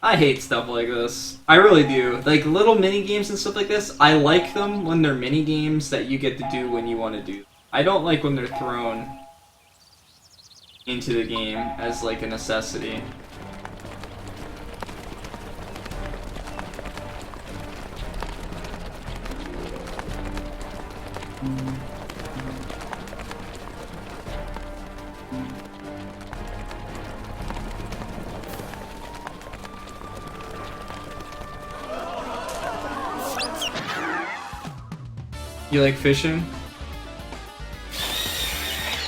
I hate stuff like this. I really do. Like, little mini games and stuff like this, I like them when they're mini games that you get to do when you want to do. I don't like when they're thrown into the game as, like, a necessity. You like fishing?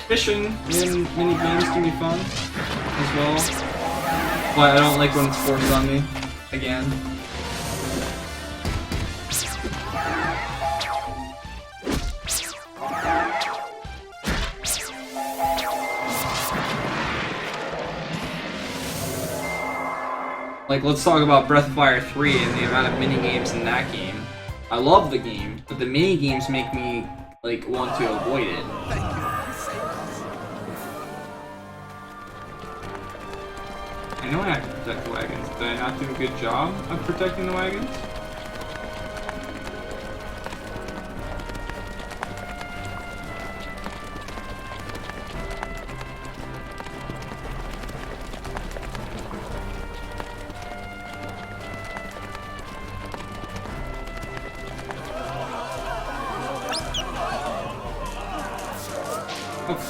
Fishing in mini games can be fun as well. But I don't like when it's forced on me again. Like, let's talk about Breath of Fire 3 and the amount of mini games in that game. I love the game, but the mini games make me, like, want to avoid it. I know I have to protect the wagons. Did I not do a good job of protecting the wagons?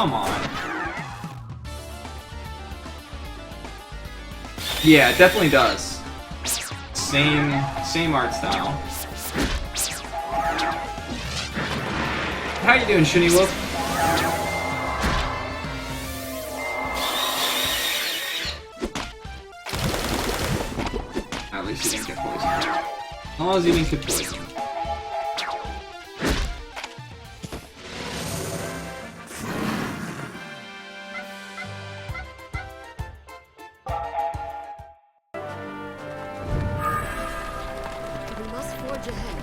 come on. Yeah, it definitely does. Same art style. How you doing, Shuni Wolf? At least he didn't get poisoned. As long as he didn't get poisoned. We must forge ahead.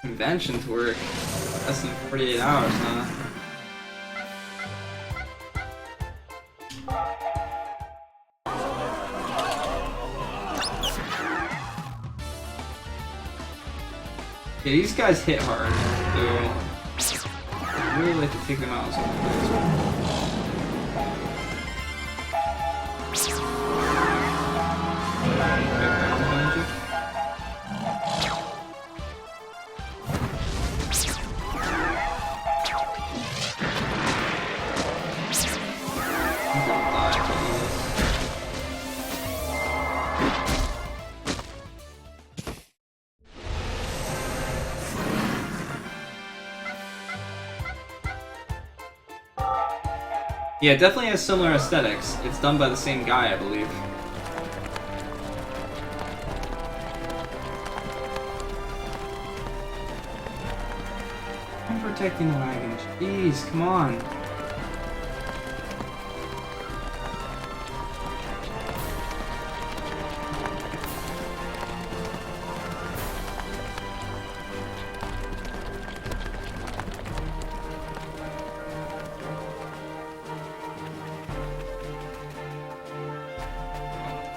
Conventions work less than 48 hours, huh? Yeah, these guys hit hard, so I really like to take them out sometimes. Yeah, it definitely has similar aesthetics. It's done by the same guy, I believe. I'm protecting the wagons. Jeez, come on.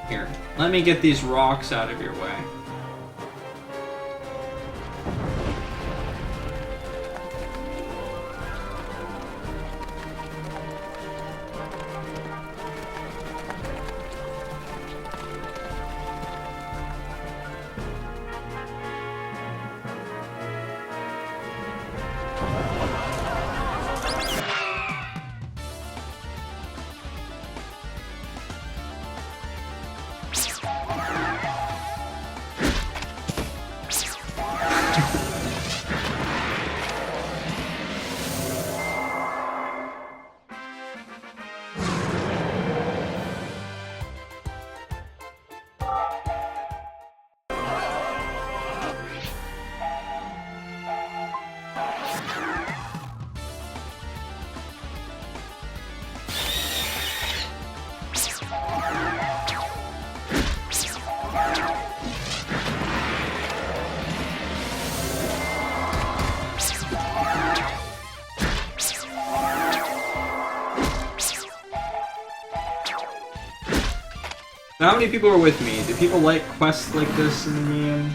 Here, let me get these rocks out of your way. So how many people are with me? Do people like quests like this in the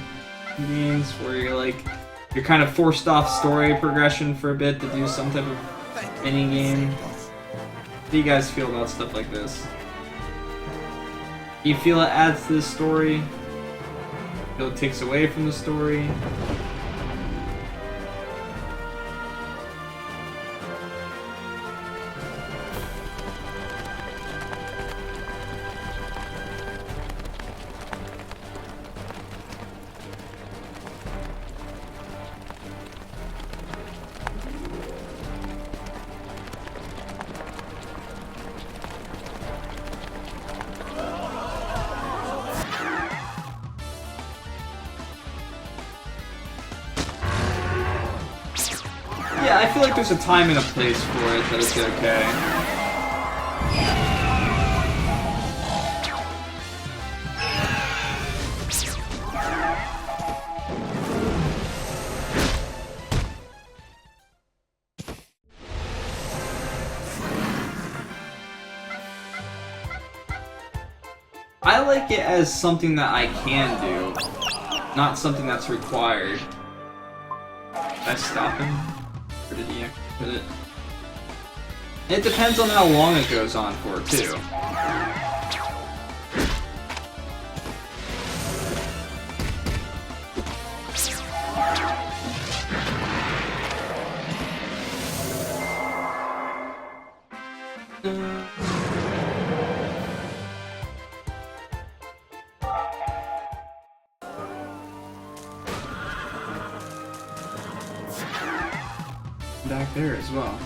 games where you're kind of forced off story progression for a bit to do some type of mini game? How do you guys feel about stuff like this? Do you feel it adds to the story? Feel it takes away from the story? Yeah, I feel like there's a time and a place for it that it's okay. I like it as something that I can do, not something that's required. Did I stop him? Or did he put it? It depends on how long it goes on for, too. Back there as well.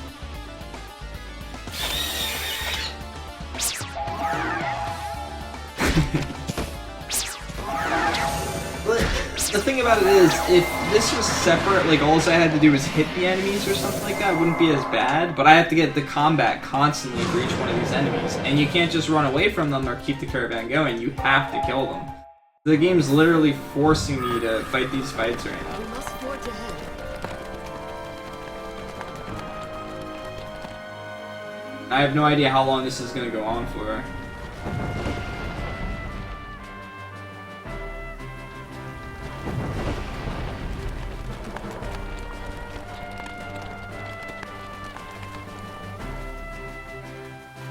But the thing about it is, if this was separate, like all I had to do was hit the enemies or something like that, it wouldn't be as bad. But I have to get the combat constantly for each one of these enemies, and you can't just run away from them or keep the caravan going. You have to kill them. The game's literally forcing me to fight these fights right now. We must forge ahead. I have no idea how long this is going to go on for.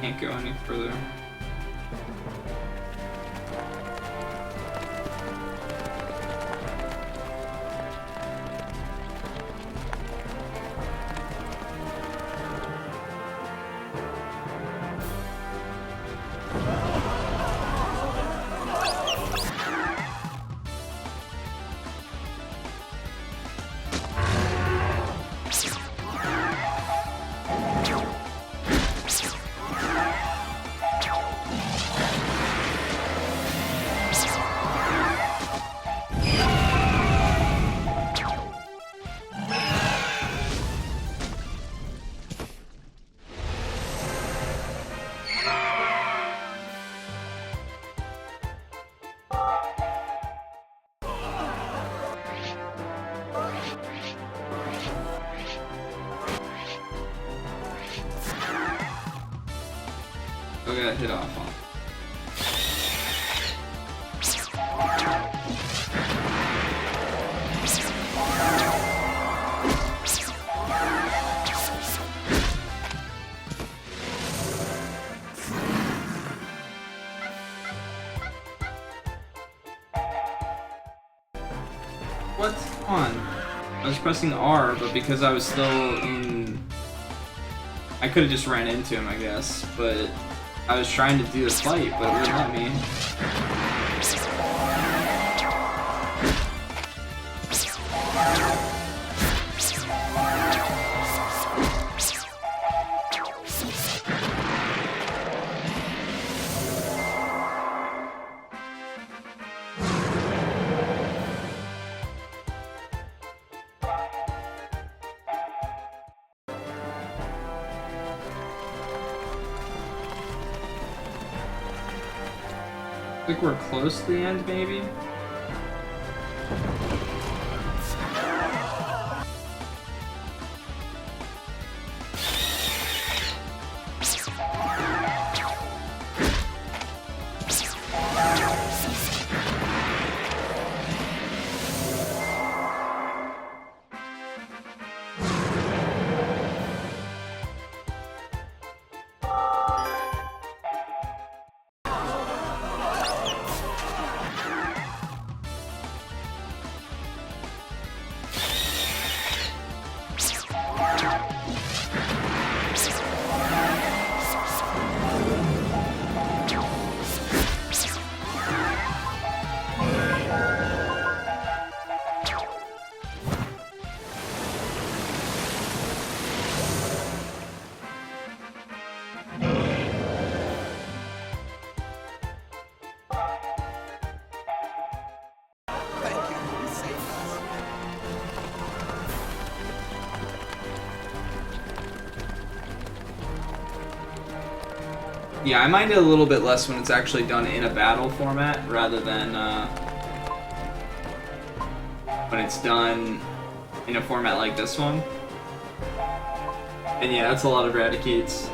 Can't go any further. I got hit off on. What? On. I was pressing R, but because I was still in... I could have just ran into him, I guess, but I was trying to do the fight, but it wouldn't let me. I think we're close to the end, maybe? Yeah, I mind it a little bit less when it's actually done in a battle format rather than when it's done in a format like this one. And yeah, that's a lot of Radicates.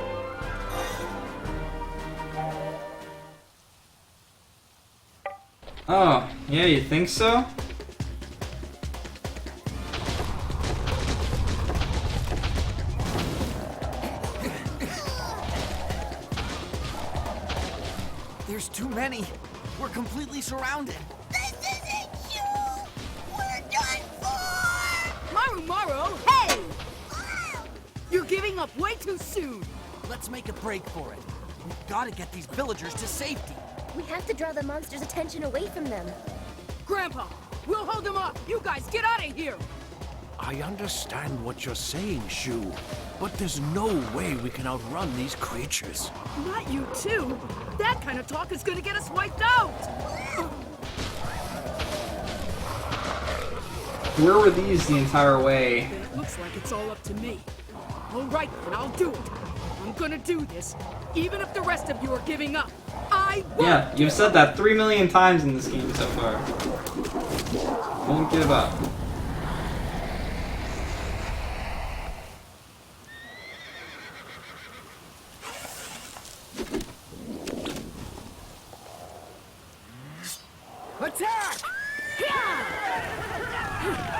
Oh, yeah, you think so? There's too many. We're completely surrounded. This isn't you! We're done for! Maru! Hey! You're giving up way too soon. Let's make a break for it. We've got to get these villagers to safety. We have to draw the monster's attention away from them. Grandpa, we'll hold them up. You guys get out of here. I understand what you're saying, Shu, but there's no way we can outrun these creatures. Not you too. That kind of talk is gonna get us wiped out. Where were these the entire way? Then it looks like it's all up to me. All right, then I'll do it. I'm gonna do this, even if the rest of you are giving up. I won't. Yeah, you've said that 3 million times in this game so far. Won't give up. Attack!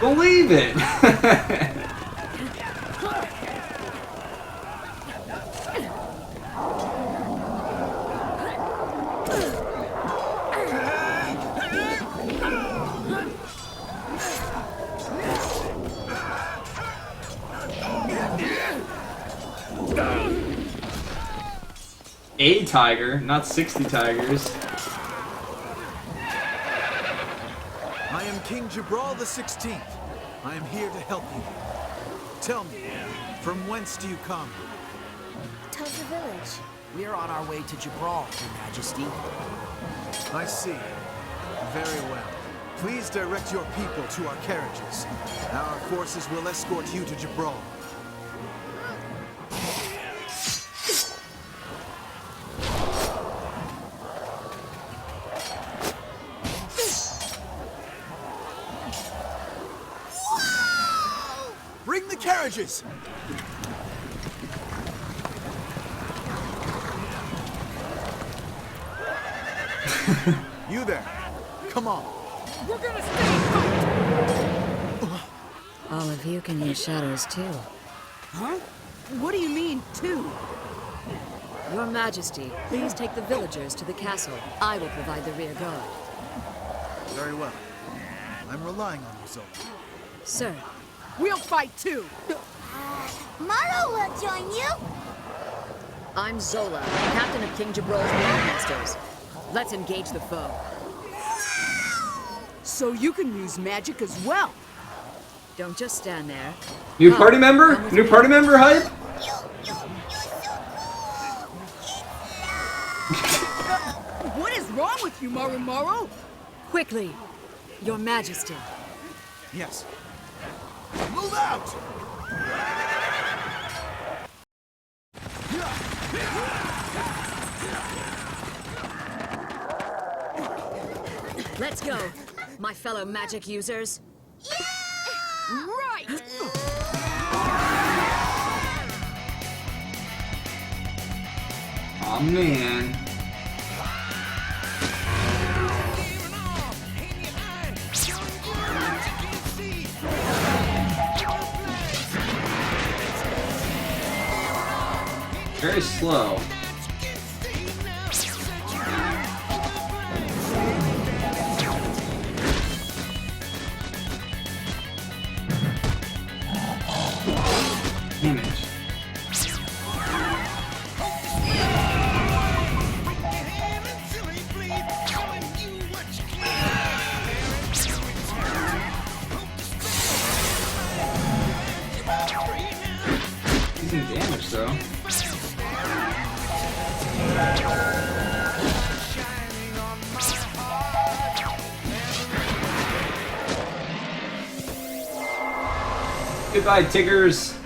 Believe it! A tiger, not 60 tigers. I am King Jabral the 16th. I am here to help you. Tell me, from whence do you come? Tulsa Village. We're on our way to Jabral, Your Majesty. I see. Very well. Please direct your people to our carriages. Our forces will escort you to Jabral. Bring the carriages! You there. Come on. We're gonna stay and fight. All of you can use shadows too. Huh? What do you mean, too? Your Majesty, please take the villagers to the castle. I will provide the rear guard. Very well. I'm relying on you, Zola. Sir, We'll fight too. Maro will join you. I'm Zola, captain of King Jabral's Masters. Let's engage the foe. So you can use magic as well. Don't just stand there. New Come, party member? come with New me. party member hype? You're so cool. What is wrong with you, Maru? Quickly, Your Majesty. Yes. Move out! Let's go, my fellow magic users. Right! Aw, man. Very slow. Damage. Decent damage though. Goodbye, Tiggers.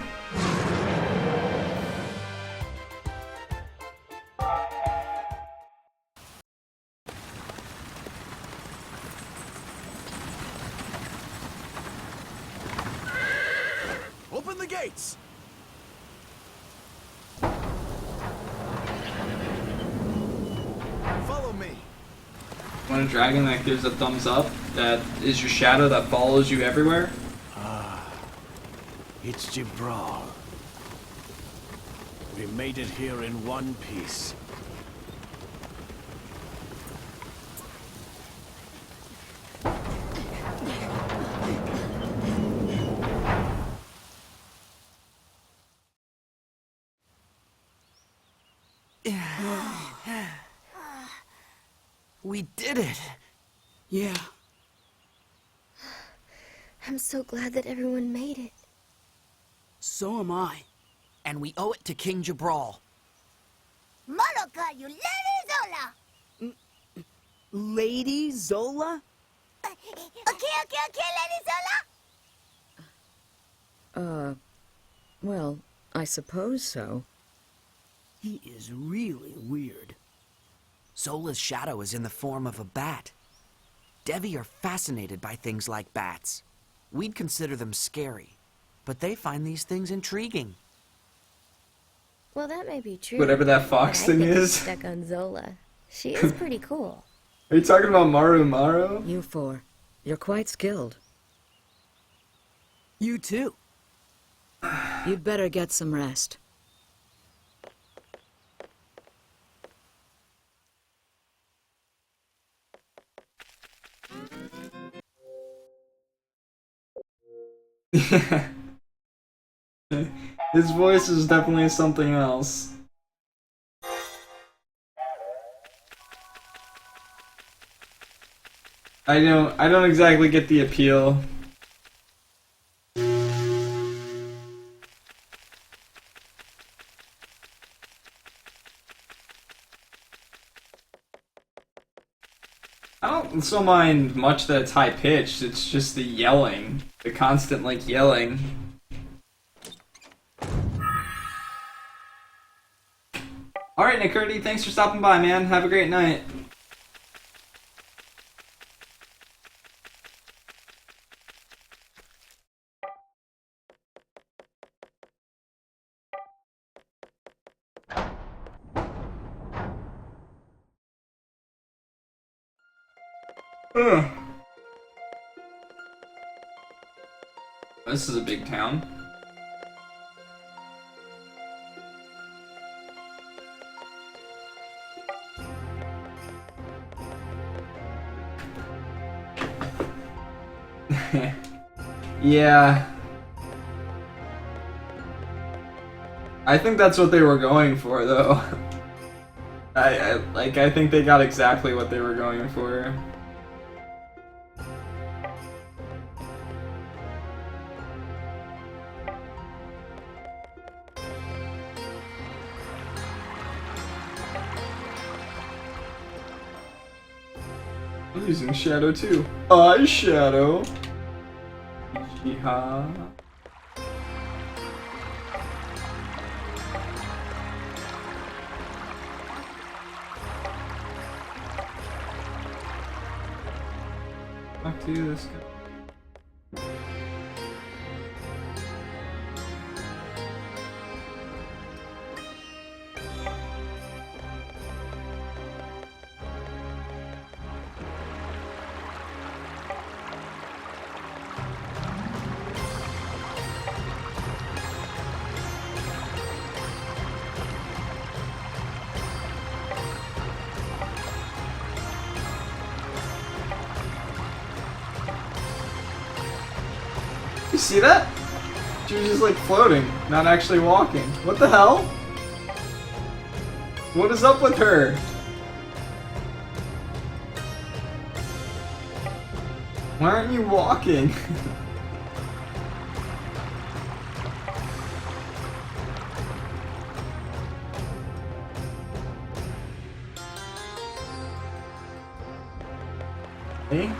Open the gates! Follow me. Want a dragon that gives a thumbs up? That is your shadow that follows you everywhere? It's Jibral. We made it here in one piece. We did it! Yeah. I'm so glad that everyone made it. So am I. And we owe it to King Jabral. Moloka, you Lady Zola. Lady Zola? Okay, Lady Zola. Well, I suppose so. He is really weird. Zola's shadow is in the form of a bat. Devi are fascinated by things like bats. We'd consider them scary, but they find these things intriguing. Well, that may be true. Whatever that fox but I thing think I'm is. stuck on Zola. She is pretty cool. Are you talking about Maru Maru? You four, you're quite skilled. You too. You'd better get some rest. His voice is definitely something else. I don't exactly get the appeal. I don't so mind much that it's high pitched, it's just the yelling. The constant like yelling. Alright, Nick thanks for stopping by, man. Have a great night. Ugh. This is a big town. Yeah. I think that's what they were going for, though. I think they got exactly what they were going for. I'm using Shadow too. Shadow. Yeehaw. Talk to this guy. You see that? She was just like floating, not actually walking. What the hell? What is up with her? Why aren't you walking? Hey?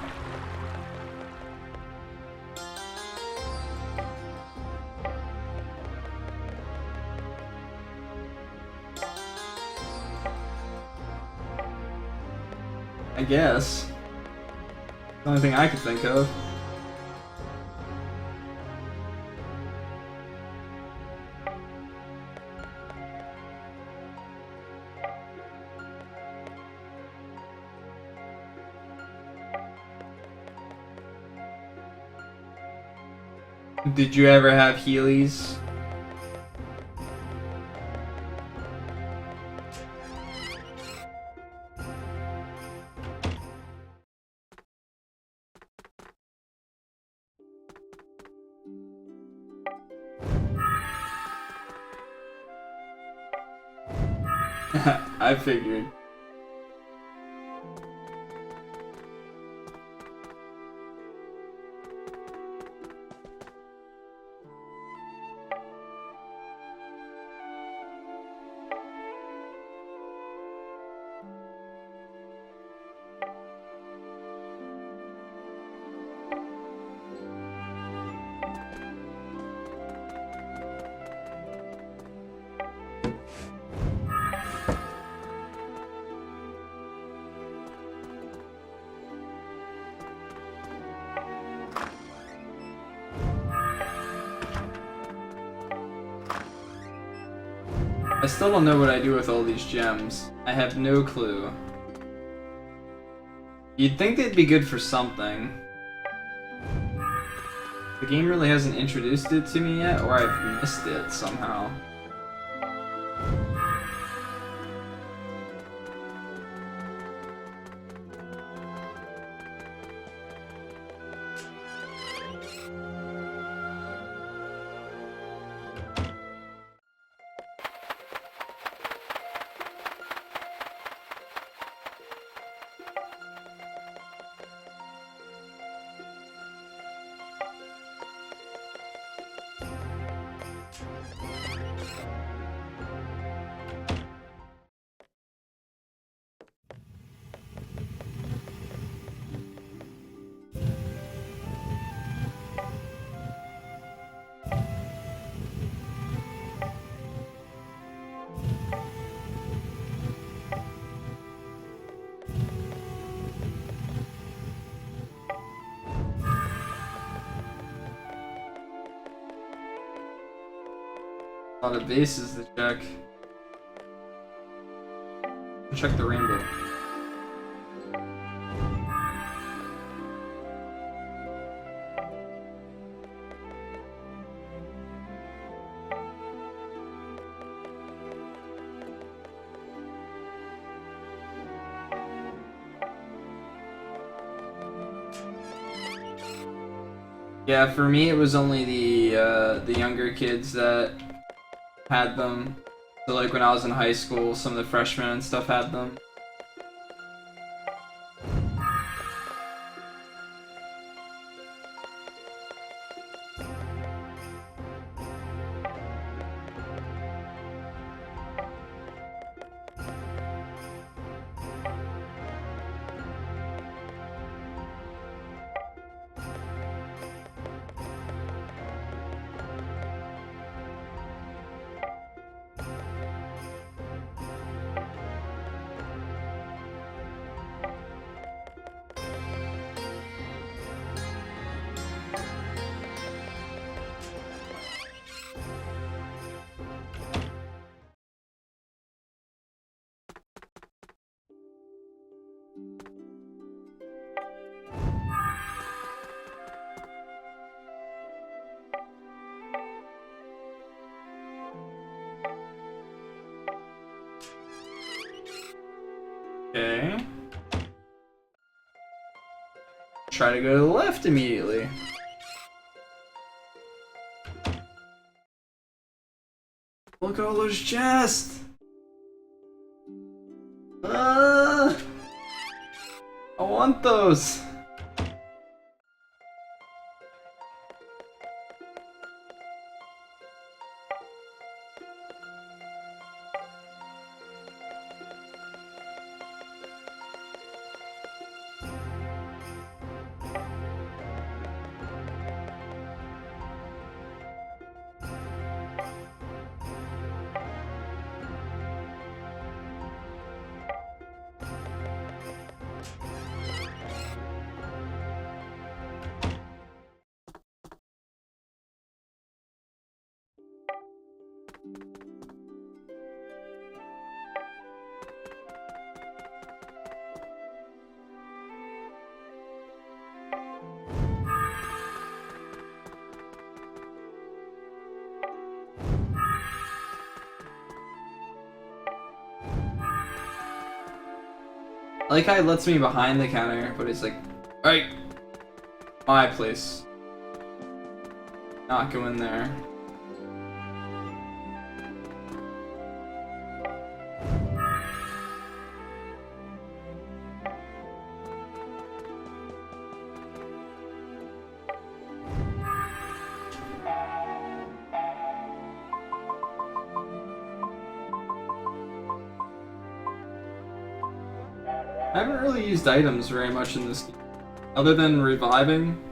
I guess. The only thing I could think of. Did you ever have Heelys? I figured. I still don't know what I do with all these gems. I have no clue. You'd think they'd be good for something. The game really hasn't introduced it to me yet, or I've missed it somehow. A lot of bases to check. Check the rainbow. Yeah, for me it was only the younger kids that had them. So like when I was in high school, some of the freshmen and stuff had them. Okay. Try to go to the left immediately. Look at all those chests! I want those! I like how it lets me behind the counter, but it's like, alright, my place. Not go in there. I haven't really used items very much in this game, other than reviving,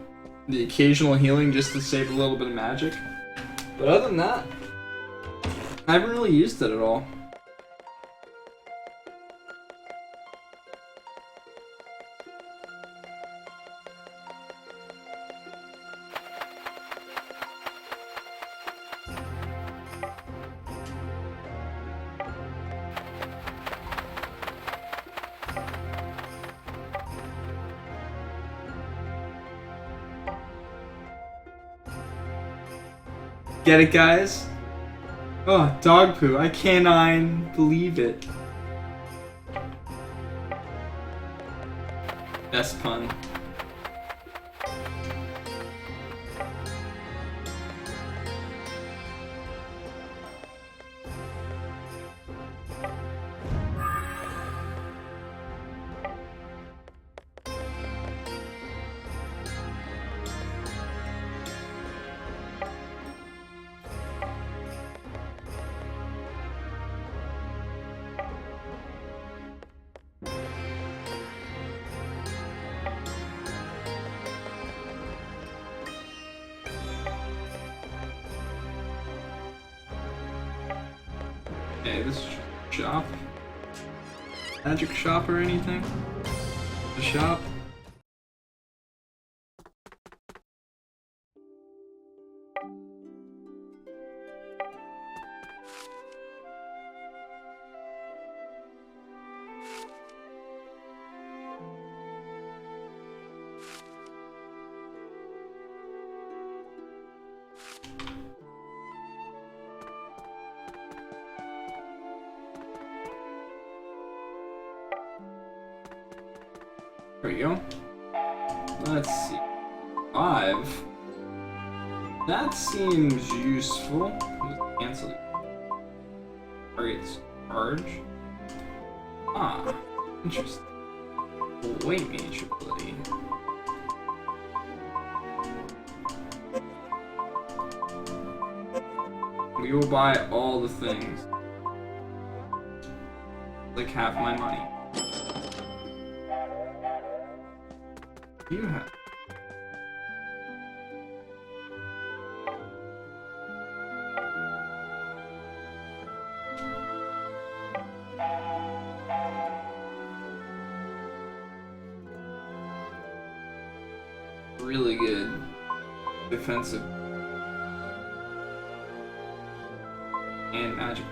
the occasional healing just to save a little bit of magic. But other than that, I haven't really used it at all. Get it, guys? Oh, dog poo. I cannot believe it. Best pun. Okay, this shop. Magic shop or anything? The shop? There we go. Let's see. 5. That seems useful. Let's cancel it. Target's charge. Ah, interesting. Weight mage ability. We will buy all the things. Like half my money. You have. Really good defensive and magic.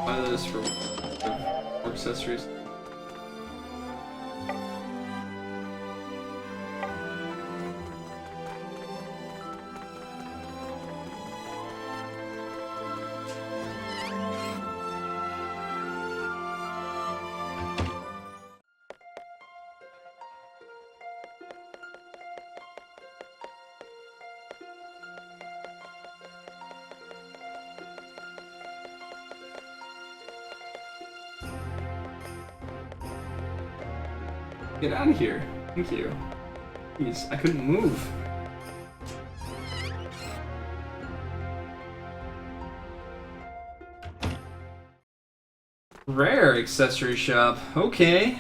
Buy those for accessories. Get out of here. Thank you. Jeez, I couldn't move. Rare accessory shop. Okay.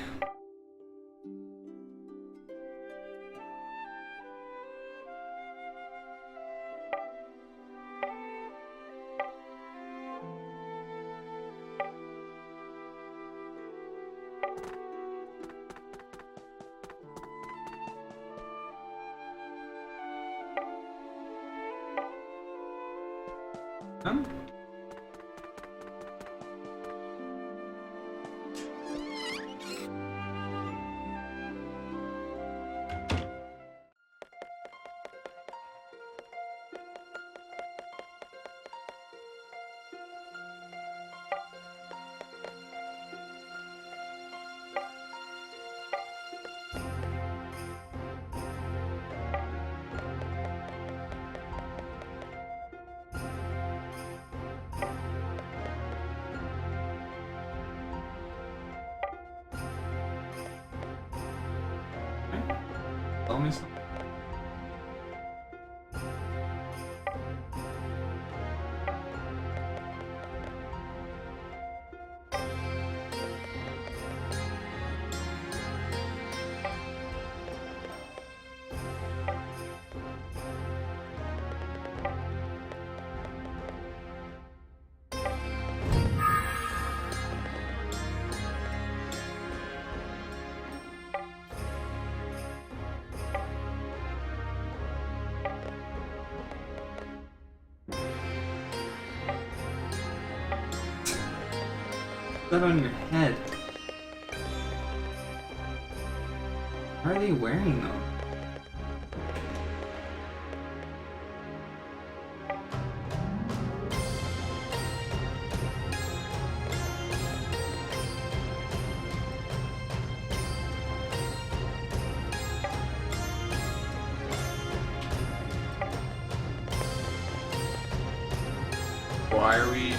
tell me something? That on your head. Why are they wearing them? Why are we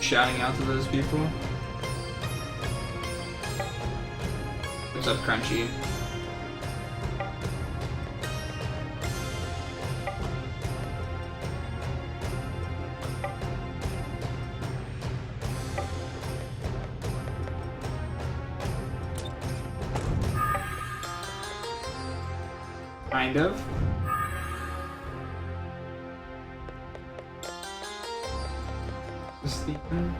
shouting out to those people? What's up, Crunchy? Kind of. Stephen.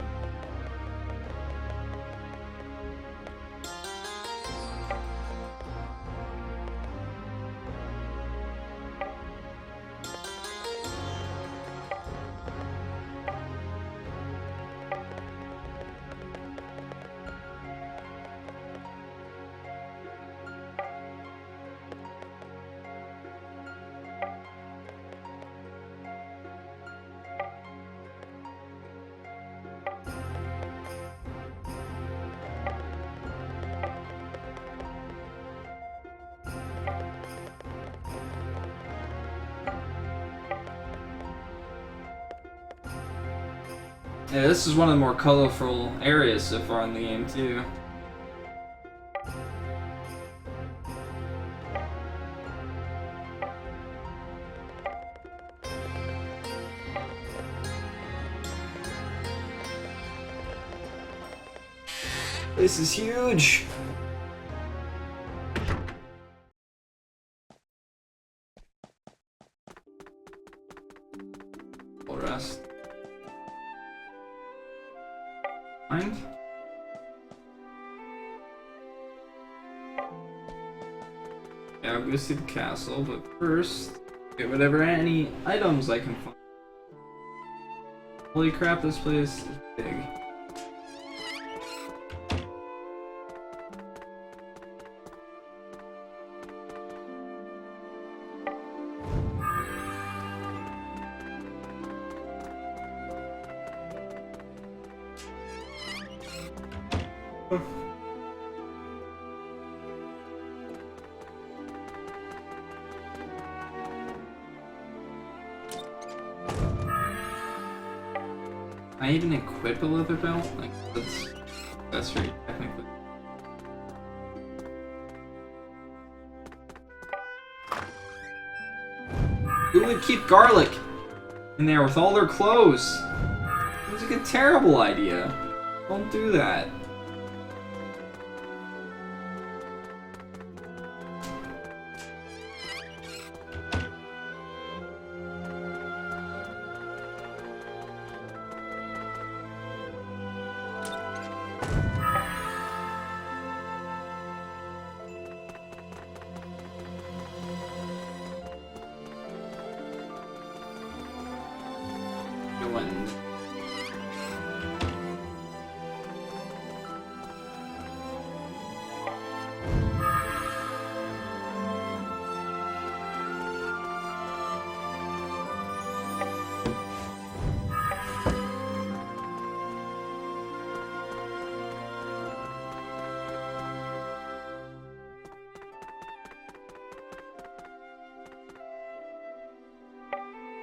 Yeah, this is one of the more colorful areas so far in the game, too. This is huge! Full rest. Mind? Yeah, I'll go see the castle, but first, get whatever any items I can find. Holy crap, this place is big. Can I even equip a leather belt? Like, that's right, technically. Who would keep garlic in there with all their clothes? It's like a terrible idea. Don't do that.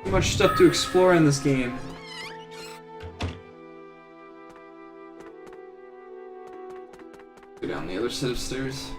Too much stuff to explore in this game. Go down the other set of stairs.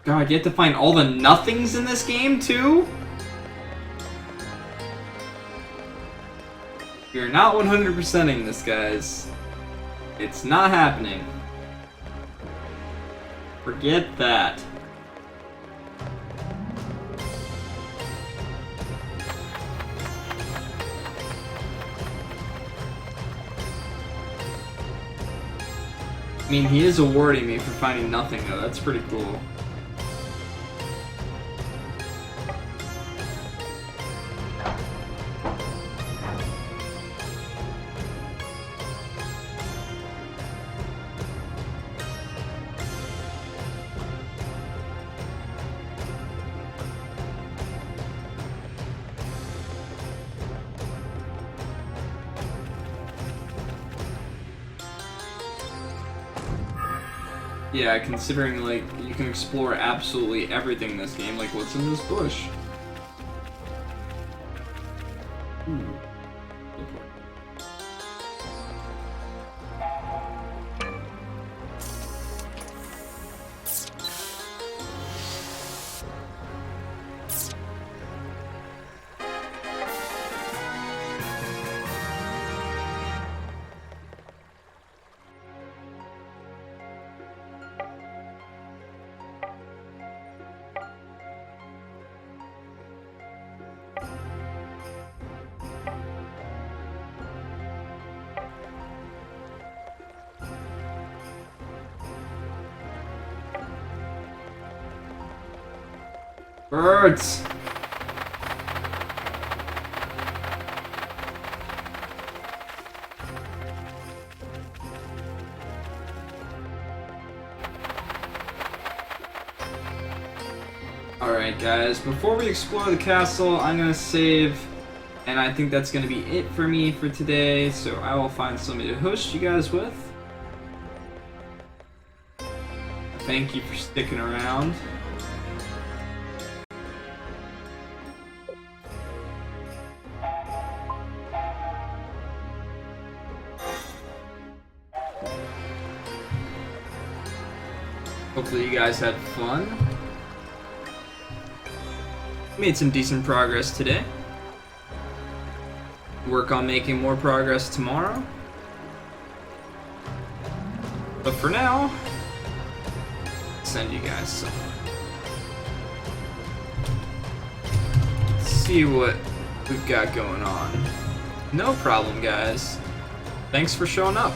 God, you have to find all the nothings in this game, too? You're not 100%ing this, guys. It's not happening. Forget that. I mean, he is awarding me for finding nothing, though. That's pretty cool. Yeah, considering, like, you can explore absolutely everything in this game, like, what's in this bush? Ooh. Birds! Alright guys, before we explore the castle, I'm gonna save, and I think that's gonna be it for me for today, so I will find somebody to host you guys with. Thank you for sticking around. Hopefully you guys had fun. Made some decent progress today. Work on making more progress tomorrow. But for now, send you guys some. Let's see what we've got going on. No problem, guys. Thanks for showing up.